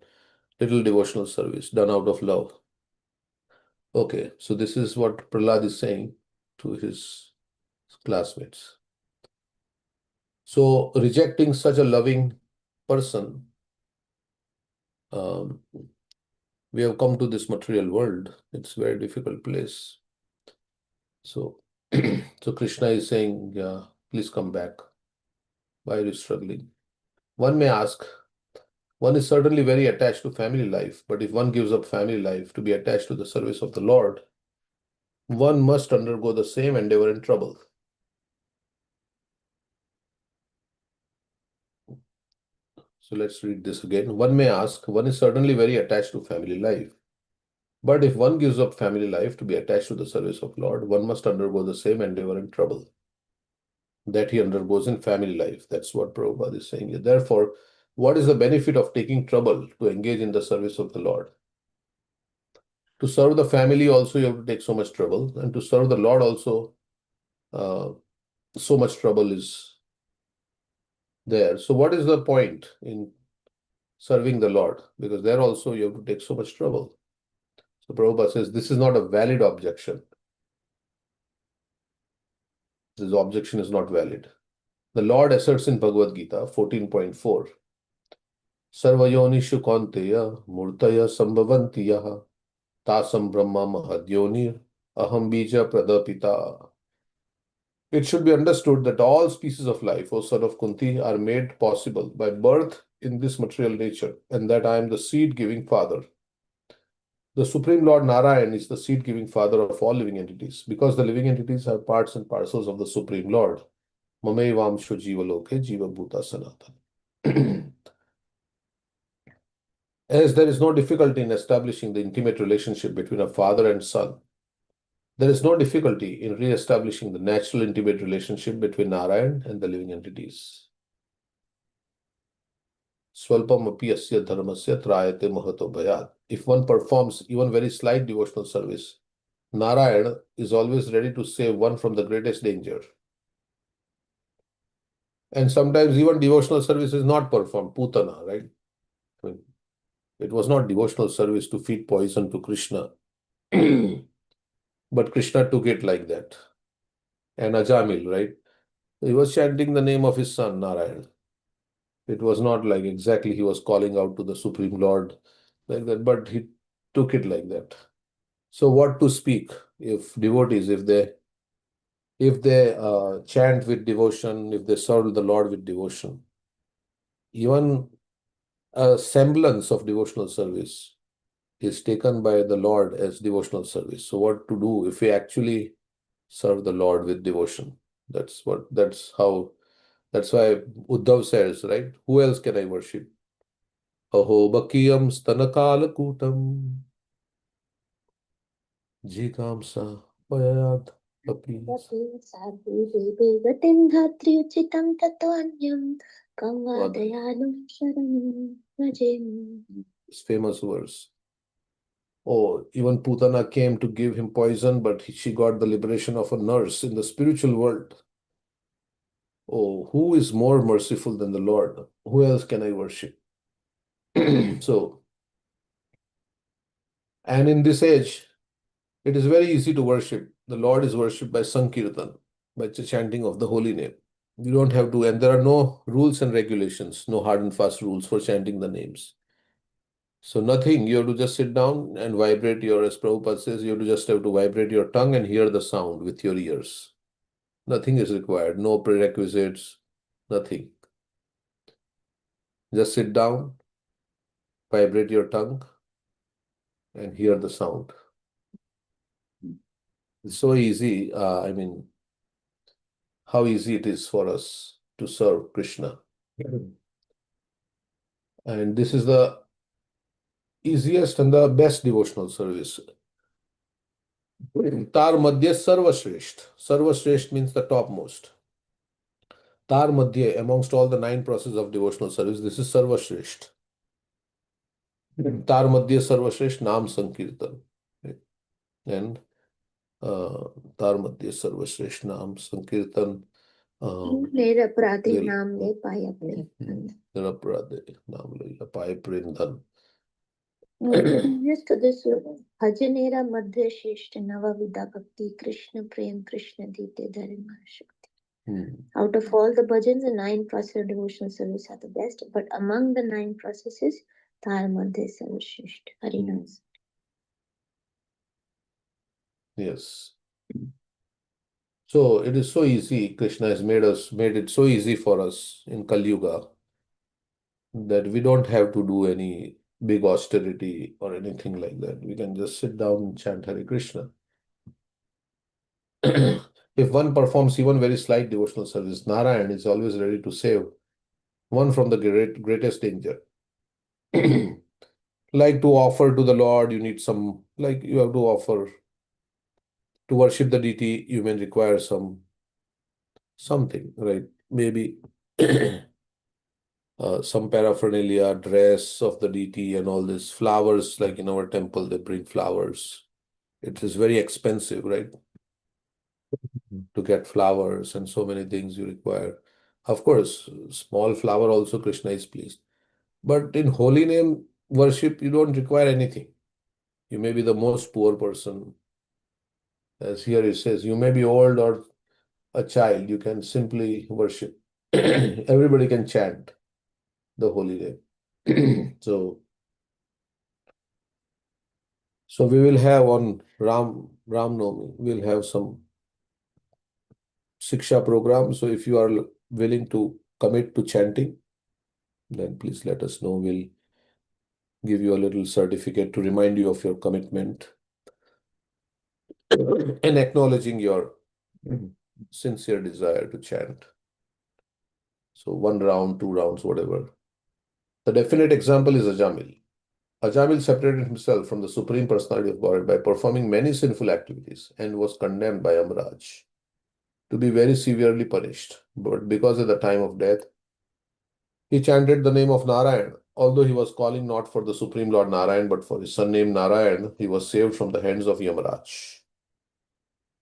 [SPEAKER 1] Little devotional service done out of love. Okay, so this is what Prahlad is saying to his classmates. So rejecting such a loving person, we have come to this material world. It's a very difficult place. So, so Krishna is saying, please come back. Why are you struggling? One may ask, one is certainly very attached to family life, but if one gives up family life to be attached to the service of the Lord, one must undergo the same endeavor and trouble. So let's read this again. One may ask, one is certainly very attached to family life, But if one gives up family life to be attached to the service of Lord, one must undergo the same endeavor and trouble that he undergoes in family life. That's what Prabhupada is saying here. Therefore, what is the benefit of taking trouble to engage in the service of the Lord? To serve the family also, you have to take so much trouble, and to serve the Lord also, so much trouble is there. So, what is the point in serving the Lord? Because there also you have to take so much trouble. So, Prabhupada says this is not a valid objection. This objection is not valid. The Lord asserts in Bhagavad Gita 14.4, Sarvayonishu Kaunteya Murtaya Sambhavanti Yaha Tasam Brahma Mahadyonir Aham Bija Pradapita. It should be understood that all species of life, O son of Kunti, are made possible by birth in this material nature, and that I am the seed-giving father. The Supreme Lord Narayan is the seed-giving father of all living entities, because the living entities are parts and parcels of the Supreme Lord. Mamevamsho Jiva Loke Jiva Bhuta Sanatana. As there is no difficulty in establishing the intimate relationship between a father and son, there is no difficulty in re-establishing the natural intimate relationship between Narayan and the living entities. Swalpam api asya dharmasya trayate mahato bhayat. If one performs even very slight devotional service, Narayan is always ready to save one from the greatest danger. And sometimes even devotional service is not performed, putana, right? I mean, it was not devotional service to feed poison to Krishna. But Krishna took it like that. And Ajamil, right? He was chanting the name of his son, Narayan. It was not like exactly he was calling out to the Supreme Lord like that, but he took it like that. So what to speak if devotees, if they chant with devotion, if they serve the Lord with devotion, even a semblance of devotional service is taken by the Lord as devotional service. So what to do if we actually serve the Lord with devotion? That's why Uddhav says, right? Who else can I worship? Aho bakiyam stanakala kutam jigamsa payad api.
[SPEAKER 4] गतिं तत्त्वान्यं कं वा दयालुं शरणं भजेमि.
[SPEAKER 1] This famous verse. Oh, even Putana came to give him poison, but she got the liberation of a nurse in the spiritual world. Oh, who is more merciful than the Lord? Who else can I worship? So, and in this age, it is very easy to worship. The Lord is worshipped by Sankirtan, by the chanting of the holy name. You don't have to, and there are no rules and regulations, no hard and fast rules for chanting the names. So nothing, you have to just sit down and vibrate your, as Prabhupada says, you have to vibrate your tongue and hear the sound with your ears. Nothing is required, no prerequisites, nothing. Just sit down, vibrate your tongue, and hear the sound. It's so easy. I mean, how easy it is for us to serve Krishna. And this is the easiest and the best devotional service. Tar Madhya Sarvashreshth. Sarvashreshth means the topmost. Tar Madhya, amongst all the 9 processes of devotional service, this is Sarvashreshth. Tar Madhya Sarvashreshth Nam Sankirtan. And Tar Madhya Sarvashreshth Nam Sankirtan.
[SPEAKER 4] निरपराधी नाम ले पाए अपने.
[SPEAKER 1] Niरapradhe Nam Le Paye Prindhan.
[SPEAKER 4] Yes, to this Bhajanera Madhya Shishta Navavida Bhakti Krishna Prem Krishna Dite Dharma Shakti. Out of all the bhajans, the 9 processes of devotional service are the best, but among the 9 processes, Tar Madhya Sarvashreshth. Harinams.
[SPEAKER 1] Yes. So it is so easy. Krishna has made it so easy for us in Kali Yuga that we don't have to do any big austerity or anything like that. We can just sit down and chant Hare Krishna. If one performs even very slight devotional service, Narayan is always ready to save one from the greatest danger. Like to offer to the Lord, you need some, like you have to offer to worship the deity, you may require something, right? Maybe some paraphernalia, dress of the deity, and all this flowers. Like in our temple, they bring flowers. It is very expensive, right? To get flowers and so many things you require. Of course, small flower also Krishna is pleased. But in holy name worship, you don't require anything. You may be the most poor person. As here it says, you may be old or a child, you can simply worship. Everybody can chant the holy name. So we will have on Ram Navami, we'll have some Siksha program. So if you are willing to commit to chanting, then please let us know. We'll give you a little certificate to remind you of your commitment and acknowledging your sincere desire to chant. So 1 round, 2 rounds, whatever. The definite example is Ajamil. Ajamil separated himself from the Supreme Personality of Godhead by performing many sinful activities and was condemned by Amraj to be very severely punished. But because at the time of death, he chanted the name of Narayan. Although he was calling not for the Supreme Lord Narayan, but for his son named Narayan, he was saved from the hands of Yamaraj.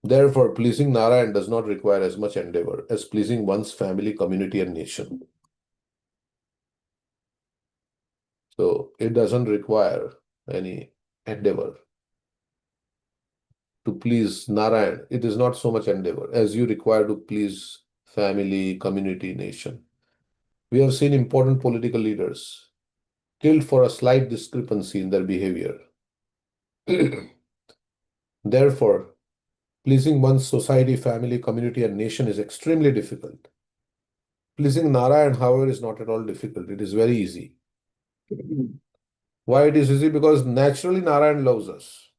[SPEAKER 1] Therefore, pleasing Narayan does not require as much endeavor as pleasing one's family, community, and nation. So it doesn't require any endeavor to please Narayan. It is not so much endeavor as you require to please family, community, nation. We have seen important political leaders killed for a slight discrepancy in their behavior. Therefore, pleasing one's society, family, community, and nation is extremely difficult. Pleasing Narayan, however, is not at all difficult. It is very easy. Why it is easy? Because naturally Narayan loves us.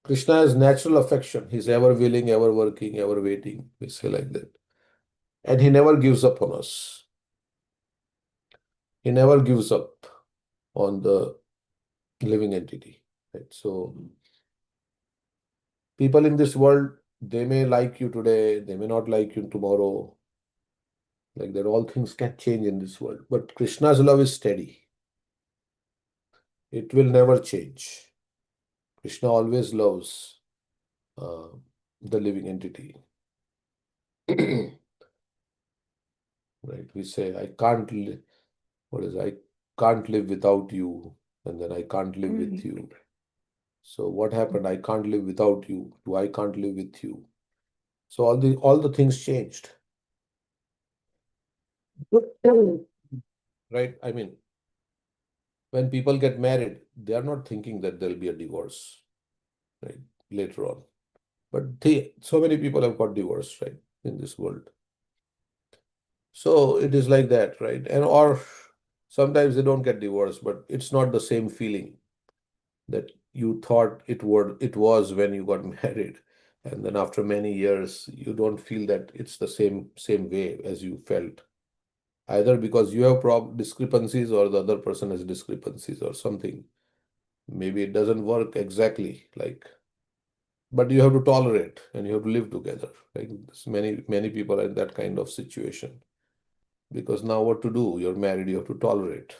[SPEAKER 1] Krishna has natural affection. He's ever willing, ever working, ever waiting. We say like that. And he never gives up on us. He never gives up on the living entity. Right? So people in this world, they may like you today, they may not like you tomorrow. Like that, all things can change in this world. But Krishna's love is steady. It will never change. Krishna always loves the living entity. Right? We say, I can't live. What is I can't live without you, and then I can't live with you. So what happened? I can't live without you. To I can't live with you. So all the things changed. Right? I mean, when people get married, they are not thinking that there'll be a divorce, right? Later on. But so many people have got divorced, right, in this world. So it is like that, right? And or sometimes they don't get divorced, but it's not the same feeling that you thought it was when you got married. And then after many years, you don't feel that it's the same way as you felt. Either because you have discrepancies or the other person has discrepancies or something. Maybe it doesn't work exactly like, but you have to tolerate and you have to live together. Like many people are in that kind of situation. Because now what to do? You're married, you have to tolerate.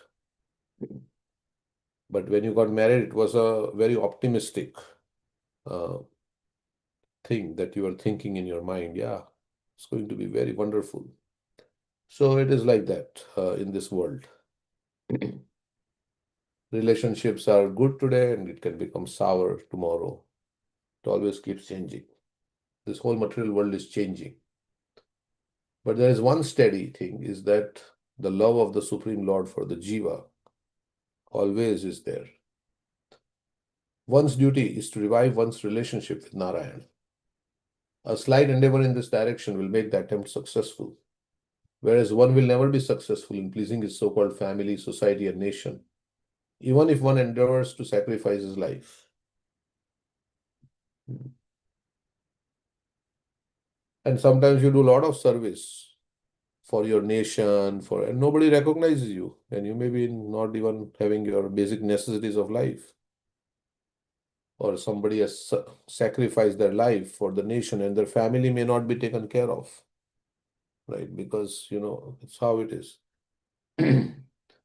[SPEAKER 1] But when you got married, it was a very optimistic thing that you were thinking in your mind. Yeah, it's going to be very wonderful. So it is like that in this world. Relationships are good today and it can become sour tomorrow. It always keeps changing. This whole material world is changing. But there is one steady thing, is that the love of the Supreme Lord for the Jiva always is there. One's duty is to revive one's relationship with Narayan. A slight endeavor in this direction will make the attempt successful, whereas one will never be successful in pleasing his so-called family, society, and nation, even if one endeavors to sacrifice his life. And sometimes you do a lot of service for your nation, and nobody recognizes you, and you may be not even having your basic necessities of life, or somebody has sacrificed their life for the nation and their family may not be taken care of, right? Because, it's how it is.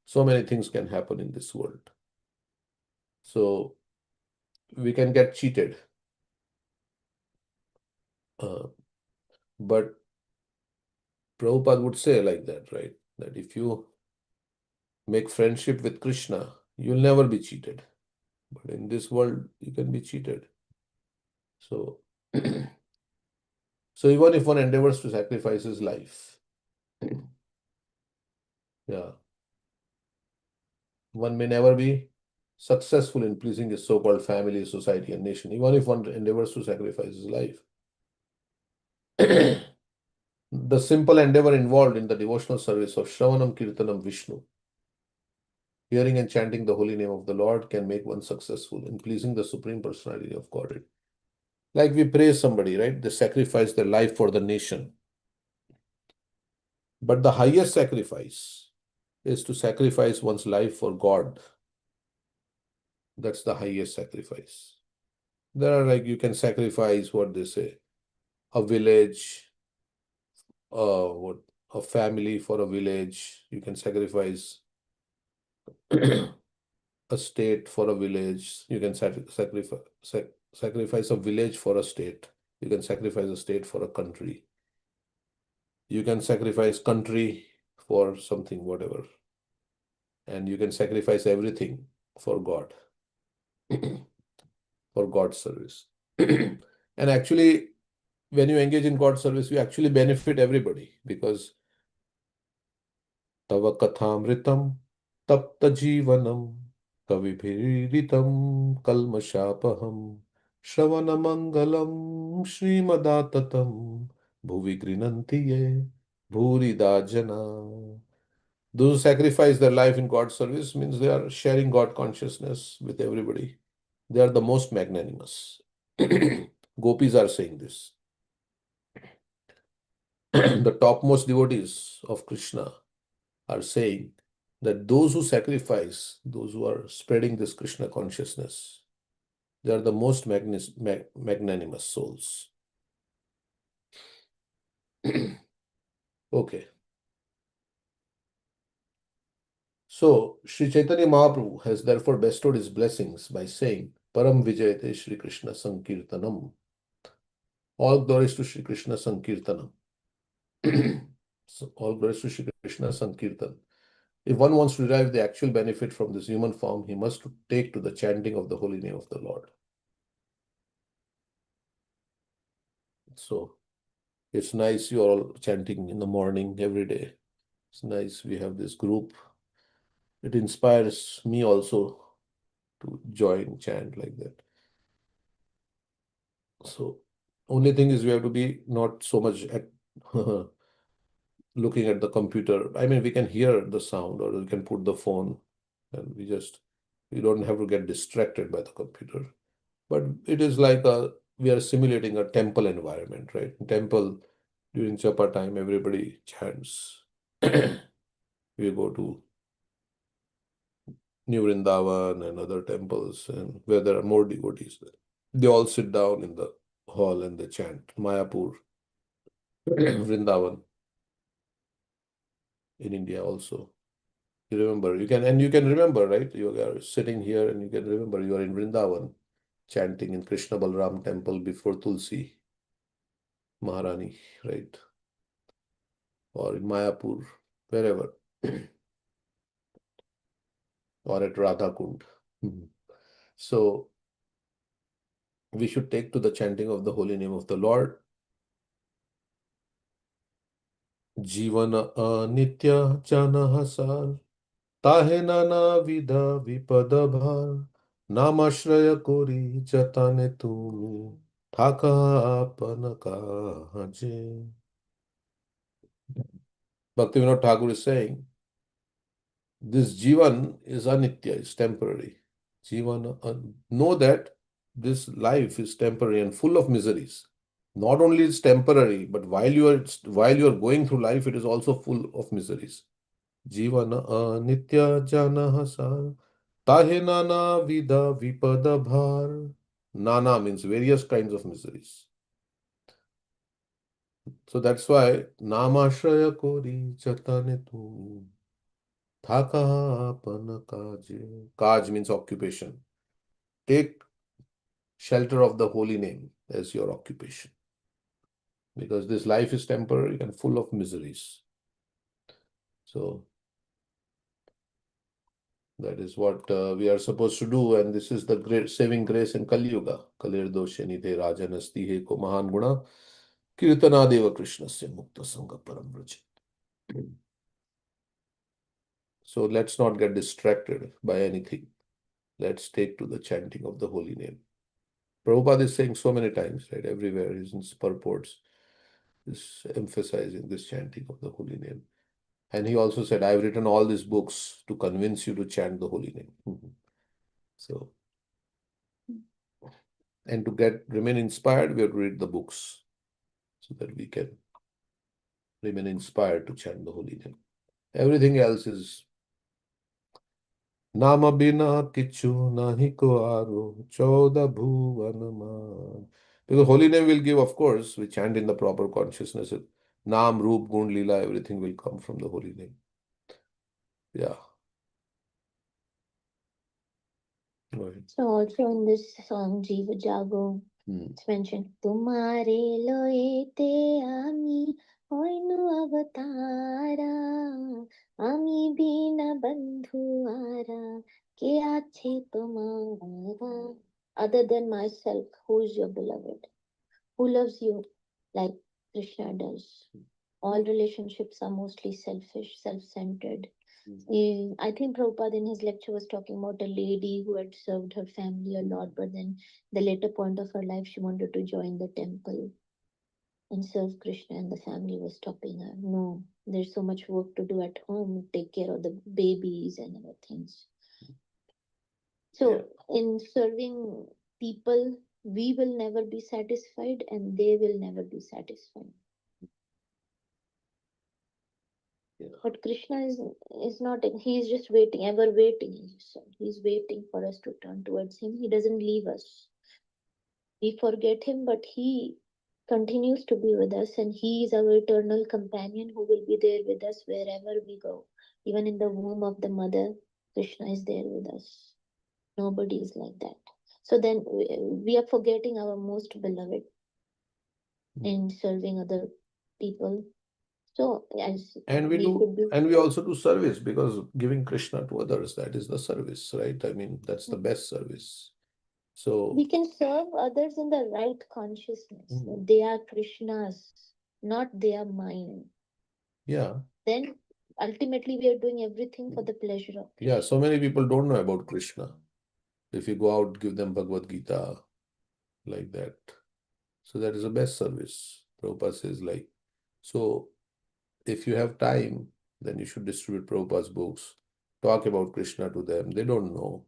[SPEAKER 1] So many things can happen in this world. So we can get cheated. But Prabhupada would say like that, right? That if you make friendship with Krishna, you'll never be cheated. But in this world, you can be cheated. So, so even if one endeavors to sacrifice his life, yeah, one may never be successful in pleasing his so-called family, society, and nation, even if one endeavors to sacrifice his life. The simple endeavor involved in the devotional service of Shravanam Kirtanam Vishnu, hearing and chanting the holy name of the Lord, can make one successful in pleasing the Supreme Personality of Godhead. Like we praise somebody, right? They sacrifice their life for the nation. But the highest sacrifice is to sacrifice one's life for God. That's the highest sacrifice. There are, like, you can sacrifice what they say, a village, a family for a village. You can sacrifice a state for a village. You can sacrifice a village for a state. You can sacrifice a state for a country. You can sacrifice country for something, whatever. And you can sacrifice everything for God, for God's service. And actually, when you engage in God's service, you actually benefit everybody, because Tava Kathamritam Tapta Jivanam Kavibhiritam Kalmashapaham Shravanamangalam Srimadattatam Bhuvi Grinantiye Bhurida Jana. Those who sacrifice their life in God's service means they are sharing God consciousness with everybody. They are the most magnanimous. Gopis are saying this. The topmost devotees of Krishna are saying that those who sacrifice, those who are spreading this Krishna consciousness, they are the most magnanimous souls. Okay. So, Sri Chaitanya Mahaprabhu has therefore bestowed his blessings by saying, Param Vijayate Shri Krishna Sankirtanam. All glories to Shri Krishna Sankirtanam. So, all glories to Shri Krishna Sankirtan. If one wants to derive the actual benefit from this human form, he must take to the chanting of the holy name of the Lord. So, it's nice you are all chanting in the morning every day. It's nice we have this group. It inspires me also to join chant like that. So, only thing is we have to be not so much at looking at the computer. I mean, we can hear the sound, or we can put the phone, and we don't have to get distracted by the computer. But it is like we are simulating a temple environment, right? Temple, during Japa time, everybody chants. We go to New Vrindavan and other temples, and where there are more devotees. They all sit down in the hall and they chant. Mayapur, Vrindavan in India also. You remember, you can remember, right? You are sitting here and you can remember you are in Vrindavan, chanting in Krishna Balram temple before Tulsi Maharani, right? Or in Mayapur, wherever, or at Radha Kund. So we should take to the chanting of the holy name of the Lord. Jivana anitya jana sar, tahe nana vida vipada bhar, namashraya kori jatane tumi, thaka apana kahaje. Bhaktivinoda Thakur is saying, this jivan is anitya, is temporary. Jivana, know that this life is temporary and full of miseries. Not only it's temporary, but while you are going through life, it is also full of miseries. Jivana anitya jana sar tahe nana vida vipada bhar. Nana means various kinds of miseries. So that's why namashraya kori chatane tu thaka apana kaj. Kaj means occupation. Take shelter of the holy name as your occupation, because this life is temporary and full of miseries. So that is what we are supposed to do, and this is the great saving grace in Kali Yuga. Kalir doshe nidhe rajanasti he ko mahan guna kirtana deva krishnasya mukta sangha param vraja. So let's not get distracted by anything. Let's take to the chanting of the holy name. Prabhupada is saying so many times, right? Everywhere his purports is emphasizing this chanting of the holy name. And he also said, I've written all these books to convince you to chant the holy name. So, and to remain inspired, we have to read the books so that we can remain inspired to chant the holy name. Everything else is Nama bina kichu nahi ko aro chauda bhuvanama. Because holy name will give, of course, we chant in the proper consciousness. Nam, Roop, Gun, Lila, everything will come from the holy name. Yeah. Right.
[SPEAKER 4] So also in this song Jiva Jago, it's mentioned Tumare loete ami hoinu avatara ami bina bandhuara ke ache tumara. Other than myself, who is your beloved? Who loves you like Krishna does? All relationships are mostly selfish, self-centered. I think Prabhupada in his lecture was talking about a lady who had served her family a lot, but then the later point of her life, she wanted to join the temple and serve Krishna, and the family was stopping her. No, there's so much work to do at home, take care of the babies and other things. So, in serving people, we will never be satisfied, and they will never be satisfied. But Krishna is not, he is just waiting, ever waiting, as you said. He's waiting for us to turn towards him. He doesn't leave us. We forget him, but he continues to be with us, and he is our eternal companion who will be there with us wherever we go. Even in the womb of the mother, Krishna is there with us. Nobody is like that. So then we are forgetting our most beloved in serving other people. So
[SPEAKER 1] and we also do service, because giving Krishna to others, that is the service, right? I mean, that's the best service. So
[SPEAKER 4] we can serve others in the right consciousness. They are Krishna's, not they are mine.
[SPEAKER 1] Yeah.
[SPEAKER 4] Then ultimately we are doing everything for the pleasure of Krishna.
[SPEAKER 1] Yeah, so many people don't know about Krishna. If you go out, give them Bhagavad Gita, like that. So that is the best service. Prabhupada says, like, so if you have time, then you should distribute Prabhupada's books, talk about Krishna to them. They don't know,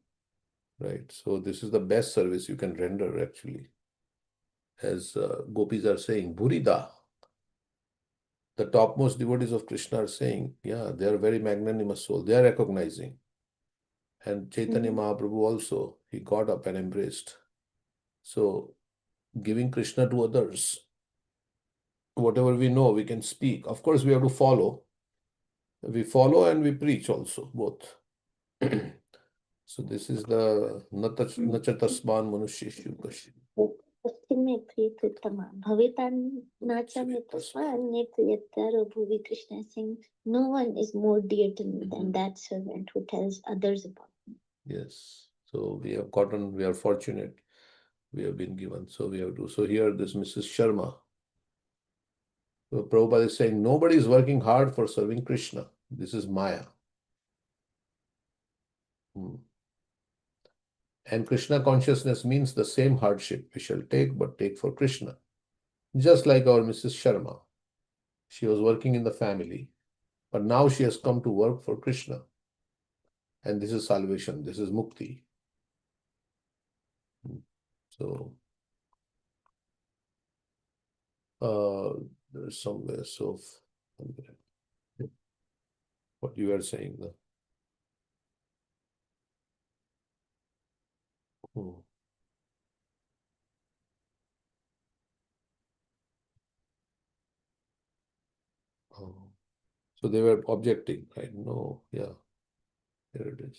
[SPEAKER 1] right? So this is the best service you can render, actually. As gopis are saying, Burida. The topmost devotees of Krishna are saying, yeah, they are very magnanimous soul. They are recognizing. And Chaitanya Mahaprabhu also, he got up and embraced. So giving Krishna to others, whatever we know, we can speak. Of course, we have to follow. We follow and we preach also, both. So this is the Nachatasman Manusheshu Kashi.
[SPEAKER 4] Krishna saying, no one is more dear to me than that servant who tells others about me.
[SPEAKER 1] Yes. So we are fortunate. We have been given. So we have to. So here, this Mrs. Sharma. So Prabhupada is saying, nobody is working hard for serving Krishna. This is Maya. And Krishna consciousness means the same hardship we shall take, but take for Krishna. Just like our Mrs. Sharma. She was working in the family, but now she has come to work for Krishna. And this is salvation. This is mukti. So There's somewhere. So, what you were saying. Hmm. Oh. So they were objecting, right? No, yeah, here it is.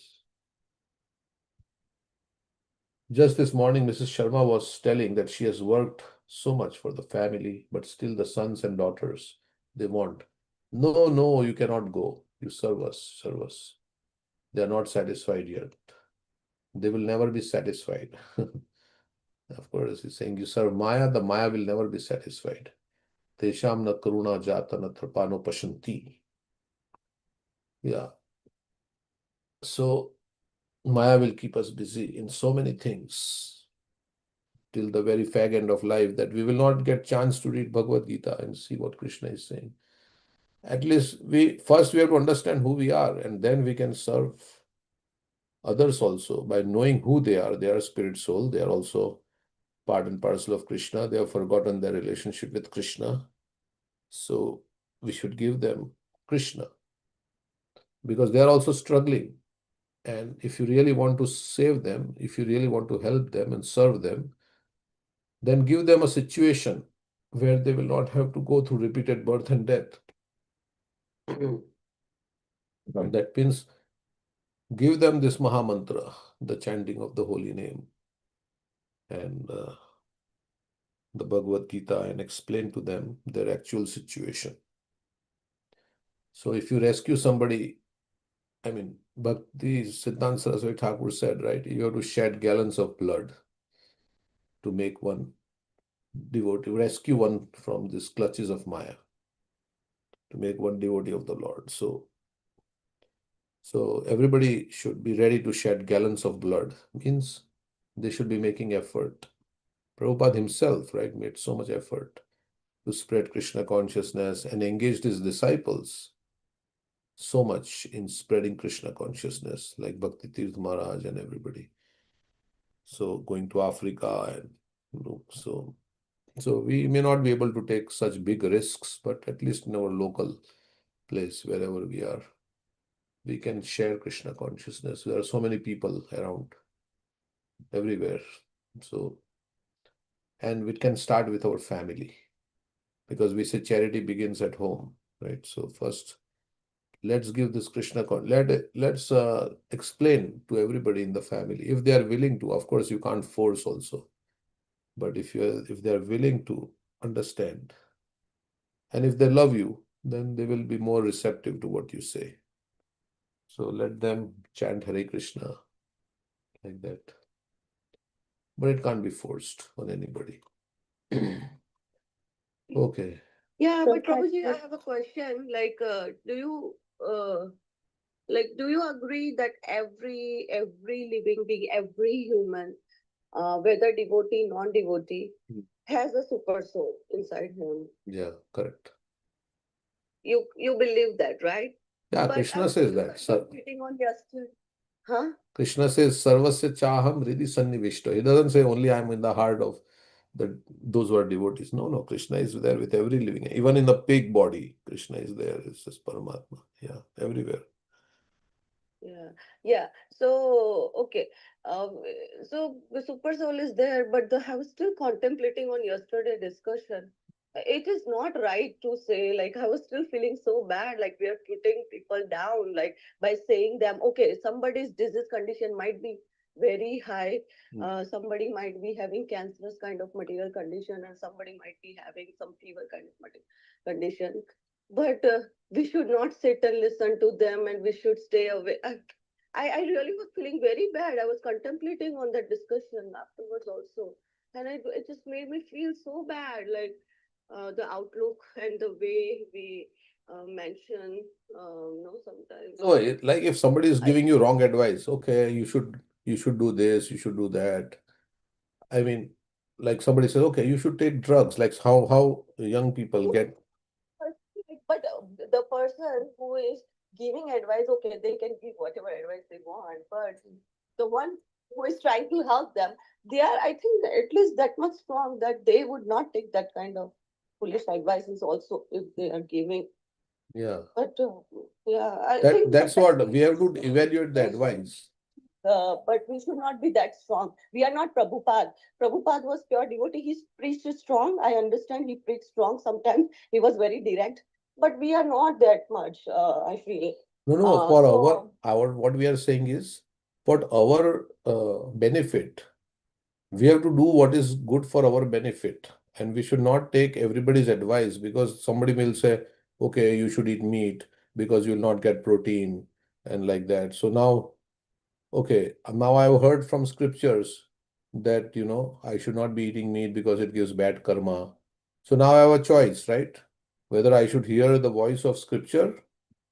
[SPEAKER 1] Just this morning, Mrs. Sharma was telling that she has worked so much for the family, but still the sons and daughters, they want. No, no, you cannot go. You serve us, serve us. They are not satisfied yet. They will never be satisfied. Of course, he's saying you serve Maya, the Maya will never be satisfied. Tesham na karuna jata na trapano pashanti. Yeah. So Maya will keep us busy in so many things till the very fag end of life that we will not get chance to read Bhagavad Gita and see what Krishna is saying. At least we have to understand who we are, and then we can serve others also by knowing who they are. They are spirit soul. They are also part and parcel of Krishna. They have forgotten their relationship with Krishna. So we should give them Krishna because they are also struggling. And if you really want to save them, if you really want to help them and serve them, then give them a situation where they will not have to go through repeated birth and death. That means give them this Maha Mantra, the chanting of the holy name, and the Bhagavad Gita, and explain to them their actual situation. So if you rescue somebody, I mean, Bhakti Siddhanta Saraswati Thakur said, right, you have to shed gallons of blood to make one devotee, rescue one from these clutches of Maya, to make one devotee of the Lord. So everybody should be ready to shed gallons of blood. Means they should be making effort. Prabhupada himself, right, made so much effort to spread Krishna consciousness and engaged his disciples so much in spreading Krishna consciousness, like Bhakti Tirth Maharaj and everybody. So going to Africa and so we may not be able to take such big risks, but at least in our local place, wherever we are, we can share Krishna consciousness. There are so many people around everywhere. So, and we can start with our family because we say charity begins at home, right? So first, let's give this Krishna, let's explain to everybody in the family if they are willing to. Of course, you can't force also, but if they are willing to understand, and if they love you, then they will be more receptive to what you say. So let them chant Hare Krishna like that. But it can't be forced on anybody. Okay.
[SPEAKER 2] Yeah,
[SPEAKER 4] So
[SPEAKER 2] but Prabhuji, I have a question. Do you agree that every living being, every human, whether devotee, non-devotee, has a super soul inside him?
[SPEAKER 1] Yeah, correct.
[SPEAKER 2] You believe that, right?
[SPEAKER 1] Yeah,
[SPEAKER 2] But
[SPEAKER 1] Krishna says that.
[SPEAKER 2] sitting on yesterday. Huh?
[SPEAKER 1] Krishna says, Sarvasya Chaham Hridi Sannivishta. He doesn't say only I'm in the heart of those who are devotees. No, no, Krishna is there with every living. Even in the pig body, Krishna is there. It's just Paramatma. Yeah, everywhere.
[SPEAKER 2] Yeah. So okay. Um, so the super soul is there, but I was still contemplating on yesterday discussion. It is not right to say, like, I was still feeling so bad, like we are putting people down, like by saying them, okay, somebody's disease condition might be very high, somebody might be having cancerous kind of material condition, and somebody might be having some fever kind of material condition. But we should not sit and listen to them, and we should stay away. I really was feeling very bad. I was contemplating on that discussion afterwards also, and it just made me feel so bad, like the outlook and the way we mention, sometimes.
[SPEAKER 1] No, like if somebody is giving you wrong advice, okay, you should do this, you should do that. I mean, like somebody says, okay, you should take drugs. Like how young people get.
[SPEAKER 2] But the person who is giving advice, okay, they can give whatever advice they want, but the one who is trying to help them, they are, I think, at least that much strong that they would not take that kind of. foolish advices also if they are giving.
[SPEAKER 1] Yeah.
[SPEAKER 2] But yeah, I think
[SPEAKER 1] That's
[SPEAKER 2] sometimes
[SPEAKER 1] what we have to evaluate the advice.
[SPEAKER 2] but we should not be that strong. We are not Prabhupada. Prabhupada was pure devotee. He preached strong. I understand he preached strong. Sometimes he was very direct, but we are not that much. I feel.
[SPEAKER 1] No, for
[SPEAKER 2] So
[SPEAKER 1] our what we are saying is for our benefit. We have to do what is good for our benefit, and we should not take everybody's advice because somebody will say, okay, you should eat meat because you'll not get protein and like that. So now, okay, now I've heard from scriptures that, I should not be eating meat because it gives bad karma. So now I have a choice, right? Whether I should hear the voice of scripture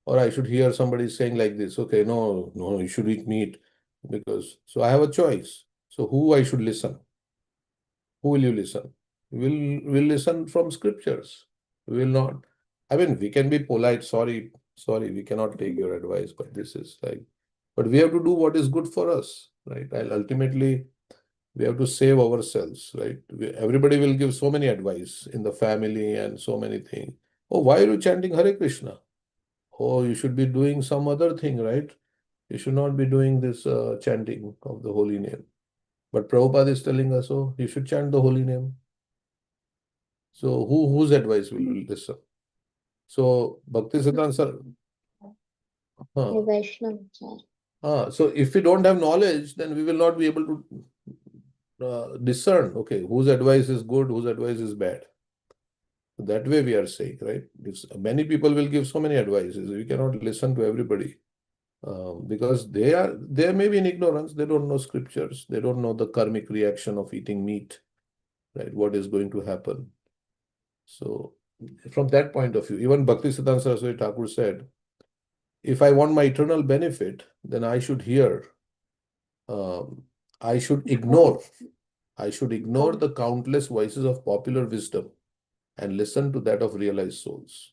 [SPEAKER 1] or I should hear somebody saying like this, okay, no, no, you should eat meat because, so I have a choice. So who I should listen? Who will you listen? We'll listen from scriptures. We will not. I mean, we can be polite. Sorry, we cannot take your advice, but this is like, but we have to do what is good for us, right? And ultimately, we have to save ourselves, right? Everybody will give so many advice in the family and so many things. Oh, why are you chanting Hare Krishna? Oh, you should be doing some other thing, right? You should not be doing this chanting of the holy name. But Prabhupada is telling us, oh, you should chant the holy name. So whose advice will we listen? So Bhakti Siddhanta sir,
[SPEAKER 4] A Vaishnava Achar.
[SPEAKER 1] so if we don't have knowledge, then we will not be able to discern, okay, whose advice is good, whose advice is bad. That way we are saying, right? If many people will give so many advices, we cannot listen to everybody because they may be in ignorance. They don't know scriptures. They don't know the karmic reaction of eating meat, right? What is going to happen? So from that point of view, even Bhakti Siddhanta Saraswati Thakur said, if I want my eternal benefit, then I should hear, um, I should ignore, the countless voices of popular wisdom and listen to that of realized souls.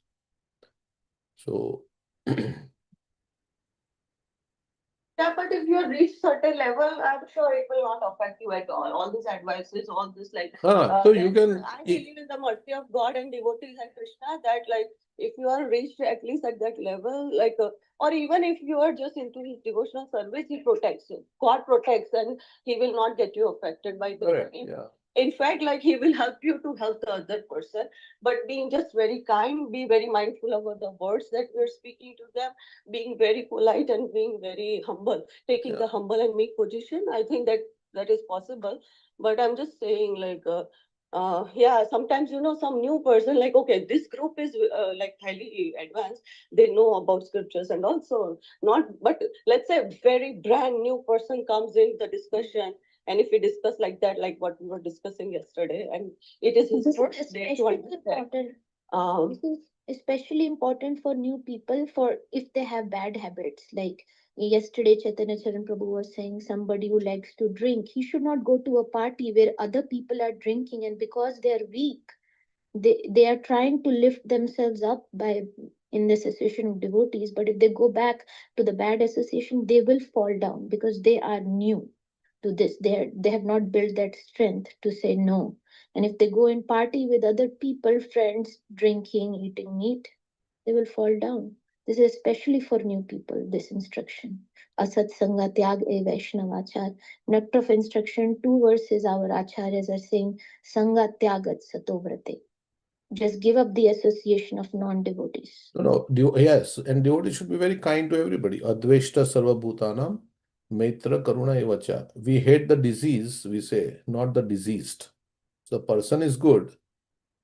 [SPEAKER 1] So,
[SPEAKER 2] yeah, but if you reach certain level, I'm sure it will not affect you at all. All these advices, all this like
[SPEAKER 1] so you can,
[SPEAKER 2] I believe in the mercy of God and devotees and Krishna that like if you are reached at least at that level, like or even if you are just into his devotional service, he protects you. God protects and he will not get you affected by the
[SPEAKER 1] correct, yeah.
[SPEAKER 2] in fact, like he will help you to help the other person, but being just very kind, be very mindful about the words that we're speaking to them, being very polite and being very humble, taking the humble and meek position. I think that that is possible. But I'm just saying, like, yeah, sometimes some new person, like, okay, this group is like highly advanced. They know about scriptures and also not, but let's say very brand new person comes in the discussion. And if we discuss like that, like what we were discussing yesterday, and it is his first day to understand.
[SPEAKER 4] This is especially important for new people for if they have bad habits. Like yesterday, Chaitanya Charan Prabhu was saying somebody who likes to drink, he should not go to a party where other people are drinking, and because they are weak, they are trying to lift themselves up by in this association of devotees. But if they go back to the bad association, they will fall down because they are new to this. They have not built that strength to say no. And if they go and party with other people, friends, drinking, eating meat, they will fall down. This is especially for new people, this instruction. Asat Sanga Tyag e Vaishnavachar. Nectar of instruction, 2 verses our acharyas are saying, Sanga Tyagat Satovrate. Just give up the association of non-devotees.
[SPEAKER 1] No, yes, and devotee should be very kind to everybody. Adveshta sarva bhutanam, maitra karuna evacha. We hate the disease, we say, not the diseased. So the person is good,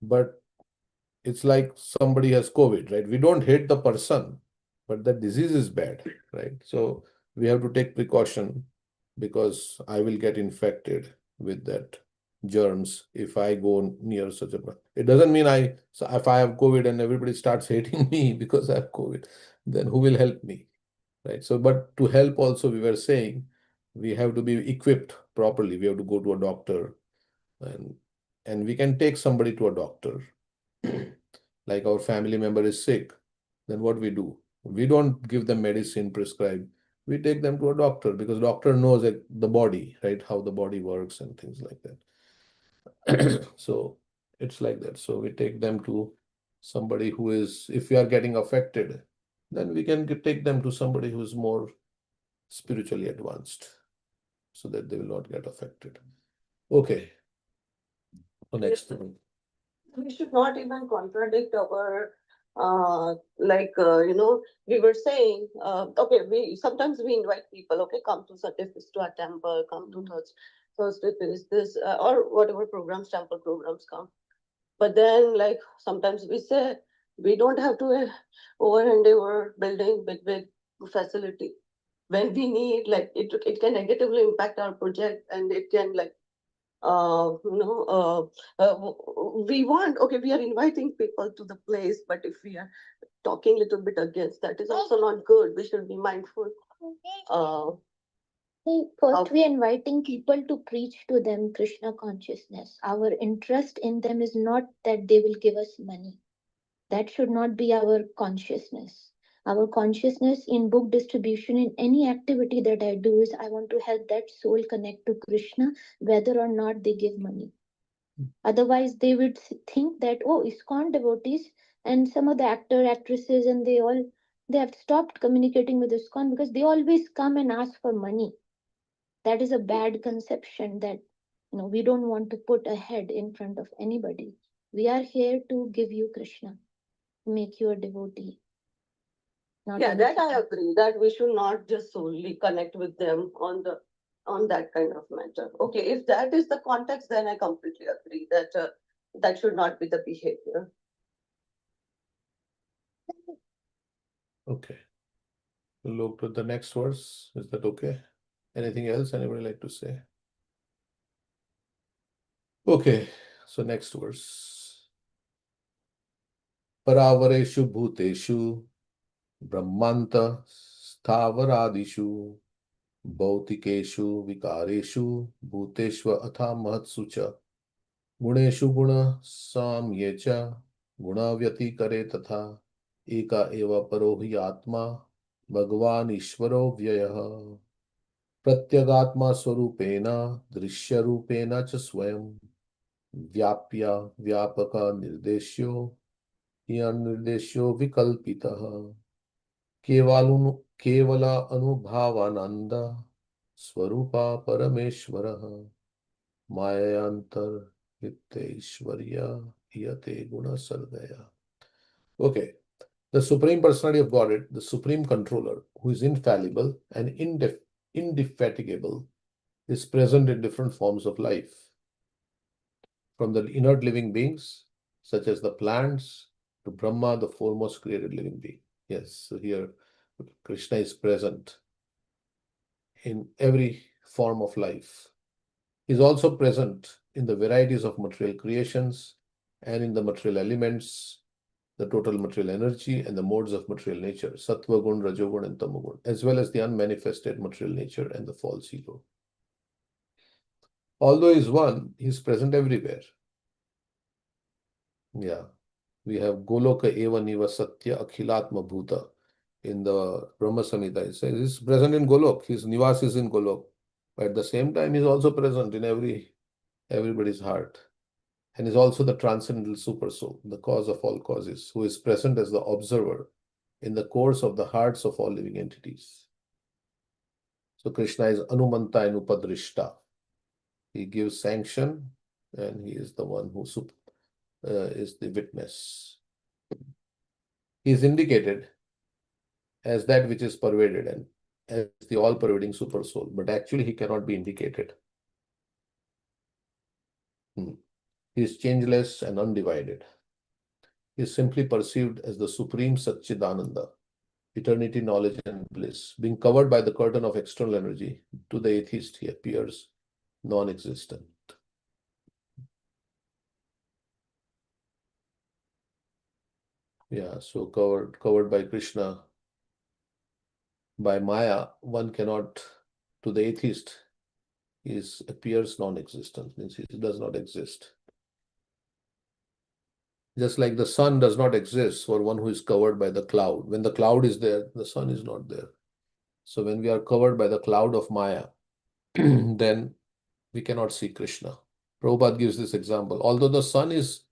[SPEAKER 1] but it's like somebody has COVID, right? We don't hate the person, but the disease is bad, right? So we have to take precaution because I will get infected with that germs if I go near such a. It doesn't mean so if I have COVID and everybody starts hating me because I have COVID, then who will help me, right? So, but to help also, we were saying we have to be equipped properly. We have to go to a doctor, and we can take somebody to a doctor. Like our family member is sick, then what we do? We don't give them medicine prescribed. We take them to a doctor because doctor knows the body, right? How the body works and things like that. So It's like that. So we take them to somebody who is, if we are getting affected, then we can take them to somebody who is more spiritually advanced so that they will not get affected. Okay. The next one.
[SPEAKER 2] We should not even contradict our we were saying, okay, we sometimes we invite people, okay, come to certificates to our temple, come to Thursday is this or whatever programs, temple programs come. But then, like, sometimes we say we don't have to overhand our building big facility when we need, like, it can negatively impact our project, and it can, like, uh, you know, we want, okay, we are inviting people to the place, but if we are talking a little bit against, that is also not good. We should be mindful.
[SPEAKER 4] First, we are inviting people to preach to them Krishna consciousness. Our interest in them is not that they will give us money. That should not be our consciousness. Our consciousness in book distribution, in any activity that I do, is I want to help that soul connect to Krishna, whether or not they give money. Otherwise, they would think that, oh, ISKCON devotees and some of the actresses, and they have stopped communicating with ISKCON because they always come and ask for money. That is a bad conception that we don't want to put a head in front of anybody. We are here to give you Krishna, make you a devotee.
[SPEAKER 2] Yeah, that I agree, that we should not just solely connect with them on that kind of matter. Okay, if that is the context, then I completely agree that that should not be the behavior.
[SPEAKER 1] Okay. We'll look to the next verse. Is that okay? Anything else anybody like to say? Okay, so next verse. Paravareshu bhuteshu brahmanta stavaradishu bhautikeshu vikareshu bhuteshva atha mahatsu cha guneshu guna samye cha gunavyati kare tatha eka eva parohi atma bhagavan ishvaro vyayah प्रत्यगात्मा स्वरूपेण दृश्य रूपेण च स्वयं व्याप्य व्यापक निर्देश्यो निर्देश्यो विकल्पितः केवल अनुभावानंद स्वरूपा परमेश्वरः मायान्तर्हितैश्वर्य यते गुण सर्गया. Okay. The Supreme Personality of Godhead, the Supreme Controller, who is infallible and indefatigable, is present in different forms of life. From the inert living beings, such as the plants, to Brahma, the foremost created living being. Yes, so here Krishna is present in every form of life. He is also present in the varieties of material creations and in the material elements, the total material energy and the modes of material nature, Sattva Gun, Rajogun, and Tamogun, as well as the unmanifested material nature and the false ego. Although he is one, he is present everywhere. Yeah. We have Goloka Eva Niva Satya Akhilatma Bhuta in the Brahma Samhita. It says he is present in Golok. His Nivas is in Golok. But at the same time, he is also present in everybody's heart. And is also the transcendental super soul, the cause of all causes, who is present as the observer in the course of the hearts of all living entities. So Krishna is Anumanta and Upadrishta. He gives sanction and he is the one who is the witness. He is indicated as that which is pervaded and as the all-pervading super soul, but actually he cannot be indicated. He is changeless and undivided. He is simply perceived as the supreme Satchidananda, eternity, knowledge, and bliss. Being covered by the curtain of external energy, to the atheist he appears non-existent. Yeah, so covered by Krishna, by Maya, one cannot, to the atheist, he appears non-existent, means he does not exist. Just like the sun does not exist for one who is covered by the cloud. When the cloud is there, the sun is not there. So when we are covered by the cloud of Maya, then we cannot see Krishna. Prabhupada gives this example. Although the sun is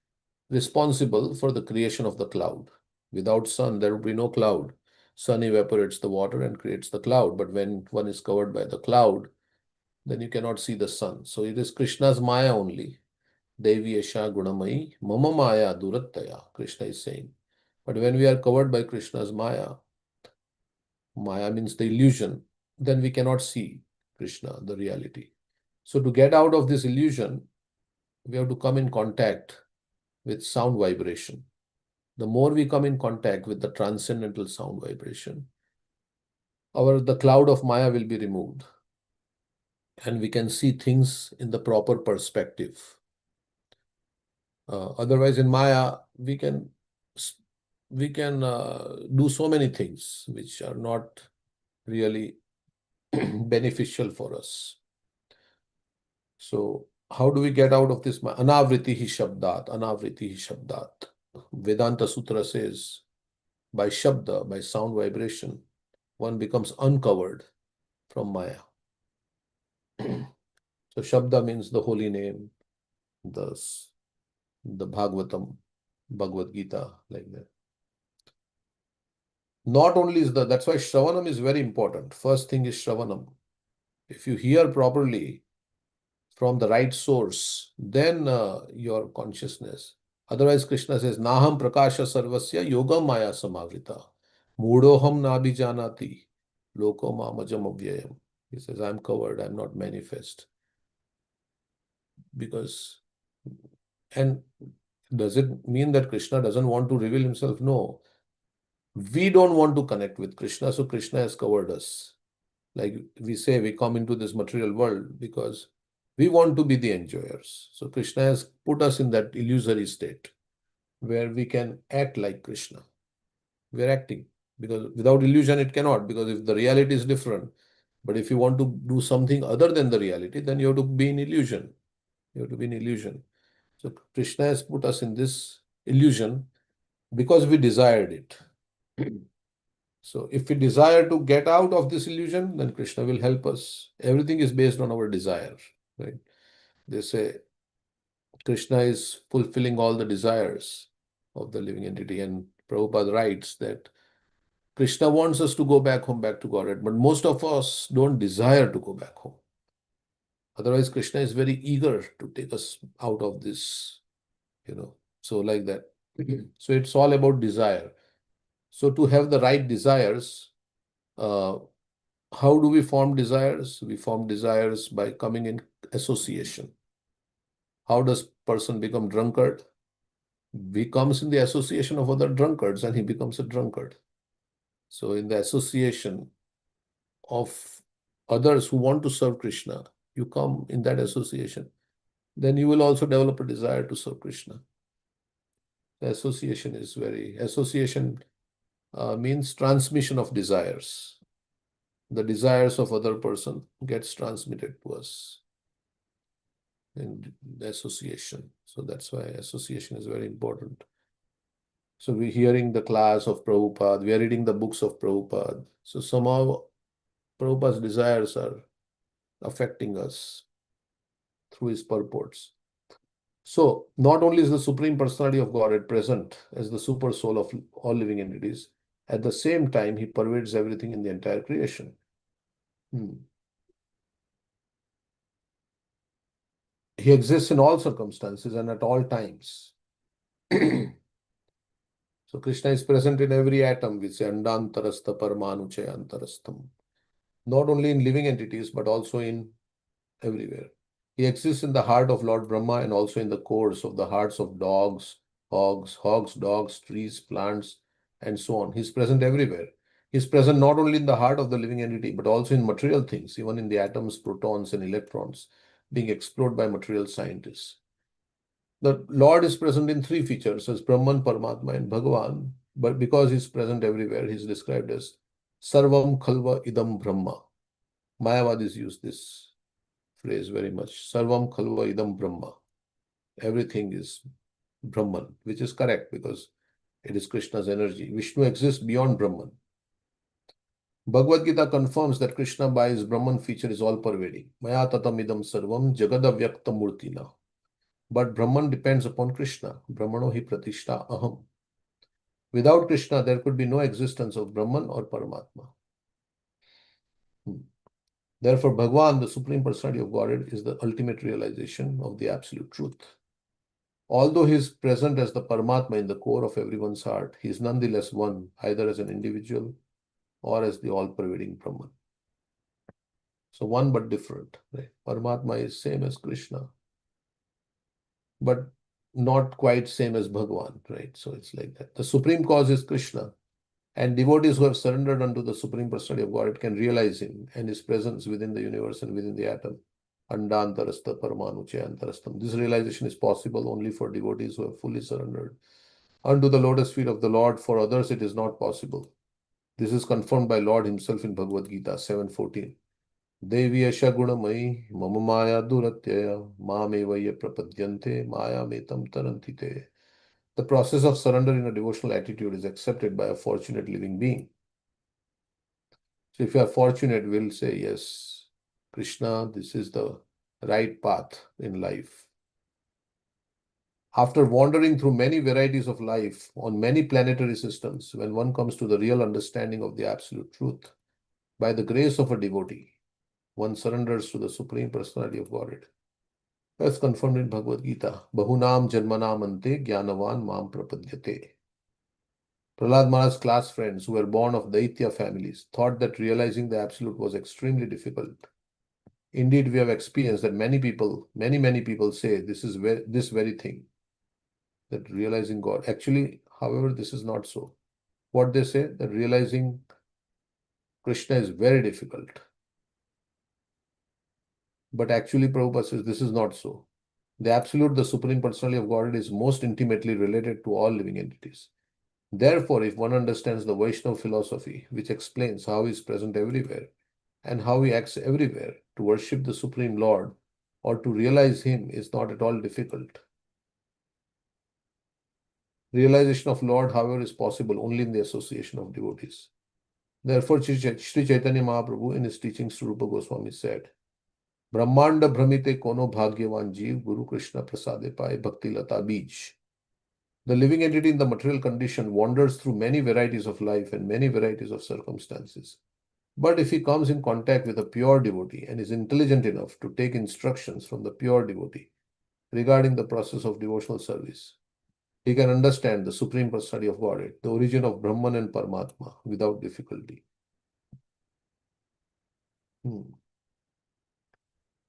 [SPEAKER 1] responsible for the creation of the cloud. Without sun, there would be no cloud. Sun evaporates the water and creates the cloud. But when one is covered by the cloud, then you cannot see the sun. So it is Krishna's Maya only. Devi Esha Gunamai Mama Maya Durattaya, Krishna is saying. But when we are covered by Krishna's Maya, Maya means the illusion, then we cannot see Krishna, the reality. So to get out of this illusion, we have to come in contact with sound vibration. The more we come in contact with the transcendental sound vibration, the cloud of Maya will be removed. And we can see things in the proper perspective. Otherwise, in Maya, we can do so many things which are not really beneficial for us. So how do we get out of this? Anavriti hi shabdat, anavriti hi shabdat. Vedanta Sutra says, by shabda, by sound vibration, one becomes uncovered from Maya. So shabda means the holy name, the Bhagavatam, Bhagavad Gita, like that. Not only is that's why Shravanam is very important. First thing is Shravanam. If you hear properly from the right source, then your consciousness. Otherwise, Krishna says, Naham prakasha sarvasya yogam maya samavrita. Mudoham nabhijanati loko mamajam avyayam. He says, I'm covered, I'm not manifest. Because, and does it mean that Krishna doesn't want to reveal himself? No. We don't want to connect with Krishna, so Krishna has covered us. Like we say, we come into this material world because we want to be the enjoyers. So Krishna has put us in that illusory state where we can act like Krishna. We are acting because without illusion it cannot, because if the reality is different, but if you want to do something other than the reality, then you have to be in illusion. You have to be in illusion. So Krishna has put us in this illusion because we desired it. So if we desire to get out of this illusion, then Krishna will help us. Everything is based on our desire, right? They say Krishna is fulfilling all the desires of the living entity. And Prabhupada writes that Krishna wants us to go back home, back to Godhead, but most of us don't desire to go back home. Otherwise, Krishna is very eager to take us out of this, so like that. So it's all about desire. So to have the right desires, how do we form desires? We form desires by coming in association. How does person become drunkard? He comes in the association of other drunkards and he becomes a drunkard. So in the association of others who want to serve Krishna, you come in that association, then you will also develop a desire to serve Krishna. The association means transmission of desires. The desires of other person gets transmitted to us in the association. So that's why association is very important. So we're hearing the class of Prabhupada, we are reading the books of Prabhupada. So somehow Prabhupada's desires are affecting us through his purports. So not only is the Supreme Personality of Godhead present as the super soul of all living entities, at the same time, he pervades everything in the entire creation. He exists in all circumstances and at all times. So Krishna is present in every atom, we say Andantarastha Paramanuchaya Antarastham. Not only in living entities, but also in everywhere. He exists in the heart of Lord Brahma and also in the cores of the hearts of dogs, hogs, dogs, trees, plants, and so on. He's present everywhere. He's present not only in the heart of the living entity, but also in material things, even in the atoms, protons, and electrons being explored by material scientists. The Lord is present in three features as Brahman, Paramatma, and Bhagavan, but because he's present everywhere, he's described as Sarvam Khalva Idam Brahma. Mayavadis use this phrase very much. Sarvam Khalva Idam Brahma. Everything is Brahman, which is correct because it is Krishna's energy. Vishnu exists beyond Brahman. Bhagavad Gita confirms that Krishna by his Brahman feature is all pervading. Maya tatam idam sarvam jagadavyakta murtina. But Brahman depends upon Krishna. Brahmano hi pratishta aham. Without Krishna, there could be no existence of Brahman or Paramatma. Therefore, Bhagwan, the Supreme Personality of Godhead, is the ultimate realization of the absolute truth. Although he is present as the Paramatma in the core of everyone's heart, he is nonetheless one, either as an individual or as the all-pervading Brahman. So one but different. Right? Paramatma is same as Krishna, but not quite same as Bhagwan. Right? So it's like that. The supreme cause is Krishna, and devotees who have surrendered unto the Supreme Personality of Godhead can realize him and his presence within the universe and within the atom. Andantarastha Paramanuche Antarastam. This realization is possible only for devotees who have fully surrendered unto the lotus feet of the Lord. For others, it is not possible. This is confirmed by Lord himself in Bhagavad Gita 7:14. Devi Asha Gunamai Mama Maya Duratyaya Mamevaya Prapadyante Maya Metam Tarantite. The process of surrender in a devotional attitude is accepted by a fortunate living being. So if you are fortunate, we'll say, yes, Krishna, this is the right path in life. After wandering through many varieties of life on many planetary systems, when one comes to the real understanding of the absolute truth, by the grace of a devotee, one surrenders to the Supreme Personality of Godhead. As confirmed in Bhagavad Gita, Bahunam Janmanam Ante Jnanavan Mam Prapadyate. Prahlad Maharaj's class friends who were born of Daitya families thought that realizing the absolute was extremely difficult. Indeed, we have experienced that many people say this very thing, that realizing God. Actually, however, this is not so. What they say, that realizing Krishna is very difficult. But actually, Prabhupada says this is not so. The Absolute, the Supreme Personality of Godhead, is most intimately related to all living entities. Therefore, if one understands the Vaishnava philosophy, which explains how he is present everywhere and how he acts everywhere, to worship the Supreme Lord or to realize him is not at all difficult. Realization of Lord, however, is possible only in the association of devotees. Therefore, Sri Chaitanya Mahaprabhu in his teachings to Rupa Goswami said, Brahmanda Brahmite Kono Bhagyavan Jeev Guru Krishna Prasade Pai Bhakti Lata Bij. The living entity in the material condition wanders through many varieties of life and many varieties of circumstances. But if he comes in contact with a pure devotee and is intelligent enough to take instructions from the pure devotee regarding the process of devotional service, he can understand the Supreme Personality of Godhead, the origin of Brahman and Paramatma, without difficulty.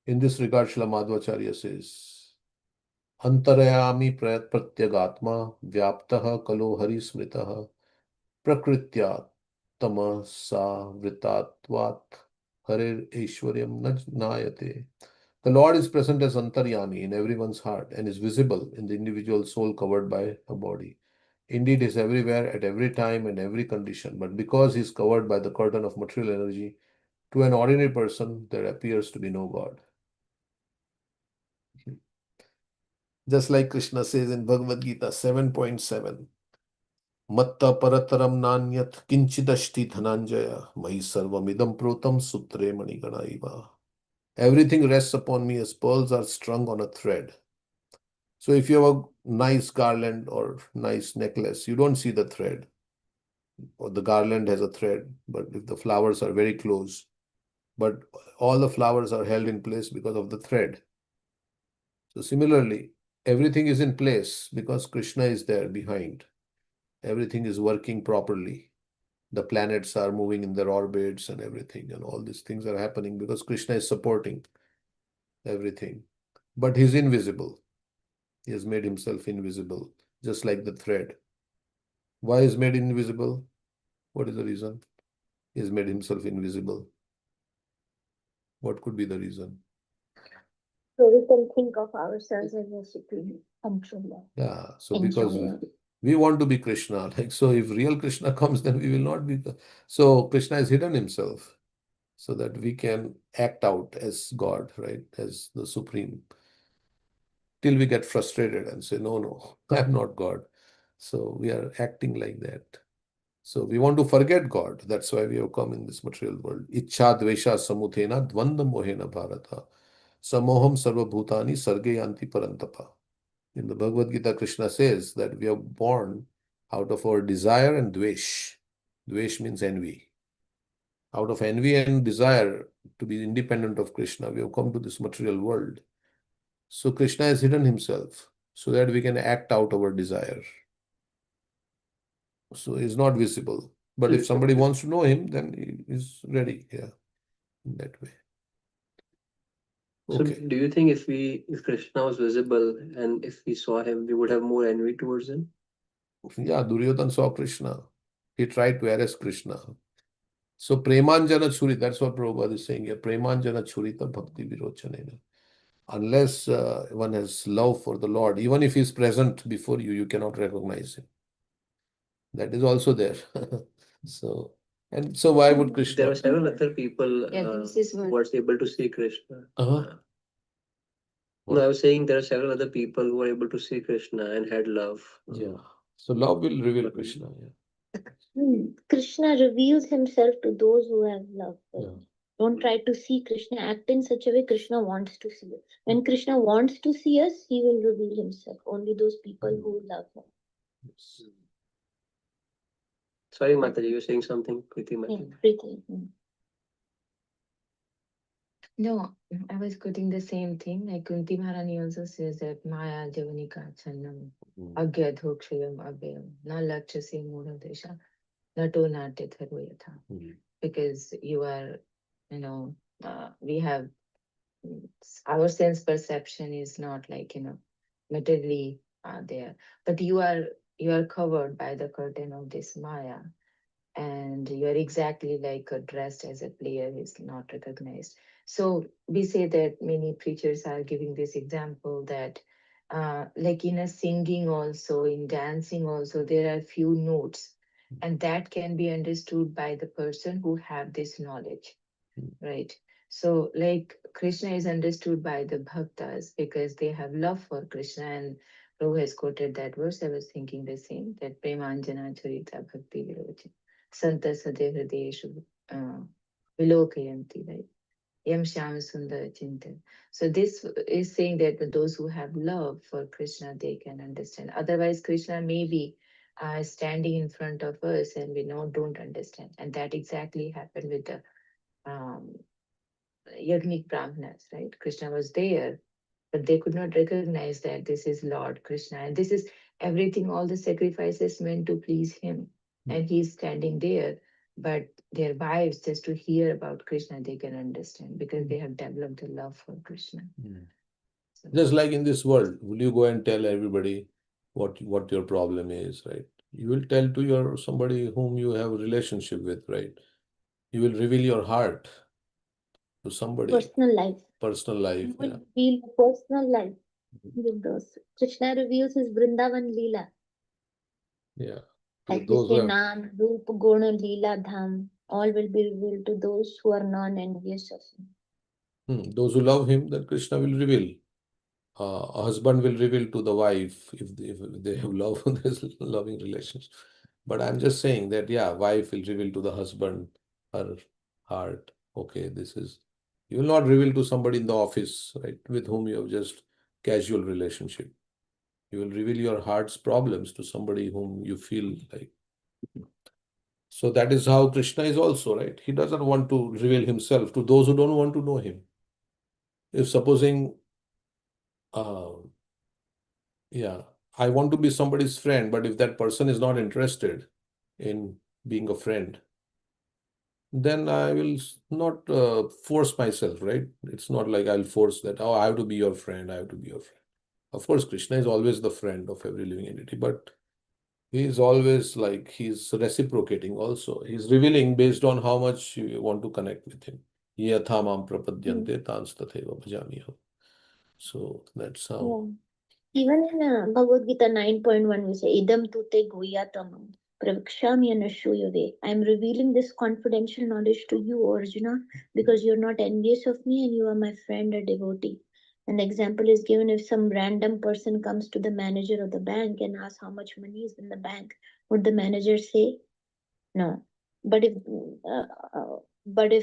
[SPEAKER 1] In this regard, Srila Madhvacharya says, Antarayami pratyagatma vyaptaha kalo hari smritaha prakritya tamasa vritatvat harer aishwaryam najnayate. The Lord is present as Antaryami in everyone's heart and is visible in the individual soul covered by a body. Indeed, he is everywhere at every time and every condition, but because he is covered by the curtain of material energy, to an ordinary person, there appears to be no God. Just like Krishna says in Bhagavad Gita 7.7, Matta parataram nanyat kinchidashti dhananjaya mai sarvamidam protam sutre manigana iva. Everything rests upon me as pearls are strung on a thread. So if you have a nice garland or nice necklace, you don't see the thread. Or the garland has a thread, but if the flowers are very close, but all the flowers are held in place because of the thread. So similarly, everything is in place because Krishna is there behind. Everything is working properly. The planets are moving in their orbits and everything, and all these things are happening because Krishna is supporting everything. But he's invisible. He has made himself invisible, just like the thread. Why is made invisible? What is the reason? He has made himself invisible. What could be the reason?
[SPEAKER 4] So we can think of ourselves as a supreme controller.
[SPEAKER 1] Yeah, so because we want to be Krishna, like, so if real Krishna comes, then we will not be. So Krishna has hidden himself so that we can act out as God, right? As the supreme. Till we get frustrated and say, no, I'm not God. So we are acting like that. So we want to forget God. That's why we have come in this material world. Ichha dvesha samuthena dvanda mohena bharata. Samoham sarva bhutani sarge yanti parantapa. In the Bhagavad Gita, Krishna says that we are born out of our desire and dvesh. Dvesh means envy. Out of envy and desire to be independent of Krishna, we have come to this material world. So Krishna has hidden himself so that we can act out our desire. So he's not visible. But if somebody wants to know him, then he is ready, yeah, in that way.
[SPEAKER 6] So
[SPEAKER 1] Okay.
[SPEAKER 6] do you think if Krishna was visible and if we saw him, we would have more envy towards him?
[SPEAKER 1] Yeah, Duryodhana saw Krishna. He tried to arrest Krishna. So Premanjana Churi, that's what Prabhupada is saying here. Premanjana Churita Bhakti Virochanena. Unless one has love for the Lord, even if he's present before you, you cannot recognize him. That is also there. So why would Krishna?
[SPEAKER 6] There were several other people who were able to see Krishna.
[SPEAKER 1] Uh-huh.
[SPEAKER 6] No, I was saying there are several other people who were able to see Krishna and had love.
[SPEAKER 1] Yeah. So love will reveal Krishna. Yeah.
[SPEAKER 4] Krishna reveals himself to those who have love.
[SPEAKER 1] Yeah.
[SPEAKER 4] Don't try to see Krishna. Act in such a way Krishna wants to see us. When Krishna wants to see us, he will reveal himself. Only those people who love him.
[SPEAKER 1] Yes.
[SPEAKER 6] Sorry, Mataji, you were saying something, Preeti Mataji.
[SPEAKER 4] Preeti.
[SPEAKER 7] No, I was quoting the same thing. Like Kunti Maharani also says that Maya Javanika Channam Agyadhokshayam Abhyam Na Lakshasi Mudadesha Nato Nate Tharvayatha. Because you are, we have our sense perception is not like, materially there. But you are covered by the curtain of this Maya. And you are exactly like dressed as a player who is not recognized. So we say that many preachers are giving this example that like in a singing also, in dancing also, there are few notes, and that can be understood by the person who have this knowledge, right? So like Krishna is understood by the bhaktas because they have love for Krishna, and Prabhu has quoted that verse. I was thinking the same, that Premanjana Charita Bhakti Virochi. Santa Sade Hrideshu Vilokayanti, right? Yam Shyam Sundar Chintan. So this is saying that those who have love for Krishna, they can understand. Otherwise, Krishna may be standing in front of us and we don't understand. And that exactly happened with the Yagnik Brahmanas, right? Krishna was there, but they could not recognize that this is Lord Krishna. And this is everything, all the sacrifices meant to please him. And he's standing there, but their wives, just to hear about Krishna, they can understand because they have developed a love for Krishna. So,
[SPEAKER 1] just like in this world, will you go and tell everybody what your problem is, right? You will tell to somebody whom you have a relationship with, right? You will reveal your heart to somebody.
[SPEAKER 4] Personal life.
[SPEAKER 1] Personal life.
[SPEAKER 4] You will feel personal life with those. Krishna reveals his Vrindavan Leela.
[SPEAKER 1] Yeah.
[SPEAKER 4] Like
[SPEAKER 1] Those
[SPEAKER 4] they say,
[SPEAKER 1] who have,
[SPEAKER 4] Nam, Rup, Guna, Leela, Dham, all will be revealed to those who are non-envious of him.
[SPEAKER 1] those who love him, then Krishna will reveal. A husband will reveal to the wife if they have love, there's loving relationship. But I'm just saying that, yeah, wife will reveal to the husband her heart. Okay, you will not reveal to somebody in the office, right, with whom you have just casual relationship. You will reveal your heart's problems to somebody whom you feel like. So that is how Krishna is also, right? He doesn't want to reveal himself to those who don't want to know him. If supposing, yeah, I want to be somebody's friend, but if that person is not interested in being a friend, then I will not force myself, right? It's not like I'll force that, oh, I have to be your friend, I have to be your friend. Of course, Krishna is always the friend of every living entity, but he is always like, he's reciprocating also. He's revealing based on how much you want to connect with him. Yatha mam prapadyante tans tatheva bhajamiham. So that's how.
[SPEAKER 4] Yeah. Even in Bhagavad Gita 9.1, we say, Idam tute guyatamam pravikshami anashuyave. I am revealing this confidential knowledge to you, Arjuna, because you're not envious of me and you are my friend or devotee. An example is given if some random person comes to the manager of the bank and asks how much money is in the bank. Would the manager say? No. But if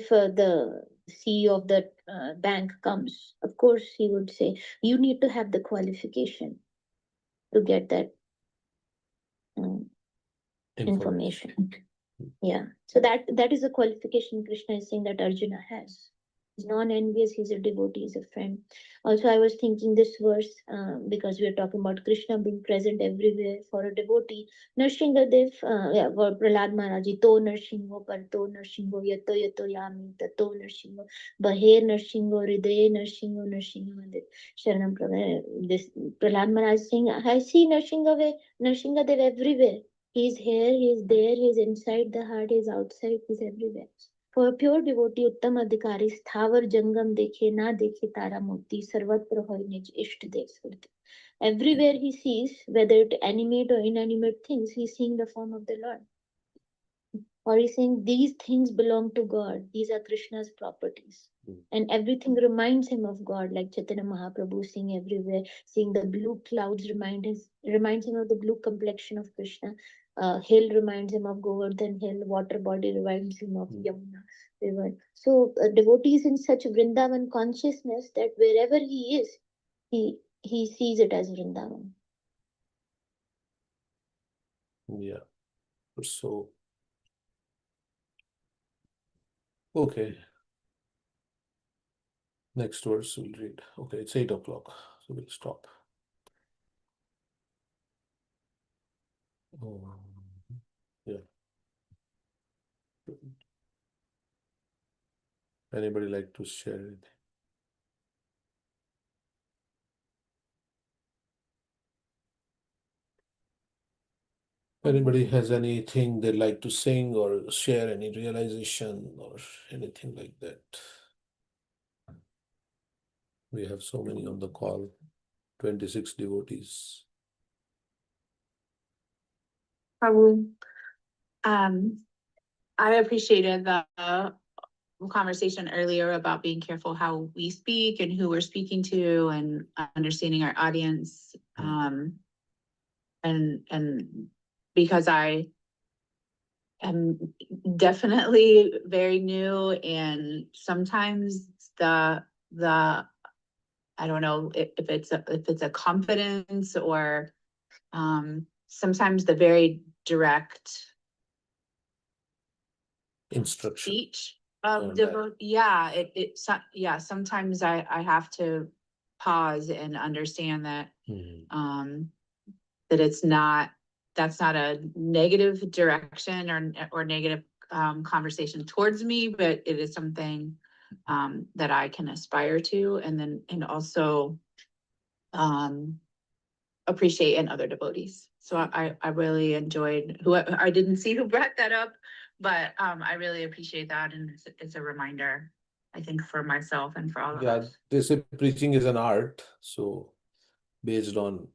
[SPEAKER 4] the CEO of the bank comes, of course he would say, you need to have the qualification. to get that information. Yeah. So that is a qualification Krishna is saying that Arjuna has. He's non-envious, he's a devotee, he's a friend. Also, I was thinking this verse, because we are talking about Krishna being present everywhere for a devotee. Nrsingadev, for Prahlad Maharaj, to Narsingho, parto Narsingho, yato yato yami, tato Narsingho, bahe Narsingho, hridaye Narsingho, Narsinghadev. Sharanam Prabhu, this Prahlad Maharaj saying, I see Nrsingadev everywhere. He's here, he's there, he's inside the heart, he's outside, he's everywhere. For a pure devotee, Uttam Adhikari, Sthavar Jangam dekhe, na dekhe Tara Murti, Sarvatra hoy nij Isht dekh surti. Everywhere he sees, whether it animate or inanimate things, he's seeing the form of the Lord. Or he's saying these things belong to God, these are Krishna's properties. And everything reminds him of God, like Chaitanya Mahaprabhu seeing everywhere, seeing the blue clouds reminds him of the blue complexion of Krishna. Hill reminds him of Govardhan Hill, water body reminds him of Yamuna river. So devotees in such Vrindavan consciousness that wherever he is, he sees it as Vrindavan.
[SPEAKER 1] Yeah. So, okay. Next verse we'll read. Okay, it's 8 o'clock, so we'll stop. Yeah. Anybody like to share anything? Anybody has anything they'd like to sing or share, any realization or anything like that? We have so many on the call, 26 devotees.
[SPEAKER 8] Prabhu, I appreciated the conversation earlier about being careful how we speak and who we're speaking to and understanding our audience. And because I am definitely very new, and sometimes the I don't know if it's a confidence or sometimes the very direct
[SPEAKER 1] Instruction.
[SPEAKER 8] speech of sometimes I have to pause and understand that that that's not a negative direction or negative conversation towards me, but it is something that I can aspire to, and also appreciate in other devotees. So I really enjoyed I didn't see who brought that up, but I really appreciate that, and it's a reminder, I think, for myself and for all of us.
[SPEAKER 1] They say preaching is an art. So based on,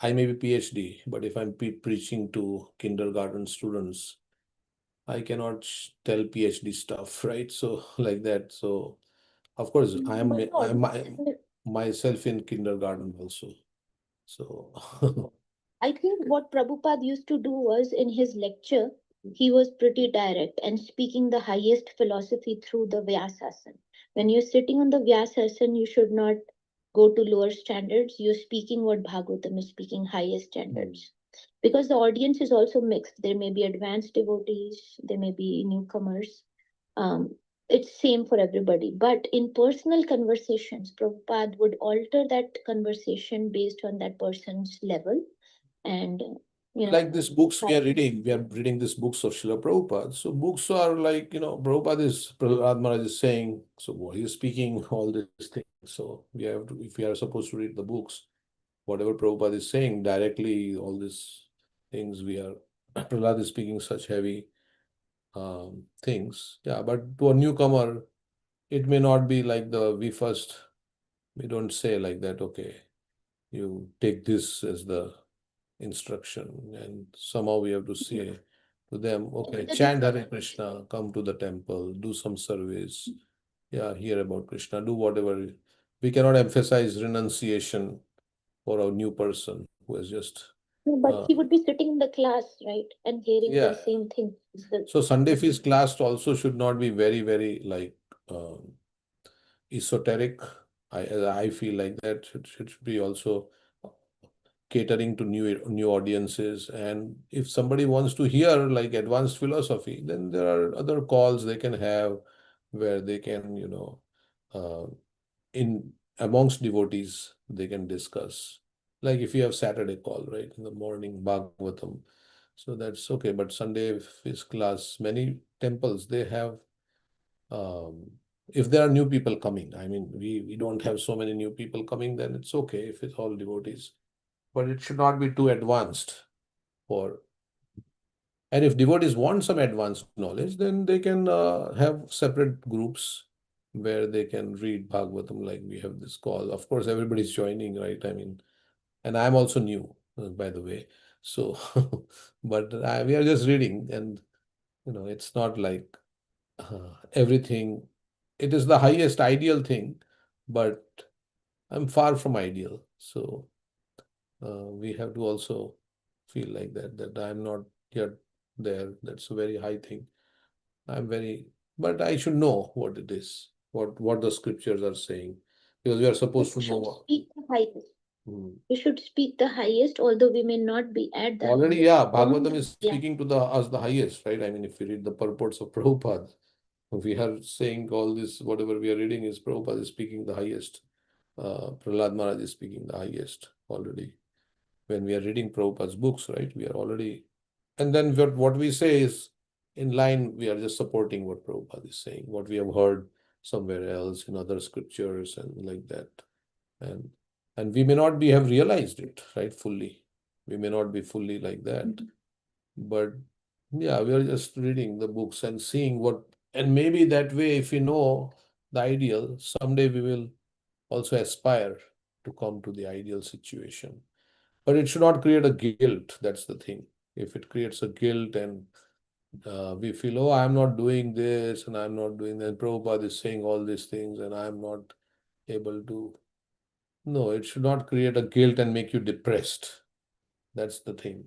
[SPEAKER 1] I may be PhD, but if I'm preaching to kindergarten students, I cannot tell PhD stuff, right? So like that. So of course I'm myself in kindergarten also. So
[SPEAKER 4] I think what Prabhupada used to do was in his lecture, he was pretty direct and speaking the highest philosophy through the Vyasasana. When you're sitting on the Vyasasana, you should not go to lower standards. You're speaking what Bhagavatam is speaking, highest standards. Because the audience is also mixed. There may be advanced devotees, there may be newcomers. It's same for everybody. But in personal conversations, Prabhupada would alter that conversation based on that person's level. And
[SPEAKER 1] like these books we are reading these books of Srila Prabhupada. So books are like, Prahlad Maharaj is saying, so he is speaking all these things. So we have to, if we are supposed to read the books, whatever Prabhupada is saying directly, all these things Prahlad is speaking such heavy things. Yeah, but to a newcomer, it may not be like we don't say like that, okay, you take this as the instruction, and somehow we have to say to them, okay, chant Hare Krishna, come to the temple, do some service, hear about Krishna, do whatever. We cannot emphasize renunciation for a new person who has just
[SPEAKER 4] but he would be sitting in the class, right, and hearing the same thing.
[SPEAKER 1] So Sunday feast class also should not be very, very like esoteric. I feel like that it should be also catering to new audiences. And if somebody wants to hear like advanced philosophy, then there are other calls they can have where they can, in amongst devotees, they can discuss. Like if you have Saturday call, right, in the morning, Bhagavatam. So that's okay. But Sunday is class. Many temples, they have, if there are new people coming, I mean, we don't have so many new people coming, then it's okay if it's all devotees. But it should not be too advanced for. And if devotees want some advanced knowledge, then they can have separate groups where they can read Bhagavatam, like we have this call. Of course, everybody's joining, right? I mean, and I'm also new, by the way. So, but we are just reading, and it's not like everything. It is the highest ideal thing, but I'm far from ideal. So we have to also feel like that I'm not yet there. That's a very high thing. But I should know what it is, what the scriptures are saying, because we are supposed to know.
[SPEAKER 4] Speak the highest.
[SPEAKER 1] Hmm.
[SPEAKER 4] We should speak the highest, although we may not be at the
[SPEAKER 1] Already,
[SPEAKER 4] highest.
[SPEAKER 1] Bhagavatam is speaking to us the highest, right? I mean, if you read the purports of Prabhupada, we are saying all this, whatever we are reading is Prabhupada is speaking the highest. Prahlad Maharaj is speaking the highest already. When we are reading Prabhupada's books, right, we are already, and then what we say is in line, we are just supporting what Prabhupada is saying, what we have heard somewhere else in other scriptures and like that. And we may not have realized it, right, fully. We may not be fully like that. But yeah, we are just reading the books and seeing and maybe that way, if we know the ideal, someday we will also aspire to come to the ideal situation. But it should not create a guilt. That's the thing. If it creates a guilt and we feel, oh, I'm not doing this and I'm not doing that, Prabhupada is saying all these things and I'm not able to. No, it should not create a guilt and make you depressed. That's the thing.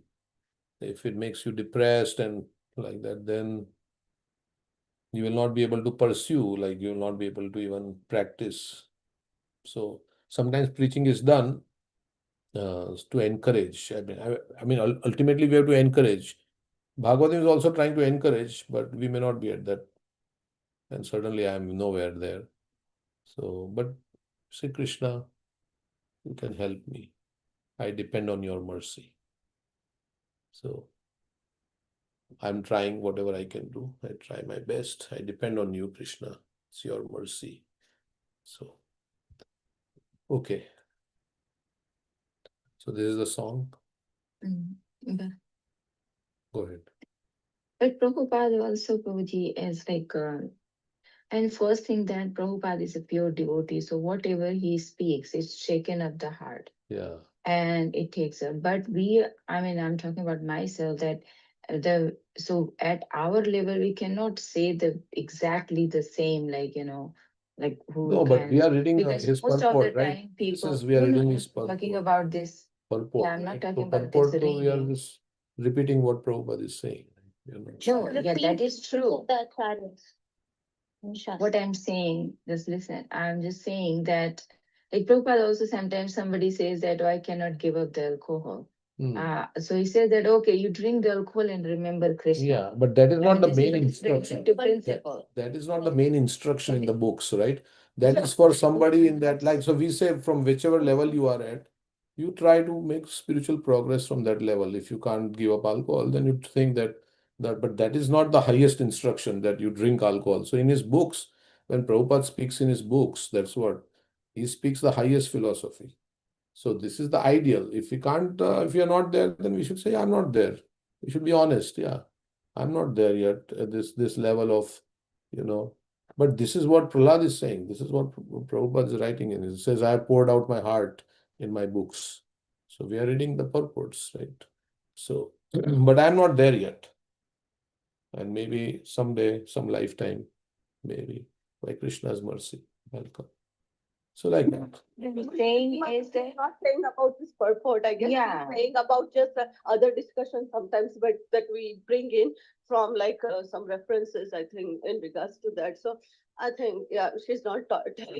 [SPEAKER 1] If it makes you depressed and like that, then you will not be able to pursue, like you will not be able to even practice. So sometimes preaching is done to encourage. I mean, ultimately we have to encourage. Bhagavatam is also trying to encourage, but we may not be at that. And certainly I am nowhere there. So, but say, Krishna, you can help me. I depend on your mercy. So I'm trying whatever I can do. I try my best. I depend on you, Krishna. It's your mercy. So, okay. So this is the song.
[SPEAKER 7] Okay.
[SPEAKER 1] Go ahead.
[SPEAKER 7] But Prabhupada also, Prabhuji, is like, and first thing that Prabhupada is a pure devotee, so whatever he speaks, it's shaken up the heart.
[SPEAKER 1] Yeah.
[SPEAKER 7] And it takes up. But I'm talking about myself that so at our level, we cannot say exactly the same, like, like who
[SPEAKER 1] No, but we are reading
[SPEAKER 7] because
[SPEAKER 1] his
[SPEAKER 7] most of the
[SPEAKER 1] purport, right?
[SPEAKER 7] time people,
[SPEAKER 1] We are
[SPEAKER 7] no,
[SPEAKER 1] reading
[SPEAKER 7] no,
[SPEAKER 1] his
[SPEAKER 7] I'm talking
[SPEAKER 1] purport.
[SPEAKER 7] about this.
[SPEAKER 1] Purport.
[SPEAKER 7] Yeah, I'm not
[SPEAKER 1] Right?
[SPEAKER 7] talking
[SPEAKER 1] So
[SPEAKER 7] about this
[SPEAKER 1] purport, we are
[SPEAKER 7] reading.
[SPEAKER 1] just repeating what Prabhupada is saying.
[SPEAKER 7] No, yeah, that is true.
[SPEAKER 4] Shastra.
[SPEAKER 7] What I'm saying, just listen, I'm just saying that, like Prabhupada also sometimes somebody says that, oh, I cannot give up the alcohol. So he says that, okay, you drink the alcohol and remember Krishna.
[SPEAKER 1] Yeah, but that is not the
[SPEAKER 7] this
[SPEAKER 1] main
[SPEAKER 7] is
[SPEAKER 1] instruction.
[SPEAKER 7] the principle.
[SPEAKER 1] That is not the main instruction in the books, right? That is for somebody in that, like, so we say from whichever level you are at, you try to make spiritual progress from that level. If you can't give up alcohol, then you think but that is not the highest instruction that you drink alcohol. So in his books, when Prabhupada speaks in his books, that's what he speaks the highest philosophy. So this is the ideal. If we can't, if we are not there, then we should say, I'm not there. We should be honest. Yeah, I'm not there yet at this level of, But this is what Prahlad is saying. This is what Prabhupada is writing in. It says, I poured out my heart in my books. So we are reading the purports, right? So, but I'm not there yet. And maybe someday, some lifetime, maybe by Krishna's mercy, I'll come. So like that.
[SPEAKER 7] The saying is that
[SPEAKER 2] Not saying about this purport, I guess.
[SPEAKER 7] Yeah.
[SPEAKER 2] She's saying about just other discussions sometimes, but that we bring in from like some references, I think, in regards to that. So I think, yeah, she's not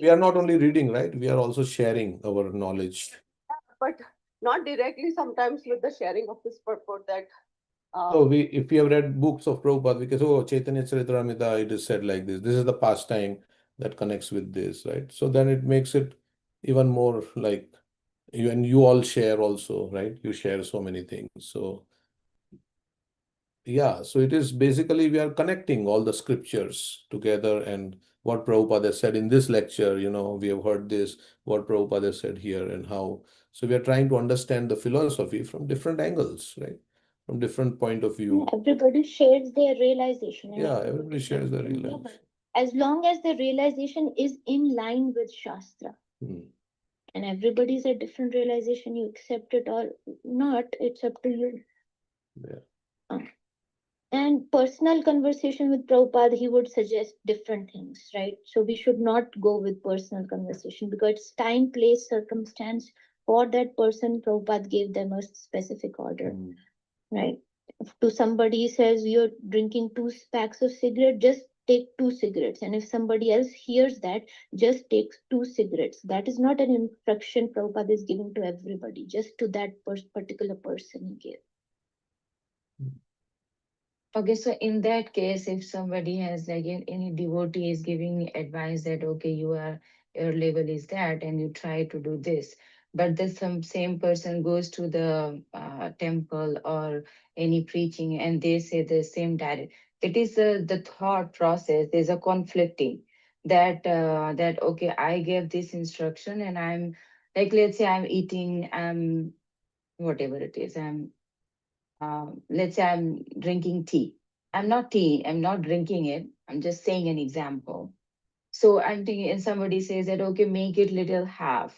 [SPEAKER 1] We are not only reading, right? We are also sharing our knowledge.
[SPEAKER 2] But not directly, sometimes with the sharing of this purport that
[SPEAKER 1] So if you have read books of Prabhupada, because Chaitanya Charitamrita, it is said like this. This is the pastime that connects with this, right? So then it makes it even more like you, and you all share also, right? You share so many things. So yeah, so it is basically we are connecting all the scriptures together, and what Prabhupada said in this lecture, we have heard this, what Prabhupada said here, and how. So we are trying to understand the philosophy from different angles, right? From different point of view.
[SPEAKER 4] Everybody shares their realization.
[SPEAKER 1] Yeah, everybody shares their
[SPEAKER 4] Yeah,
[SPEAKER 1] realization.
[SPEAKER 4] but as long as the realization is in line with Shastra, and everybody's a different realization, you accept it or not, it's up to you.
[SPEAKER 1] Yeah.
[SPEAKER 4] And personal conversation with Prabhupada, he would suggest different things, right? So we should not go with personal conversation because it's time, place, circumstance. For that person, Prabhupada gave them a specific order, right? If to somebody says you're drinking 2 packs of cigarette, just take 2 cigarettes. And if somebody else hears that, just take 2 cigarettes. That is not an instruction Prabhupada is giving to everybody, just to that particular person he gave.
[SPEAKER 7] Okay, so in that case, if somebody has like any devotee is giving advice that okay, your level is that, and you try to do this, but the same person goes to the temple or any preaching, and they say the same direct. It is the thought process. There's a conflicting that okay, I gave this instruction, and I'm like, let's say I'm eating whatever it is, let's say I'm drinking tea. I'm not drinking it. I'm just saying an example. So I'm thinking, and somebody says that, okay, make it little half.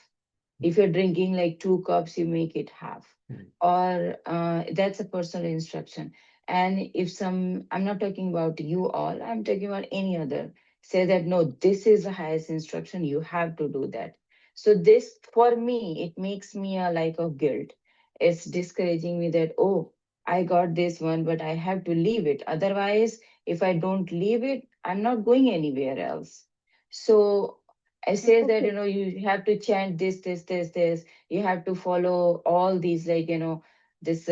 [SPEAKER 7] If you're drinking like 2 cups, you make it half. Or that's a personal instruction. And if I'm not talking about you all, I'm talking about any other, say that, no, this is the highest instruction, you have to do that. So this, for me, it makes me a like of guilt. It's discouraging me that, oh, I got this one, but I have to leave it. Otherwise, if I don't leave it, I'm not going anywhere else. So I say that, you have to chant this. You have to follow all these, like, this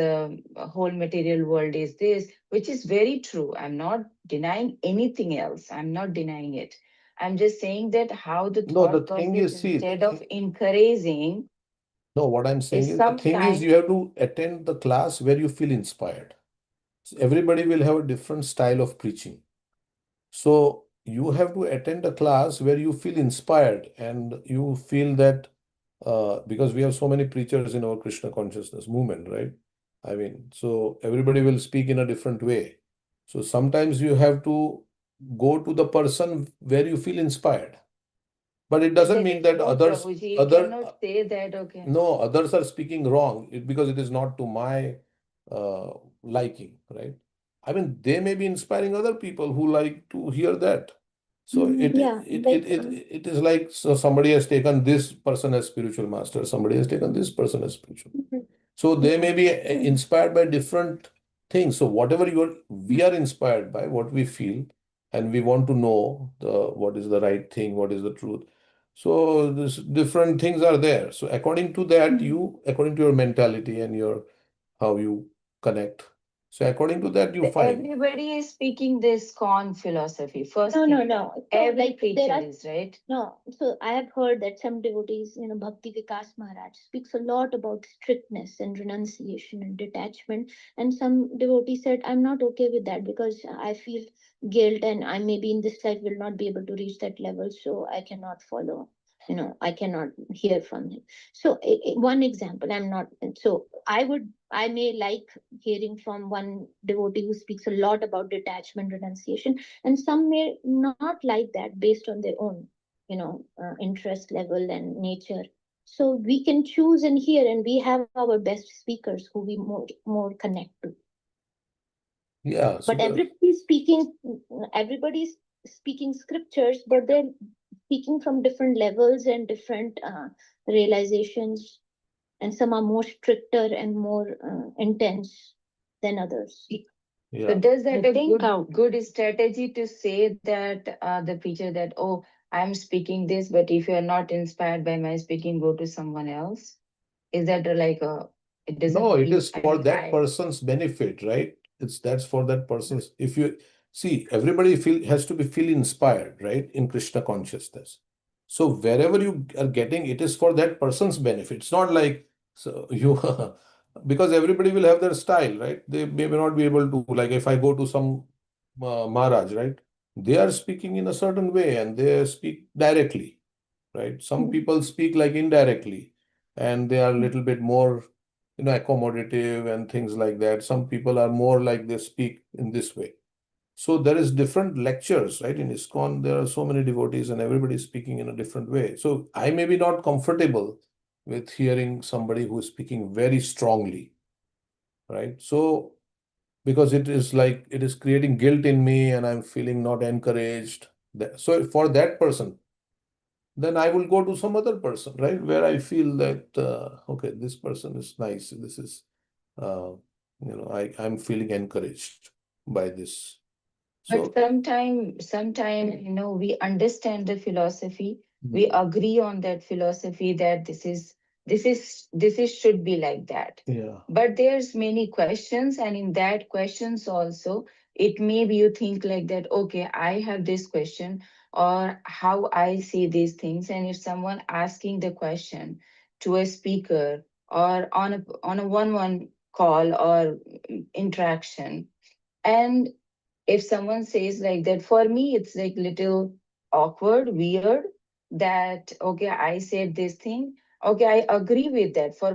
[SPEAKER 7] whole material world is this, which is very true. I'm not denying anything else. I'm not denying it. I'm just saying that how the
[SPEAKER 1] No, the
[SPEAKER 7] thought
[SPEAKER 1] thing
[SPEAKER 7] process,
[SPEAKER 1] is, see,
[SPEAKER 7] instead of encouraging,
[SPEAKER 1] no, what I'm saying
[SPEAKER 7] is
[SPEAKER 1] is the thing is
[SPEAKER 7] sometimes.
[SPEAKER 1] you have to attend the class where you feel inspired. So everybody will have a different style of preaching. So you have to attend a class where you feel inspired and you feel that because we have so many preachers in our Krishna consciousness movement, right? I mean, so everybody will speak in a different way. So sometimes you have to go to the person where you feel inspired. But it doesn't
[SPEAKER 7] That
[SPEAKER 1] mean
[SPEAKER 7] is
[SPEAKER 1] that
[SPEAKER 7] no,
[SPEAKER 1] others,
[SPEAKER 7] Prabhuji, you
[SPEAKER 1] other,
[SPEAKER 7] cannot say that, okay.
[SPEAKER 1] no, others are speaking wrong because it is not to my liking, right? I mean, they may be inspiring other people who like to hear that. So it is like, so somebody has taken this person as spiritual master, somebody has taken this person as spiritual. So they may be inspired by different things. So whatever we are inspired by, what we feel, and we want to know what is the right thing, what is the truth. So this different things are there. So according to that, according to your mentality and your how you connect. So according to that, you find.
[SPEAKER 7] Everybody is speaking this con philosophy. First
[SPEAKER 4] No,
[SPEAKER 7] thing,
[SPEAKER 4] no.
[SPEAKER 7] every
[SPEAKER 4] Like
[SPEAKER 7] preacher is, right?
[SPEAKER 4] No, so I have heard that some devotees, Bhakti Vikas Maharaj speaks a lot about strictness and renunciation and detachment. And some devotees said, I'm not okay with that because I feel guilt and I maybe in this life will not be able to reach that level. So I cannot follow, I cannot hear from him. So one example, I may like hearing from one devotee who speaks a lot about detachment, renunciation, and some may not like that based on their own interest level and nature. So we can choose and hear, and we have our best speakers who we more connect to.
[SPEAKER 1] Yeah. So
[SPEAKER 4] But everybody's speaking scriptures, but they're speaking from different levels and different realizations, and some are more stricter and more intense than others.
[SPEAKER 7] So does that a good strategy to say that the preacher that, oh, I'm speaking this, but if you're not inspired by my speaking, go to someone else? Is that like a, it doesn't
[SPEAKER 1] No, it
[SPEAKER 7] feel,
[SPEAKER 1] is
[SPEAKER 7] I
[SPEAKER 1] for
[SPEAKER 7] mean,
[SPEAKER 1] that person's benefit, right? That's for that person's. If you see, everybody has to be feel inspired, right, in Krishna consciousness. So wherever you are getting, it is for that person's benefit. It's not like so you because everybody will have their style, right? They may not be able to, like if I go to some Maharaj, right? They are speaking in a certain way and they speak directly, right? Some people speak like indirectly and they are a little bit more, accommodative and things like that. Some people are more like they speak in this way. So there is different lectures, right? In ISKCON, there are so many devotees and everybody is speaking in a different way. So I may be not comfortable with hearing somebody who is speaking very strongly, right? So because it is like it is creating guilt in me and I'm feeling not encouraged. So for that person, then I will go to some other person, right? Where I feel that, okay, this person is nice. This is, I'm feeling encouraged by this.
[SPEAKER 7] but
[SPEAKER 1] So,
[SPEAKER 7] sometime, we understand the philosophy. We agree on that philosophy that this is should be like that.
[SPEAKER 1] yeah.
[SPEAKER 7] But there's many questions, and in that questions also, it may be you think like that, okay, I have this question, or how I see these things, and if someone asking the question to a speaker or on a one-one call or interaction, and if someone says like that, for me it's like little awkward, weird, that okay, I said this thing, okay, I agree with that. For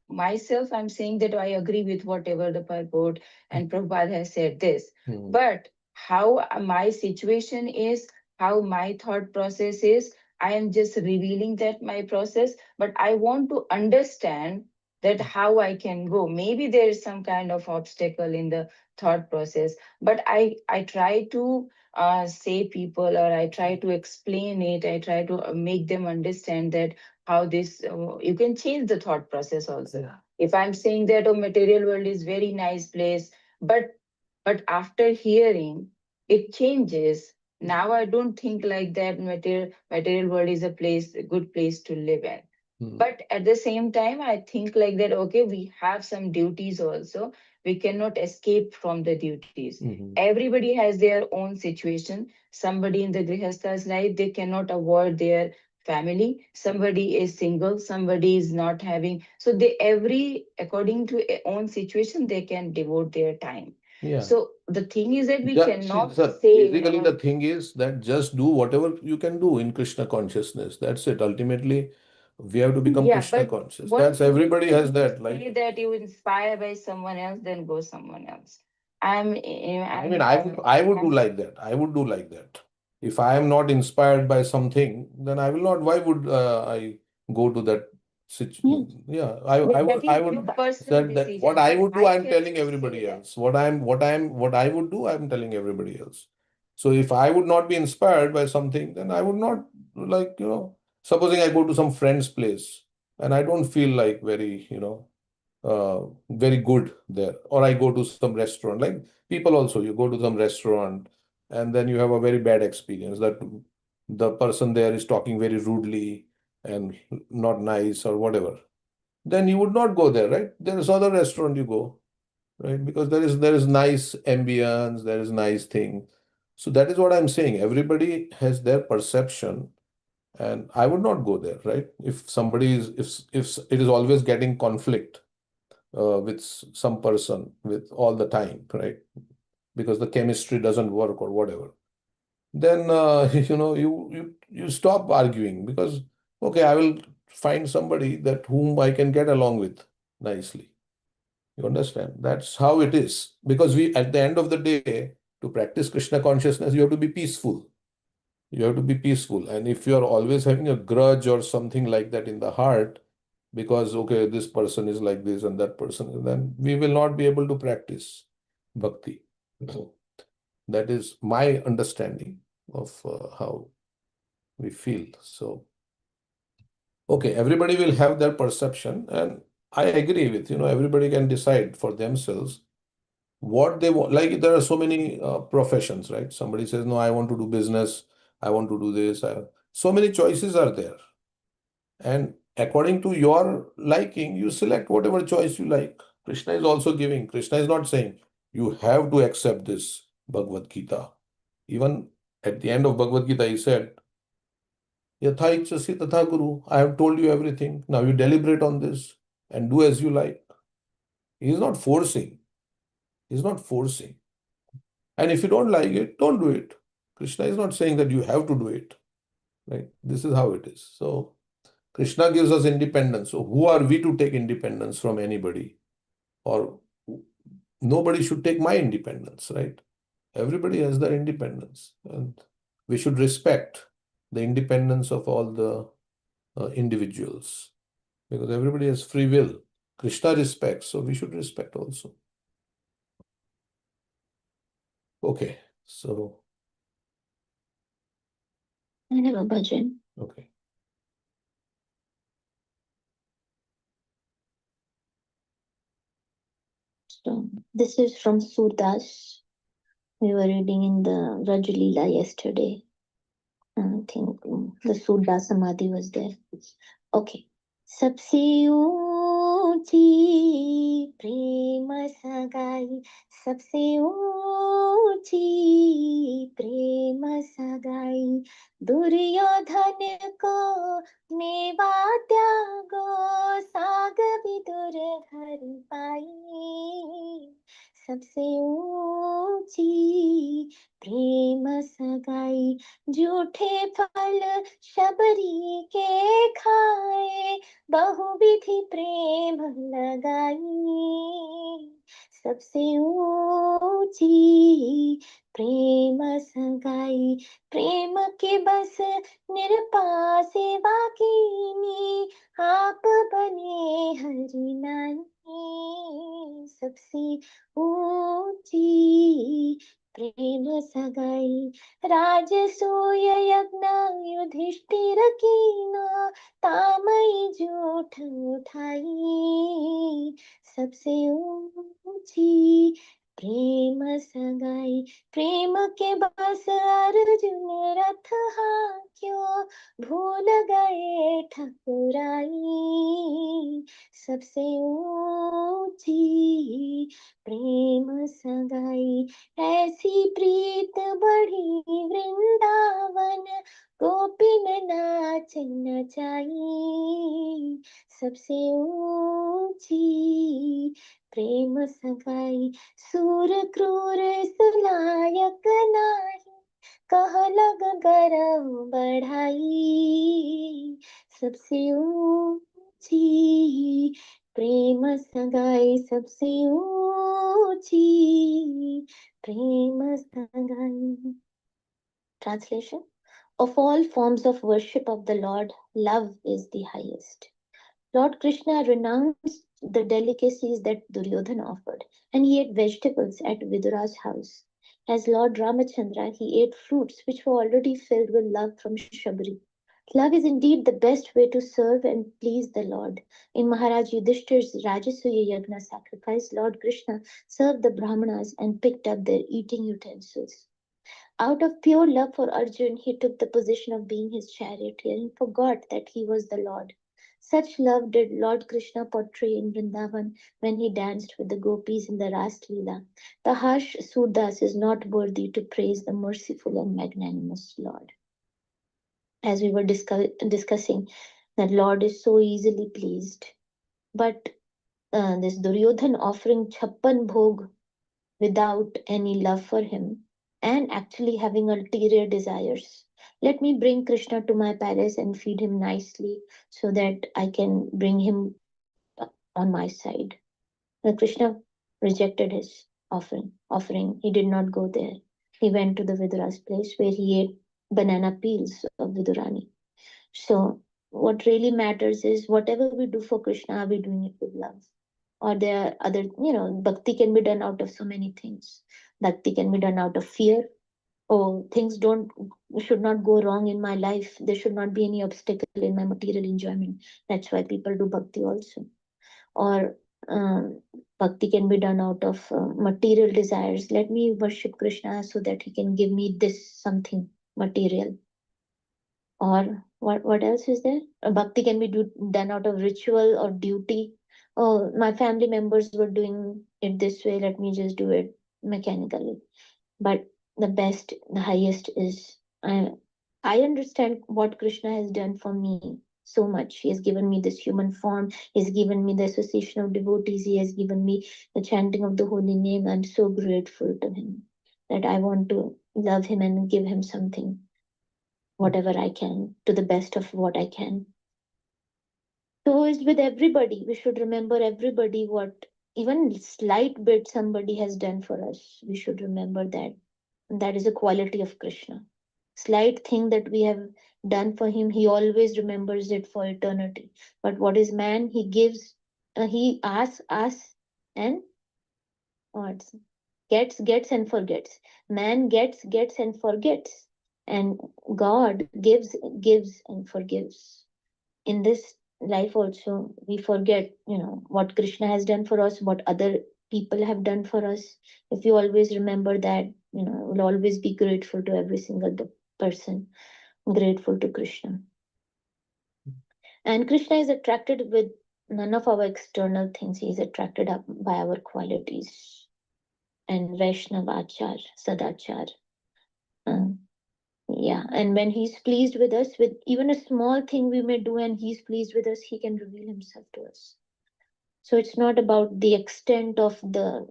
[SPEAKER 7] myself, I'm saying that I agree with whatever the purport and Prabhupada has said this. But how my situation is, how my thought process is, I am just revealing that my process, but I want to understand that how I can go. Maybe there is some kind of obstacle in the thought process, but I try to say people, or I try to explain it, I try to make them understand that how this you can change the thought process also. Yeah. If I'm saying that, oh, material world is very nice place, but after hearing, it changes. Now I don't think like that material world is a good place to live in. But at the same time, I think like that, okay, we have some duties also. We cannot escape from the duties. Everybody has their own situation. Somebody in the Grihastha's life, they cannot avoid their family. Somebody is single, somebody is not having. So they every according to their own situation, they can devote their time.
[SPEAKER 1] Yeah.
[SPEAKER 7] So the thing is that we
[SPEAKER 1] See,
[SPEAKER 7] cannot
[SPEAKER 1] sir,
[SPEAKER 7] say
[SPEAKER 1] basically the thing is that just do whatever you can do in Krishna consciousness. That's it. Ultimately, we have to become
[SPEAKER 7] yeah,
[SPEAKER 1] Krishna
[SPEAKER 7] but
[SPEAKER 1] conscious.
[SPEAKER 7] one
[SPEAKER 1] That's
[SPEAKER 7] thing is
[SPEAKER 1] everybody
[SPEAKER 7] that
[SPEAKER 1] has
[SPEAKER 7] you
[SPEAKER 1] that.
[SPEAKER 7] say
[SPEAKER 1] Like,
[SPEAKER 7] that you inspire by someone else, then go someone else.
[SPEAKER 1] I mean, I would do like that. I would do like that. If I am not inspired by something, then I will not. Why would I go to that situation? Yeah, I would
[SPEAKER 7] personal
[SPEAKER 1] said that what
[SPEAKER 7] decision,
[SPEAKER 1] I
[SPEAKER 7] but
[SPEAKER 1] would do,
[SPEAKER 7] I
[SPEAKER 1] I'm
[SPEAKER 7] can
[SPEAKER 1] telling
[SPEAKER 7] just say
[SPEAKER 1] everybody
[SPEAKER 7] that.
[SPEAKER 1] else. What I would do, I'm telling everybody else. So if I would not be inspired by something, then I would not like, supposing I go to some friend's place and I don't feel like very good there, or I go to some restaurant. Like people also, you go to some restaurant and then you have a very bad experience that the person there is talking very rudely and not nice or whatever. Then you would not go there, right? There is other restaurant you go, right? Because there is nice ambience, there is nice thing. So that is what I'm saying. Everybody has their perception, and I would not go there, right? If somebody is if it is always getting conflict with some person with all the time, right? Because the chemistry doesn't work or whatever. Then you stop arguing because okay, I will find somebody that whom I can get along with nicely. You understand? That's how it is. Because we, at the end of the day, to practice Krishna consciousness, you have to be peaceful. You have to be peaceful. And if you're always having a grudge or something like that in the heart, because okay, this person is like this and that person, then we will not be able to practice bhakti. So that is my understanding of how we feel. So, okay, everybody will have their perception, and I agree with, everybody can decide for themselves what they want. Like there are so many professions, right? Somebody says, no, I want to do business, I want to do this. So many choices are there. And according to your liking, you select whatever choice you like. Krishna is also giving. Krishna is not saying you have to accept this Bhagavad Gita. Even at the end of Bhagavad Gita, he said, Yatha ichchasi tatha kuru. I have told you everything. Now you deliberate on this and do as you like. He is not forcing. He is not forcing. And if you don't like it, don't do it. Krishna is not saying that you have to do it. Right? This is how it is. So Krishna gives us independence. So who are we to take independence from anybody? Or nobody should take my independence, right? Everybody has their independence. And we should respect the independence of all the individuals. Because everybody has free will. Krishna respects, so we should respect also. Okay, so.
[SPEAKER 4] I have a bhajan.
[SPEAKER 1] Okay.
[SPEAKER 4] So this is from Surdas. We were reading in the Rajulila yesterday. I think the Surdas Samadhi was there. Okay. सबसे ऊंची प्रेम सगाई, सबसे ऊंची प्रेम सगाई, दुर्योधन को मेवा त्यागो, साग विदुर घर पाई, सबसे ऊंची प्रेम सगाई, झूठे फल शबरी के खाए, बहुविधि प्रेम लगाई, सबसे ऊंची प्रेम सगाई, प्रेम के बस निरपा सेवा कीनी, आप बने हरि नानी, सबसे ऊंची प्रेम सगाई, राजसूय यज्ञ युधिष्ठिर कीना, तामई झूठ उठाई, सबसे ऊंची प्रेम सगाई, प्रेम के बस अर्जुन रथ हाक्यो, भूल गए ठकुराई, सबसे ऊंची प्रेम सगाई, ऐसी प्रीत बढ़ी वृंदावन, गोपिन नाच नचाई, सबसे ऊंची प्रेम सगाई, सूर क्रूर सुलायक नाही, कह लग गरव बढ़ाई, सबसे ऊंची प्रेम सगाई, सबसे ऊंची प्रेम सगाई. Translation: Of all forms of worship of the Lord, love is the highest. Lord Krishna renounced the delicacies that Duryodhana offered, and he ate vegetables at Vidura's house. As Lord Ramachandra, he ate fruits which were already filled with love from Shabri. Love is indeed the best way to serve and please the Lord. In Maharaj Yudhishthir's Rajasuya Yagna sacrifice, Lord Krishna served the Brahmanas and picked up their eating utensils. Out of pure love for Arjun, he took the position of being his charioteer and forgot that he was the Lord. Such love did Lord Krishna portray in Vrindavan when he danced with the gopis in the Ras Leela. The harsh Surdas is not worthy to praise the merciful and magnanimous Lord. As we were discussing, that Lord is so easily pleased. But this Duryodhan offering Chappan Bhog without any love for him and actually having ulterior desires. Let me bring Krishna to my palace and feed him nicely so that I can bring him on my side. Krishna rejected his offering. He did not go there. He went to the Vidura's place where he ate banana peels of Vidurani. So what really matters is whatever we do for Krishna, are we doing it with love? Or there are other, bhakti can be done out of so many things. Bhakti can be done out of fear. Oh, things should not go wrong in my life. There should not be any obstacle in my material enjoyment. That's why people do bhakti also. Or bhakti can be done out of material desires. Let me worship Krishna so that he can give me this something material. Or what else is there? Bhakti can be done out of ritual or duty. Oh, my family members were doing it this way, let me just do it mechanically. But the best, the highest is I understand what Krishna has done for me so much. He has given me this human form. He has given me the association of devotees. He has given me the chanting of the holy name. I'm so grateful to him that I want to love him and give him something, whatever I can, to the best of what I can. So is with everybody. We should remember everybody, what even slight bit somebody has done for us. We should remember that. And that is a quality of Krishna. Slight thing that we have done for him, he always remembers it for eternity. But what is man? He gives, he asks, and what? Gets, and forgets. Man gets, and forgets. And God gives, and forgives. In this life also, we forget, what Krishna has done for us, what other people have done for us. If you always remember that, we'll always be grateful to every single person, grateful to Krishna. And Krishna is attracted with none of our external things. He is attracted up by our qualities and Vaishnavachar, Sadachar. Yeah, and when he's pleased with us, with even a small thing we may do, and he's pleased with us, he can reveal himself to us. So it's not about the extent of the,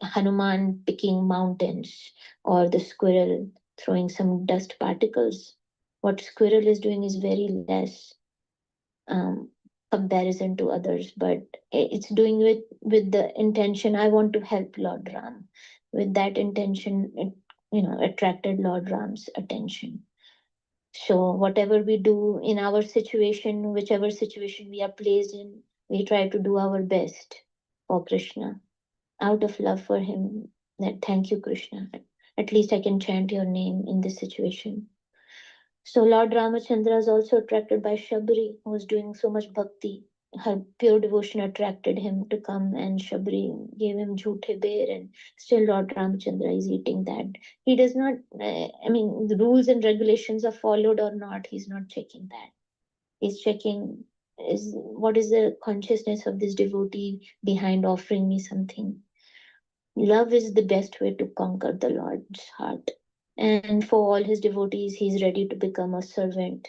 [SPEAKER 4] Hanuman picking mountains or the squirrel throwing some dust particles. What squirrel is doing is very less comparison to others, but it's doing it with the intention, I want to help Lord Ram. With that intention, it attracted Lord Ram's attention. So whatever we do in our situation, whichever situation we are placed in, we try to do our best for Krishna, out of love for him. That thank you, Krishna. At least I can chant your name in this situation. So Lord Ramachandra is also attracted by Shabri, who was doing so much bhakti. Her pure devotion attracted him to come, and Shabri gave him jhute bear, and still Lord Ramachandra is eating that. He does not, the rules and regulations are followed or not, he's not checking that. He's checking what is the consciousness of this devotee behind offering me something. Love is the best way to conquer the Lord's heart. And for all his devotees, he's ready to become a servant.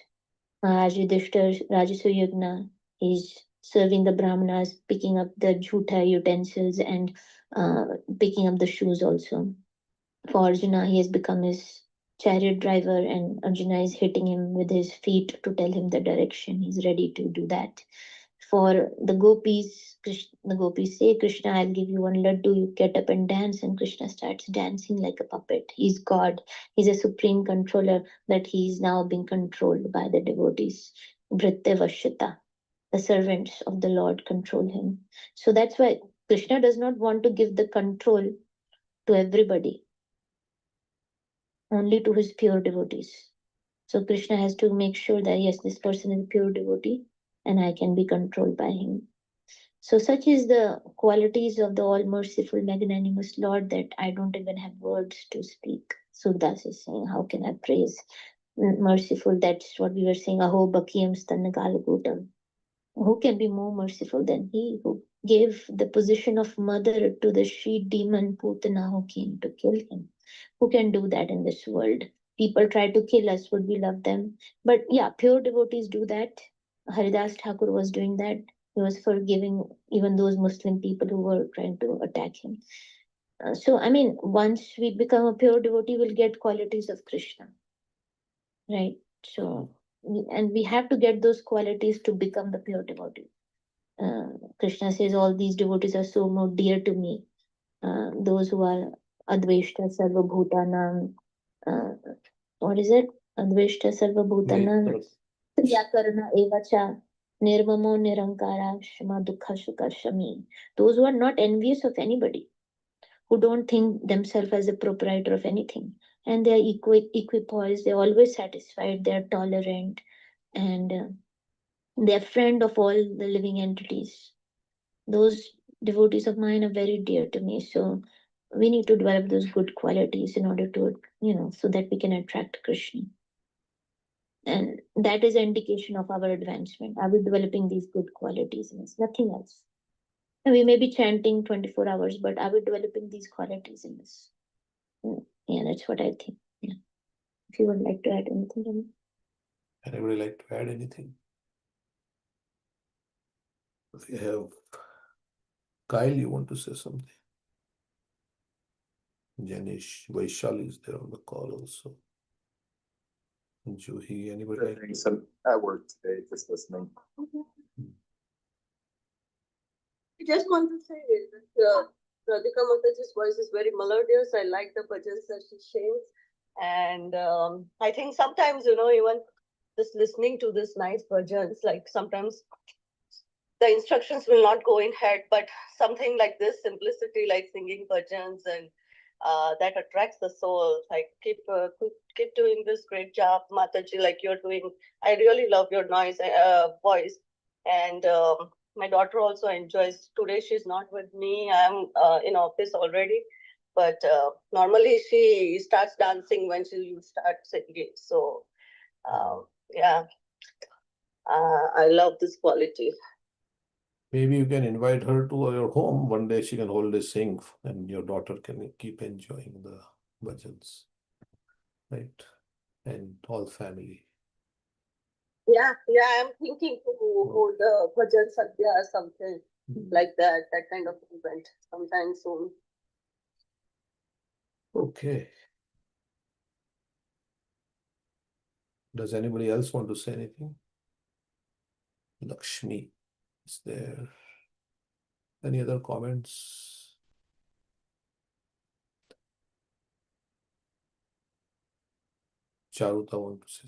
[SPEAKER 4] As Yudhishthir Rajasuyagna, he's serving the Brahmanas, picking up the jhuta utensils and picking up the shoes also. For Arjuna, he has become his chariot driver, and Arjuna is hitting him with his feet to tell him the direction. He's ready to do that. For the gopis, the gopis say, Krishna, I'll give you one laddu, you get up and dance, and Krishna starts dancing like a puppet. He's God, he's a supreme controller, that he's now being controlled by the devotees. Vritte Vashita, the servants of the Lord control him. So that's why Krishna does not want to give the control to everybody, only to his pure devotees. So Krishna has to make sure that yes, this person is a pure devotee and I can be controlled by him. So such is the qualities of the all-merciful, magnanimous Lord that I don't even have words to speak. Surdas is saying, how can I praise merciful? That's what we were saying, Aho Bakiyam Stannagalagutam. Who can be more merciful than he who gave the position of mother to the she demon Putana who came to kill him? Who can do that in this world? People try to kill us, would we love them? But yeah, pure devotees do that. Haridas Thakur was doing that. He was forgiving even those Muslim people who were trying to attack him. So, once we become a pure devotee, we'll get qualities of Krishna, right? So, and we have to get those qualities to become the pure devotee. Krishna says, all these devotees are so more dear to me. Those who are Adveshta Sarva Bhutanam. What is it? Adveshta Sarva Bhutanam. Yakarana Evacha. Nirmamo Nirankara Shama Dukha Sukha Shami. Those who are not envious of anybody, who don't think themselves as a proprietor of anything, and they are equipoised, they're always satisfied, they're tolerant, and they're friend of all the living entities. Those devotees of mine are very dear to me. So we need to develop those good qualities in order to, so that we can attract Krishna. And that is an indication of our advancement. Are we developing these good qualities in us? Nothing else. And we may be chanting 24 hours, but are we developing these qualities in us? Yeah, that's what I think. Yeah. If you would like to add anything, Rami?
[SPEAKER 1] Anybody like to add anything? We have Kyle, you want to say something? Janish, Vaishali is there on the call also. Juhi, anybody like to?
[SPEAKER 9] Some at work today, just listening.
[SPEAKER 2] I just want to say that Radhika Mataji's voice is very melodious. I like the bhajans that she sings. And I think sometimes, even just listening to this nice bhajans, like sometimes the instructions will not go in head, but something like this simplicity, like singing bhajans, and that attracts the soul. Like keep doing this great job, Mataji, like you're doing. I really love your voice, and my daughter also enjoys. Today she's not with me. I'm in office already, but normally she starts dancing when you start singing. So yeah, I love this quality.
[SPEAKER 1] Maybe you can invite her to your home. One day she can always sing and your daughter can keep enjoying the bhajans. Right? And all family.
[SPEAKER 2] Yeah, I'm thinking to hold the bhajan sadhya or something like that kind of event sometime soon.
[SPEAKER 1] Okay. Does anybody else want to say anything? Lakshmi is there. Any other comments? Charuta want to say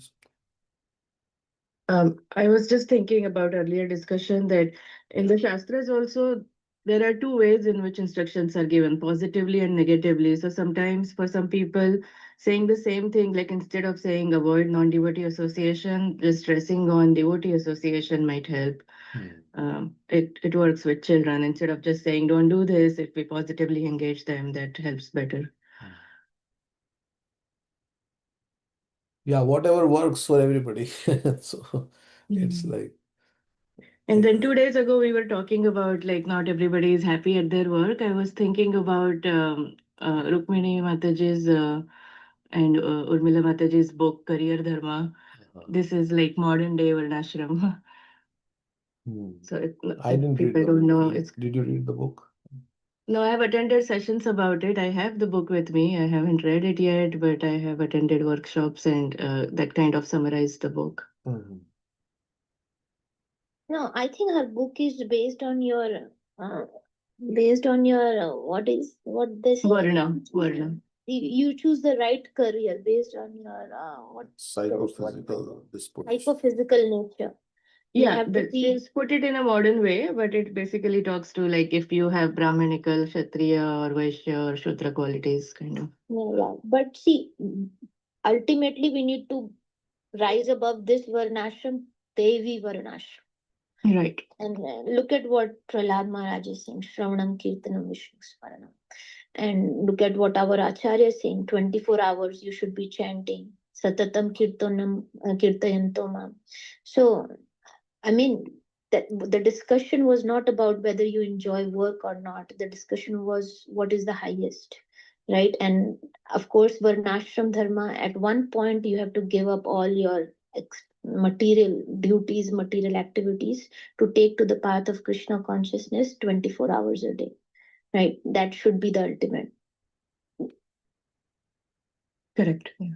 [SPEAKER 1] something?
[SPEAKER 7] I was just thinking about earlier discussion that in the Shastras also there are two ways in which instructions are given, positively and negatively. So sometimes for some people saying the same thing, like instead of saying avoid non-devotee association, just stressing on devotee association might help. It works with children. Instead of just saying don't do this, if we positively engage them, that helps better.
[SPEAKER 1] Yeah, whatever works for everybody. So it's like.
[SPEAKER 7] And then 2 days ago, we were talking about like not everybody is happy at their work. I was thinking about Rukmini Mataji's and Urmila Mataji's book, Career Dharma. This is like modern day Varnashram. So
[SPEAKER 1] I didn't read
[SPEAKER 7] people
[SPEAKER 1] the
[SPEAKER 7] don't
[SPEAKER 1] book.
[SPEAKER 7] know.
[SPEAKER 1] Did you read the book?
[SPEAKER 7] No, I have attended sessions about it. I have the book with me. I haven't read it yet, but I have attended workshops and that kind of summarized the book.
[SPEAKER 4] No, I think her book is based on your what they say?
[SPEAKER 7] Varna.
[SPEAKER 4] You choose the right career based on your
[SPEAKER 1] Psychophysical disposition.
[SPEAKER 4] psychophysical nature.
[SPEAKER 7] Yeah, it's put it in a modern way, but it basically talks to like if you have Brahmanical, Kshatriya, or Vaishya or Shudra qualities, kind of.
[SPEAKER 4] Yeah, but see, ultimately we need to rise above this Varnashram, Devi Varnashram.
[SPEAKER 7] Right.
[SPEAKER 4] And look at what Prahlad Maharaj is saying, Shravanam Kirtanam Vishnu Smaranam. And look at what our Acharya is saying, 24 hours you should be chanting, Satatam Kirtayanto Mam. So, I mean, that the discussion was not about whether you enjoy work or not. The discussion was what is the highest, right? And of course, Varnashram Dharma, at one point you have to give up all your material duties, material activities to take to the path of Krishna consciousness 24 hours a day, right? That should be the ultimate.
[SPEAKER 7] Correct. Yeah.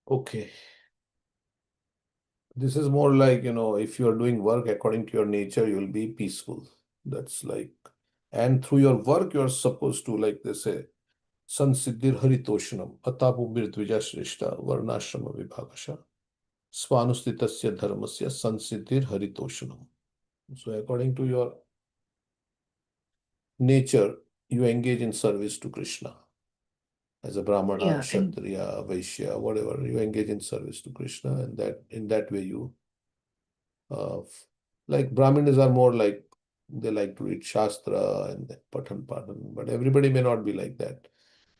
[SPEAKER 1] Okay. This is more like, if you are doing work according to your nature, you will be peaceful. That's like, and through your work, you are supposed to, like they say, Sansiddhir Haritoshanam, Atapubir Dvija Shrishta, Varnashrama Vibhagasha, Swanustitasya Dharmasya, Sansiddhir Haritoshanam. So, according to your nature, you engage in service to Krishna. As a Brahmana, Kshatriya, Vaishya, whatever, you engage in service to Krishna, and that in that way you, like Brahmanas are more like, they like to read Shastra and Patan, but everybody may not be like that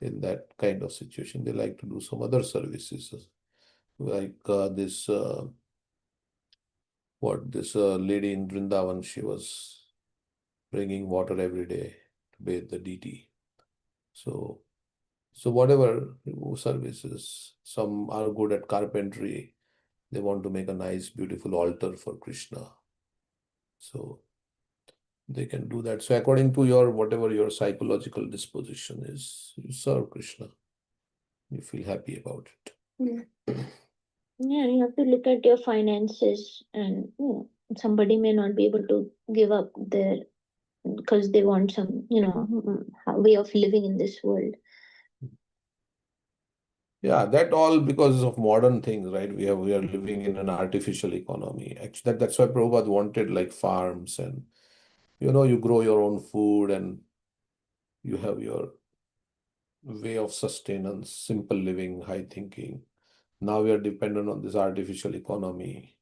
[SPEAKER 1] in that kind of situation. They like to do some other services. Like this lady in Vrindavan, she was bringing water every day to bathe the deity. So whatever services, some are good at carpentry. They want to make a nice, beautiful altar for Krishna. So they can do that. So according to whatever your psychological disposition is, you serve Krishna. You feel happy about it.
[SPEAKER 4] Yeah. Yeah, you have to look at your finances, and somebody may not be able to give up their, because they want some, way of living in this world.
[SPEAKER 1] Yeah, that all because of modern things, right? We are living in an artificial economy. Actually, that's why Prabhupada wanted like farms, and you grow your own food and you have your way of sustenance, simple living, high thinking. Now we are dependent on this artificial economy,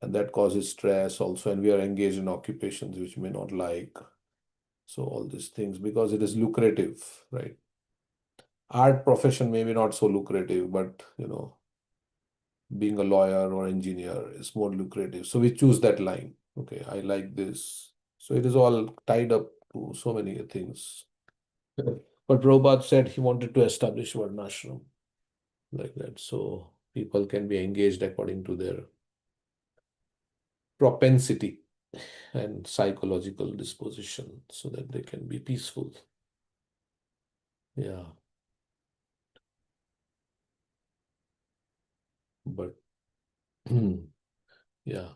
[SPEAKER 1] and that causes stress also, and we are engaged in occupations which we may not like. So all these things, because it is lucrative, right? Art profession maybe not so lucrative, but being a lawyer or engineer is more lucrative. So we choose that line. Okay, I like this. So it is all tied up to so many things. But Prabhupada said he wanted to establish Varnashram like that. So people can be engaged according to their propensity and psychological disposition so that they can be peaceful. Yeah. But yeah,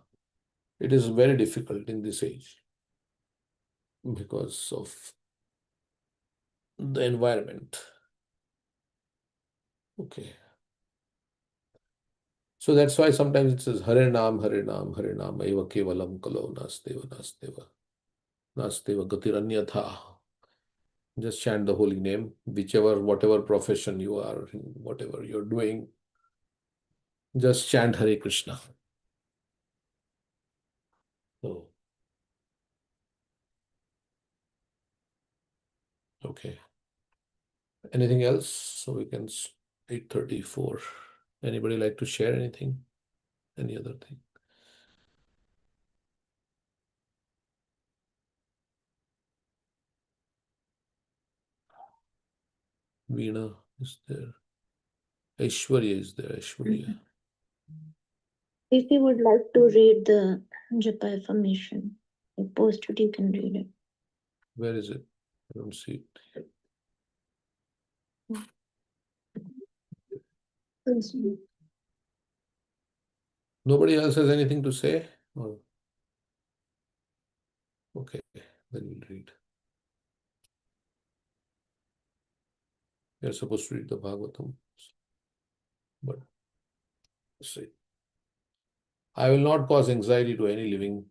[SPEAKER 1] it is very difficult in this age because of the environment. Okay. So that's why sometimes it says Hare Nam, Hare Nam, Hare Nam, Eva Kevalam Kalo Nasteva Nasteva Nasteva Gatiranyatha. Just chant the holy name, whatever profession you are, whatever you're doing, just chant Hare Krishna. So, okay. Anything else? So we can 8:34. Anybody like to share anything? Any other thing? Veena is there. Aishwarya is there. Aishwarya.
[SPEAKER 4] If you would like to read the Japa affirmation, I post it, you can read it.
[SPEAKER 1] Where is it? I don't see it. Nobody else has anything to say? Or... Okay, then we'll read. You're supposed to read the Bhagavatam. But see. I will not cause anxiety to any living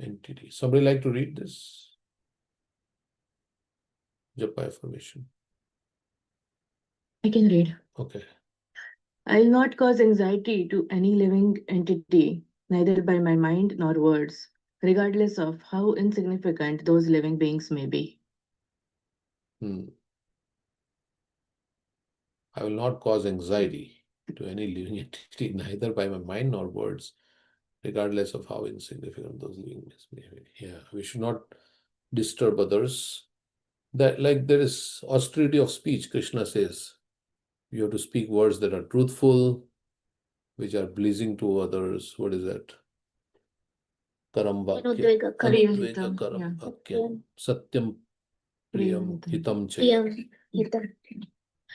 [SPEAKER 1] entity. Somebody like to read this? Japa affirmation.
[SPEAKER 7] I can read.
[SPEAKER 1] Okay.
[SPEAKER 7] I will not cause anxiety to any living entity, neither by my mind nor words, regardless of how insignificant those living beings may be.
[SPEAKER 1] I will not cause anxiety to any living entity, neither by my mind nor words, regardless of how insignificant those living beings may be. Yeah, we should not disturb others. That, like, there is austerity of speech, Krishna says. You have to speak words that are truthful, which are pleasing to others. What is that? Karam vakya. Anudvega karam vakya. Satyam priyam hitam chaya.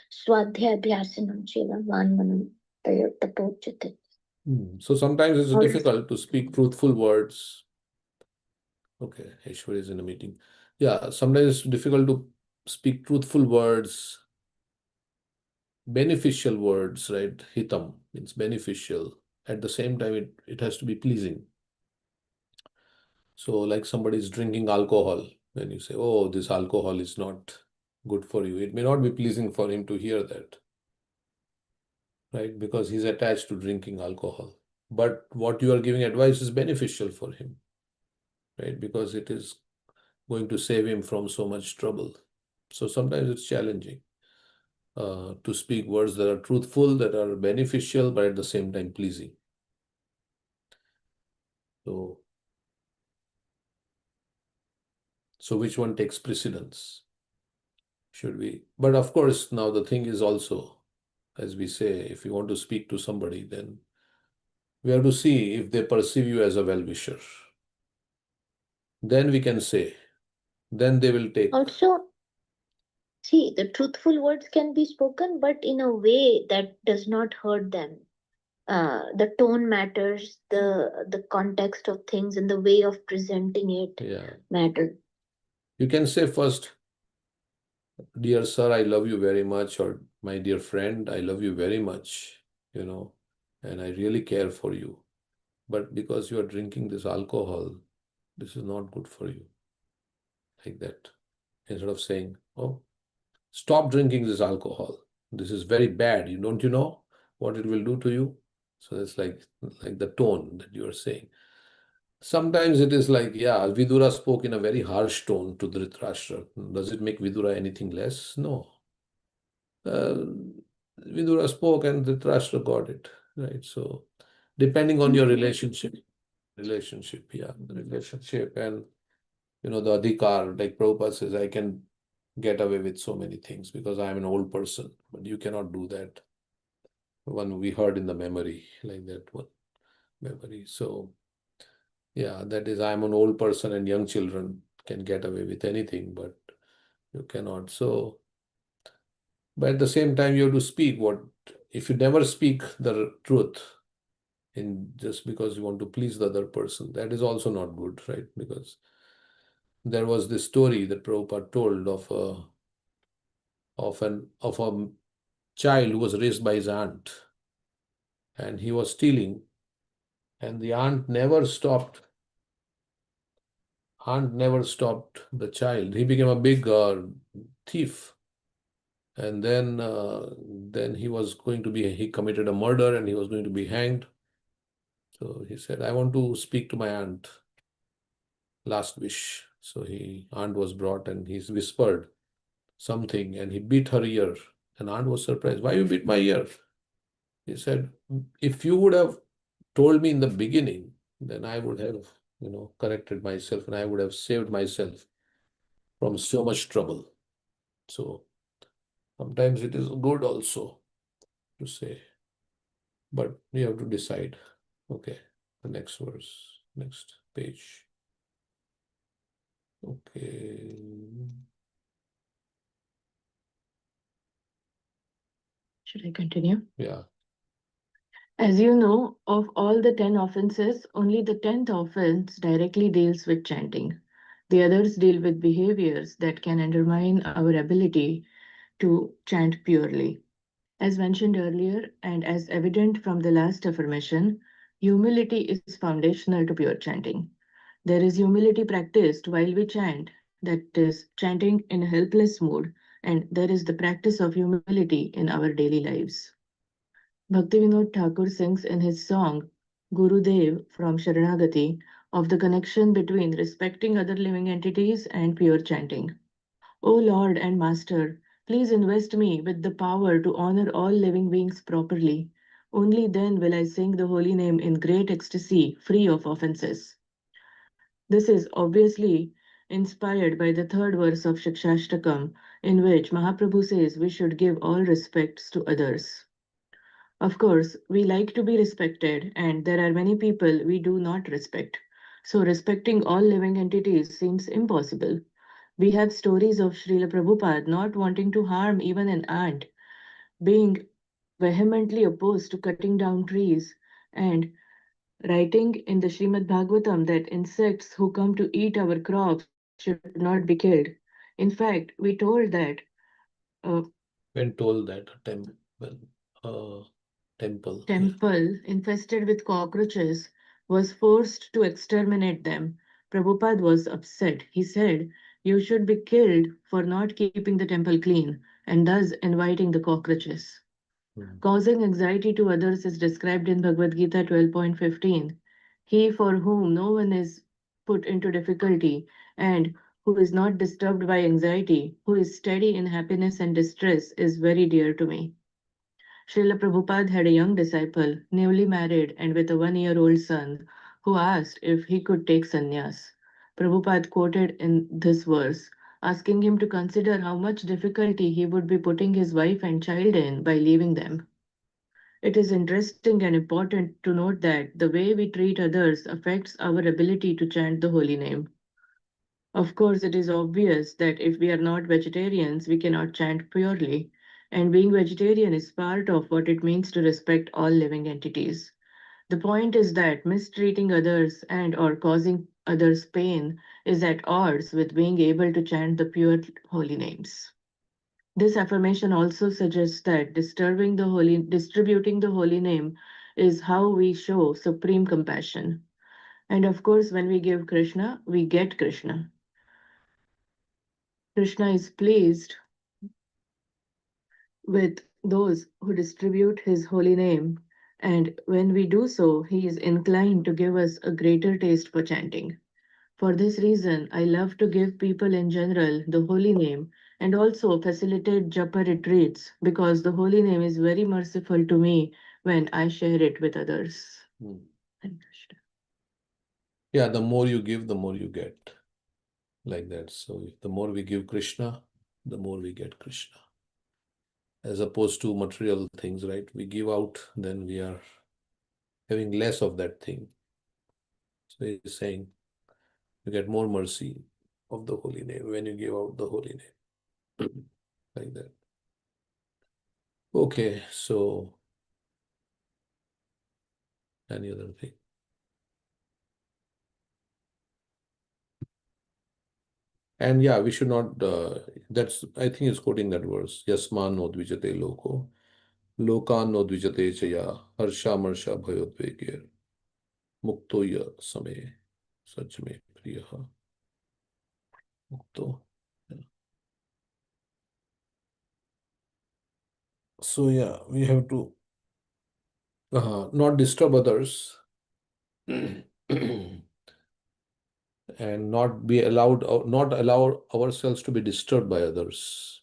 [SPEAKER 4] Swadhyabhyasanam cheva vanmanam tapochate.
[SPEAKER 1] So sometimes it's difficult to speak truthful words. Okay, Aishwarya is in a meeting. Yeah, sometimes it's difficult to speak truthful words, beneficial words, right? Hitam means beneficial. At the same time, it has to be pleasing. So like somebody is drinking alcohol, when you say, oh, this alcohol is not good for you, it may not be pleasing for him to hear that, right? Because he's attached to drinking alcohol. But what you are giving advice is beneficial for him, right? Because it is going to save him from so much trouble. So sometimes it's challenging. to speak words that are truthful, that are beneficial, but at the same time pleasing. So which one takes precedence? Should we? But of course, now the thing is also, as we say, if you want to speak to somebody, then we have to see if they perceive you as a well-wisher. Then we can say, then they will take.
[SPEAKER 4] Also, see, the truthful words can be spoken, but in a way that does not hurt them. The tone matters, the context of things and the way of presenting it matter.
[SPEAKER 1] You can say first, dear sir, I love you very much, or my dear friend, I love you very much, and I really care for you. But because you are drinking this alcohol, this is not good for you. Like that. Instead of saying, oh, stop drinking this alcohol. This is very bad. Don't you know what it will do to you? So it's like the tone that you are saying. Sometimes it is like, Vidura spoke in a very harsh tone to Dhritarashtra. Does it make Vidura anything less? No. Vidura spoke and Dhritarashtra got it, right? So depending on your relationship, the relationship and the adhikar, like Prabhupada says, I can get away with so many things because I am an old person, but you cannot do that. One we heard in the memory, like that one memory. So that is, I am an old person and young children can get away with anything, but you cannot. So, but at the same time, you have to speak if you never speak the truth just because you want to please the other person, that is also not good, right? Because there was this story that Prabhupada told of a child who was raised by his aunt, and he was stealing, and the aunt never stopped the child. He became a big thief, and then he committed a murder and he was going to be hanged. So he said, I want to speak to my aunt, last wish. So aunt was brought and he whispered something and he beat her ear, and aunt was surprised. Why you beat my ear? He said, if you would have told me in the beginning, then I would have corrected myself and I would have saved myself from so much trouble. So sometimes it is good also to say, but you have to decide. Okay, the next verse, next page. Okay.
[SPEAKER 7] Should I continue?
[SPEAKER 1] Yeah.
[SPEAKER 7] As you know, of all the 10 offenses, only the 10th offense directly deals with chanting. The others deal with behaviors that can undermine our ability to chant purely. As mentioned earlier, and as evident from the last affirmation, humility is foundational to pure chanting. There is humility practiced while we chant, that is, chanting in a helpless mood, and there is the practice of humility in our daily lives. Bhaktivinoda Thakur sings in his song Gurudev from Sharanagati of the connection between respecting other living entities and pure chanting. O Lord and Master, please invest me with the power to honor all living beings properly. Only then will I sing the holy name in great ecstasy, free of offenses. This is obviously inspired by the third verse of Shikshashtakam, in which Mahaprabhu says we should give all respects to others. Of course, we like to be respected, and there are many people we do not respect. So, respecting all living entities seems impossible. We have stories of Srila Prabhupada not wanting to harm even an ant, being vehemently opposed to cutting down trees, and writing in the Srimad Bhagavatam that insects who come to eat our crops should not be killed. In fact, we told that
[SPEAKER 1] When told that a
[SPEAKER 7] temple infested with cockroaches was forced to exterminate them. Prabhupada was upset. He said, you should be killed for not keeping the temple clean and thus inviting the cockroaches. Causing anxiety to others is described in Bhagavad Gita 12.15. He for whom no one is put into difficulty and who is not disturbed by anxiety, who is steady in happiness and distress, is very dear to me. Srila Prabhupada had a young disciple, newly married and with a 1-year-old son, who asked if he could take sannyas. Prabhupada quoted in this verse, asking him to consider how much difficulty he would be putting his wife and child in by leaving them. It is interesting and important to note that the way we treat others affects our ability to chant the holy name. Of course, it is obvious that if we are not vegetarians, we cannot chant purely. And being vegetarian is part of what it means to respect all living entities. The point is that mistreating others and or causing others pain is at odds with being able to chant the pure holy names. This affirmation also suggests that distributing the holy name is how we show supreme compassion. And of course, when we give Krishna, we get Krishna. Krishna is pleased with those who distribute his holy name, and when we do so, he is inclined to give us a greater taste for chanting. For this reason, I love to give people in general the holy name and also facilitate japa retreats because the holy name is very merciful to me when I share it with others. Hare Krishna.
[SPEAKER 1] Yeah, the more you give, the more you get. Like that. So the more we give Krishna, the more we get Krishna. As opposed to material things, right? We give out, then we are having less of that thing. So he's saying you get more mercy of the holy name when you give out the holy name. Like that. Okay, so any other thing? And yeah, we should not, that's, I think he's quoting that verse, Yasman no dvijate loko, lokan no dvijate chaya, harsha marsha bhayodvegir, muktoya same, sachme priyaha, mukto. So yeah, we have to not disturb others and not be allowed, not allow ourselves to be disturbed by others.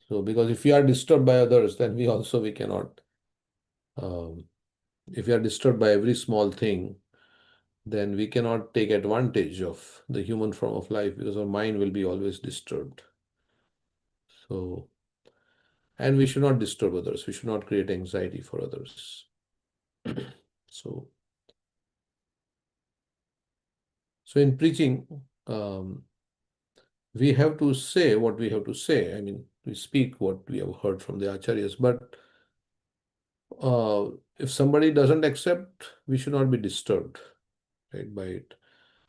[SPEAKER 1] So because if we are disturbed by others, then we cannot. If we are disturbed by every small thing, then we cannot take advantage of the human form of life because our mind will be always disturbed. So, and we should not disturb others. We should not create anxiety for others. So in preaching, we have to say what we have to say. I mean, we speak what we have heard from the acharyas, but if somebody doesn't accept, we should not be disturbed, right, by it.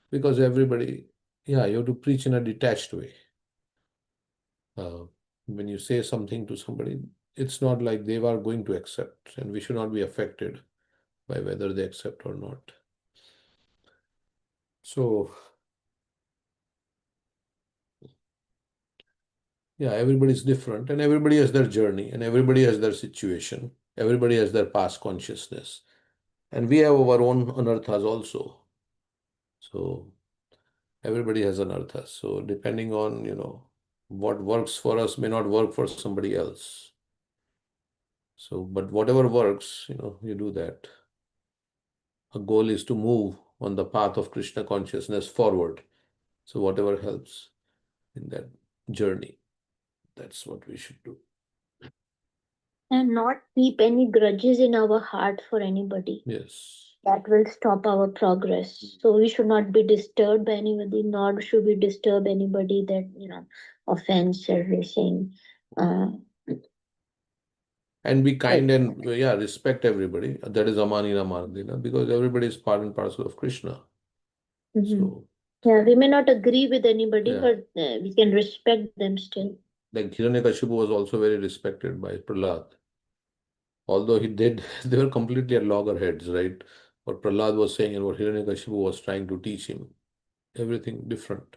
[SPEAKER 1] Because everybody, yeah, you have to preach in a detached way. When you say something to somebody, it's not like they are going to accept, and we should not be affected by whether they accept or not. So, yeah, everybody's different, and everybody has their journey, and everybody has their situation. Everybody has their past consciousness. And we have our own anarthas also. So, everybody has anarthas. So, depending on, what works for us may not work for somebody else. So, but whatever works, you do that. A goal is to move on the path of Krishna consciousness forward. So whatever helps in that journey, that's what we should do.
[SPEAKER 4] And not keep any grudges in our heart for anybody.
[SPEAKER 1] Yes.
[SPEAKER 4] That will stop our progress. So we should not be disturbed by anybody, nor should we disturb anybody that, offends everything.
[SPEAKER 1] And be kind and respect everybody. That is Amanina Mardina, because everybody is part and parcel of Krishna. So
[SPEAKER 4] yeah, we may not agree with anybody, but we can respect them still.
[SPEAKER 1] Like Hiranyakashipu was also very respected by Prahlad. Although they were completely at loggerheads, right? What Prahlad was saying and what Hiranyakashipu was trying to teach him, everything different.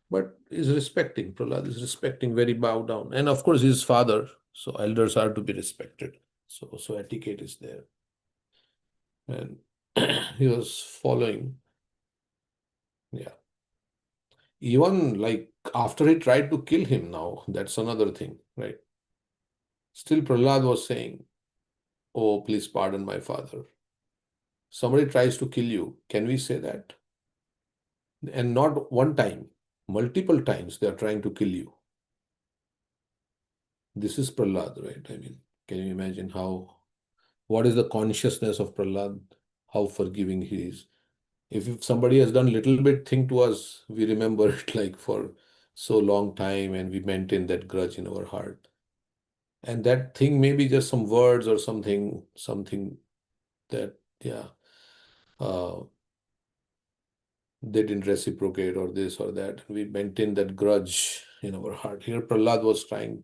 [SPEAKER 1] But is respecting, Prahlad is respecting, very bow down. And of course, his father, so elders are to be respected. So etiquette is there. And he was following. Yeah. even like after he tried to kill him now, that's another thing, right? Still Prahlad was saying, oh, please pardon my father. Somebody tries to kill you, can we say that? And not one time, multiple times they are trying to kill you. This is Prahlad, right? I mean, can you imagine what is the consciousness of Prahlad? How forgiving he is. If somebody has done little bit thing to us, we remember it like for so long time and we maintain that grudge in our heart. And that thing may be just some words or something that, yeah, uh, they didn't reciprocate or this or that. We maintain that grudge in our heart. Here Prahlad was trying.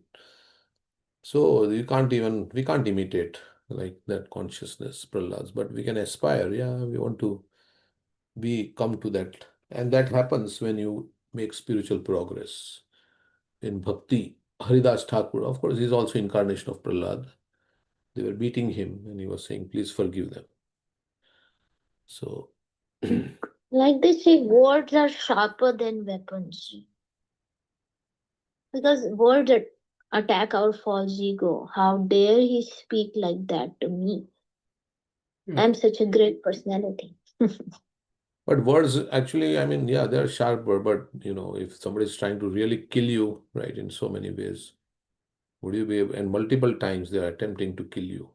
[SPEAKER 1] So we can't imitate like that consciousness, Prahlad's, but we can aspire. Yeah, we want to come to that. And that happens when you make spiritual progress. In bhakti, Haridas Thakur, of course, he's also incarnation of Prahlad. They were beating him and he was saying, please forgive them. So,
[SPEAKER 4] Like they say, words are sharper than weapons. Because words attack our false ego. How dare he speak like that to me? I'm such a great personality.
[SPEAKER 1] but words actually, I mean, yeah, they're sharper, but if somebody is trying to really kill you, right, in so many ways, would you be able, and multiple times they are attempting to kill you.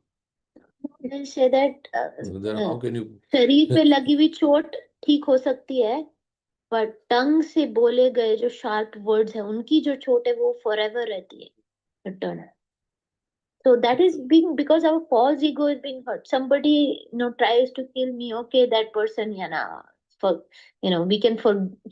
[SPEAKER 4] They say that
[SPEAKER 1] Then how can you?
[SPEAKER 4] शरीर पे लगी हुई चोट ठीक हो सकती है, but टंग से बोले गए जो sharp words है, उनकी जो चोट है वो forever रहती है, eternal. So that is being because our false ego is being hurt. Somebody tries to kill me. Okay, that person, we can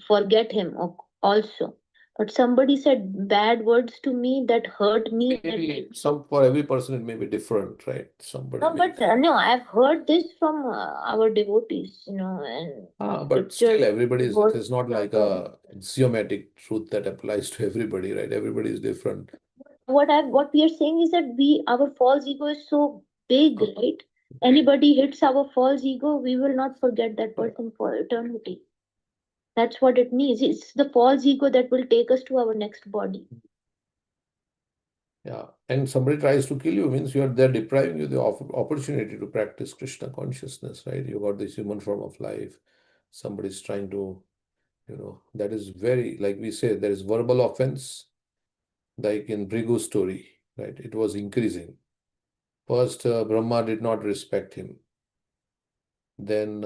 [SPEAKER 4] forget him also. But somebody said bad words to me that hurt me.
[SPEAKER 1] Maybe for every person it may be different, right? Somebody
[SPEAKER 4] No, but no, I've heard this from our devotees, and
[SPEAKER 1] but still it is not like a axiomatic truth that applies to everybody, right? Everybody is different.
[SPEAKER 4] What we are saying is that our false ego is so big, right? Anybody hits our false ego, we will not forget that person for eternity. That's what it means. It's the false ego that will take us to our next body.
[SPEAKER 1] Yeah, and somebody tries to kill you means they're depriving you the opportunity to practice Krishna consciousness, right? You got this human form of life. Somebody's trying to, that is very, like we say, there is verbal offense, like in Brigu's story, right? It was increasing. First, Brahma did not respect him. Then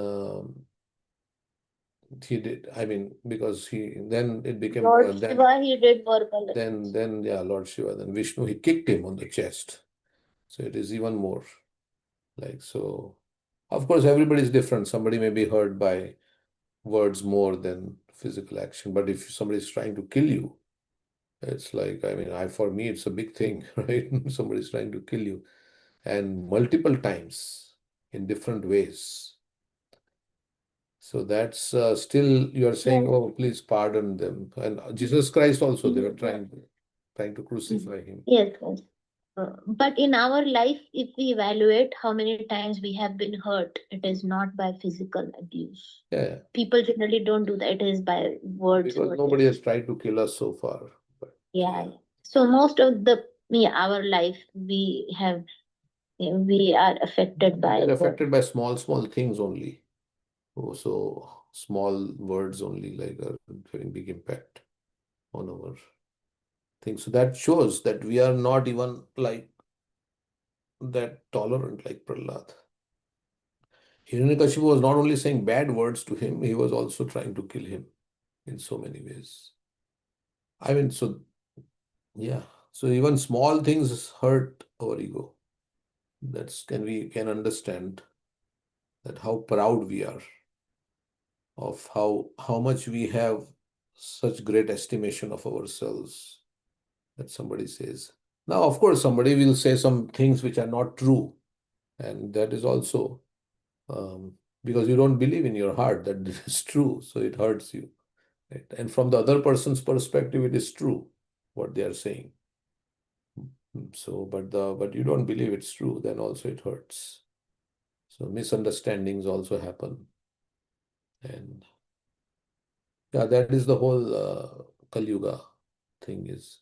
[SPEAKER 1] he did. I mean, because then it became
[SPEAKER 4] Lord Shiva, he did verbal.
[SPEAKER 1] Then yeah, Lord Shiva. Then Vishnu, he kicked him on the chest. So it is even more like so. Of course, everybody is different. Somebody may be hurt by words more than physical action. But if somebody is trying to kill you, it's like, I mean, for me, it's a big thing, right? Somebody is trying to kill you, and multiple times in different ways. So that's still you are saying, oh, please pardon them. And Jesus Christ also, they were trying to crucify him.
[SPEAKER 4] Yes, yes. But in our life, if we evaluate how many times we have been hurt, it is not by physical abuse.
[SPEAKER 1] Yeah.
[SPEAKER 4] People generally don't do that. It is by words.
[SPEAKER 1] Because nobody has tried to kill us so far. But,
[SPEAKER 4] yeah. So most of our life, we are affected by.
[SPEAKER 1] we are affected by small things only. Oh, so small words only like are having big impact on our things. So that shows that we are not even like that tolerant like Prahlad. Hiranyakashipu was not only saying bad words to him, he was also trying to kill him in so many ways. I mean, so yeah. So even small things hurt our ego. We can understand that how proud we are of how much we have such great estimation of ourselves that somebody says. Now, of course, somebody will say some things which are not true, and that is also because you don't believe in your heart that this is true, so it hurts you. Right? And from the other person's perspective, it is true what they are saying. So, but you don't believe it's true, then also it hurts. So misunderstandings also happen, and Yeah, that is the whole Kali Yuga thing is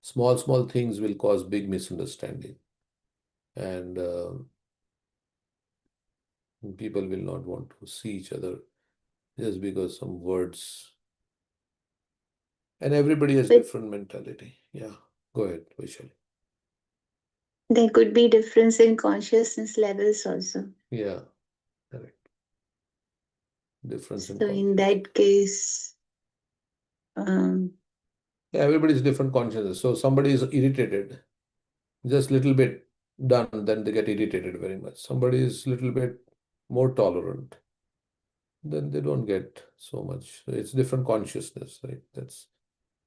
[SPEAKER 1] small things will cause big misunderstanding, and people will not want to see each other just because some words. And everybody has
[SPEAKER 10] But
[SPEAKER 1] different mentality. Yeah, go ahead, Vishal.
[SPEAKER 10] there could be difference in consciousness levels also.
[SPEAKER 1] Yeah, correct. Difference in
[SPEAKER 10] So in
[SPEAKER 1] consciousness.
[SPEAKER 10] that case, um,
[SPEAKER 1] Yeah, everybody is different consciousness. So somebody is irritated, just little bit done, then they get irritated very much. Somebody is little bit more tolerant, then they don't get so much. So it's different consciousness, right? That's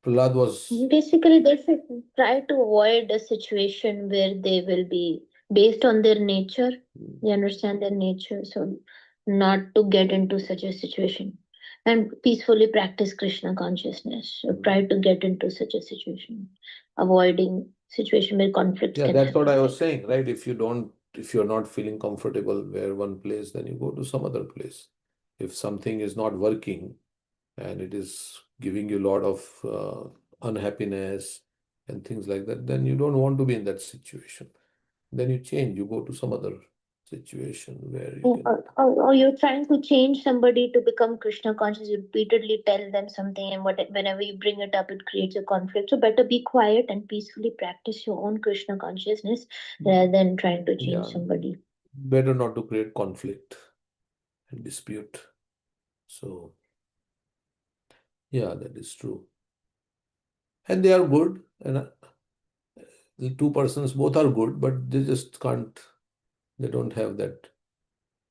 [SPEAKER 1] Prahlad was.
[SPEAKER 4] Basically, they should try to avoid a situation where they will be based on their nature. They understand their nature, so not to get into such a situation and peacefully practice Krishna consciousness. So try to get into such a situation, avoiding situation where conflicts
[SPEAKER 1] Yeah,
[SPEAKER 4] can
[SPEAKER 1] that's what
[SPEAKER 4] happen.
[SPEAKER 1] I was saying, right? If you're not feeling comfortable where one place, then you go to some other place. If something is not working and it is giving you a lot of unhappiness and things like that, then you don't want to be in that situation. Then you change, you go to some other situation where you can.
[SPEAKER 4] Or you're trying to change somebody to become Krishna conscious, you repeatedly tell them something, and whenever you bring it up, it creates a conflict. So better be quiet and peacefully practice your own Krishna consciousness rather than trying to change
[SPEAKER 1] Yeah,
[SPEAKER 4] somebody.
[SPEAKER 1] better not to create conflict and dispute. So, yeah, that is true. And they are good, and the two persons both are good, but they just can't, they don't have that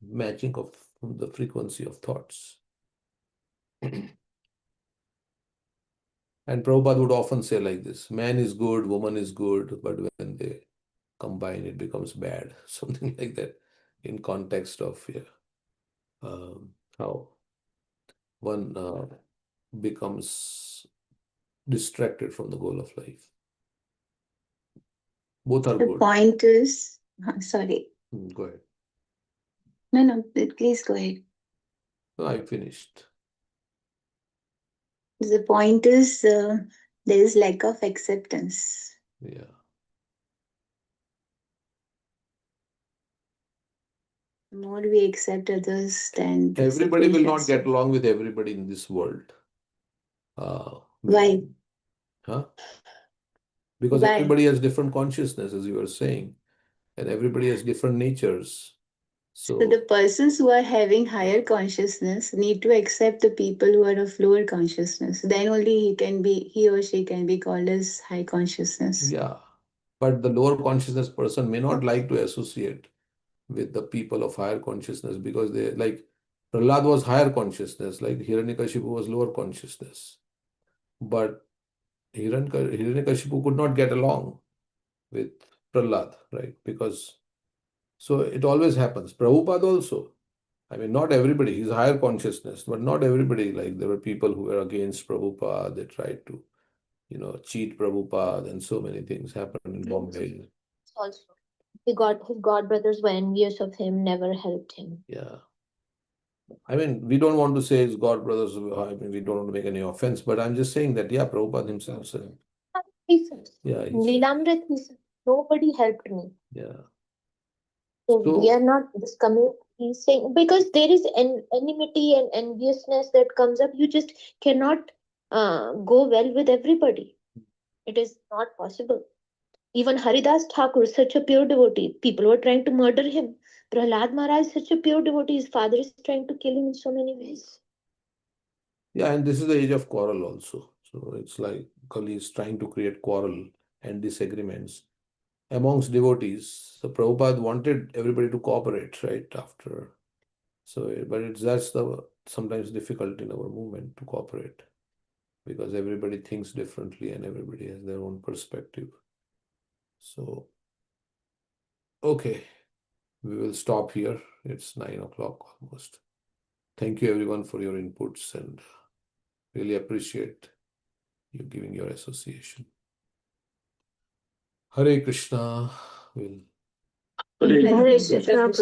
[SPEAKER 1] matching of the frequency of thoughts. And Prabhupada would often say like this, man is good, woman is good, but when they combine, it becomes bad. Something like that in context of how one becomes distracted from the goal of life. Both are
[SPEAKER 10] the
[SPEAKER 1] good.
[SPEAKER 10] point is, sorry.
[SPEAKER 1] Go ahead.
[SPEAKER 10] No, please go ahead.
[SPEAKER 1] No, I finished.
[SPEAKER 10] The point is, there is lack of acceptance.
[SPEAKER 1] Yeah.
[SPEAKER 10] The more we accept others, then the
[SPEAKER 1] Everybody will not
[SPEAKER 10] situations
[SPEAKER 1] get along with everybody in this world.
[SPEAKER 10] Why?
[SPEAKER 1] Huh? Because
[SPEAKER 10] Why?
[SPEAKER 1] everybody has different consciousness, as you were saying, and everybody has different natures.
[SPEAKER 10] So the persons who are having higher consciousness need to accept the people who are of lower consciousness. Then only he or she can be called as high consciousness.
[SPEAKER 1] Yeah, but the lower consciousness person may not like to associate with the people of higher consciousness because they like Prahlad was higher consciousness, like Hiranyakashipu was lower consciousness. But Hiranyakashipu could not get along with Prahlad, right? Because so it always happens. Prabhupada also. I mean, not everybody, he's higher consciousness, but not everybody. Like there were people who were against Prabhupada, they tried to, cheat Prabhupada, and so many things happened in Bombay.
[SPEAKER 4] Also, his god brothers were envious of him, never helped him.
[SPEAKER 1] Yeah. I mean, we don't want to say it's God brothers, I mean, we don't want to make any offense, but I'm just saying that, yeah, Prabhupada himself said.
[SPEAKER 4] He said,
[SPEAKER 1] Yeah,
[SPEAKER 4] Lilamrit, he said, nobody helped me.
[SPEAKER 1] Yeah.
[SPEAKER 4] So we
[SPEAKER 1] So,
[SPEAKER 4] are not this community saying because there is an enmity and enviousness that comes up. You just cannot go well with everybody. It is not possible. Even Haridas Thakur, such a pure devotee, people were trying to murder him. Prahlad Maharaj, such a pure devotee, his father is trying to kill him in so many ways.
[SPEAKER 1] yeah, and this is the age of quarrel also. So it's like Kali is trying to create quarrel and disagreements amongst devotees. So Prabhupada wanted everybody to cooperate, right? After. So, but that's the sometimes difficult in our movement to cooperate because everybody thinks differently and everybody has their own perspective. So, okay, we will stop here. It's 9 o'clock almost. Thank you everyone for your inputs and really appreciate you giving your association. Hare Krishna.
[SPEAKER 5] Hare
[SPEAKER 10] Hare Krishna.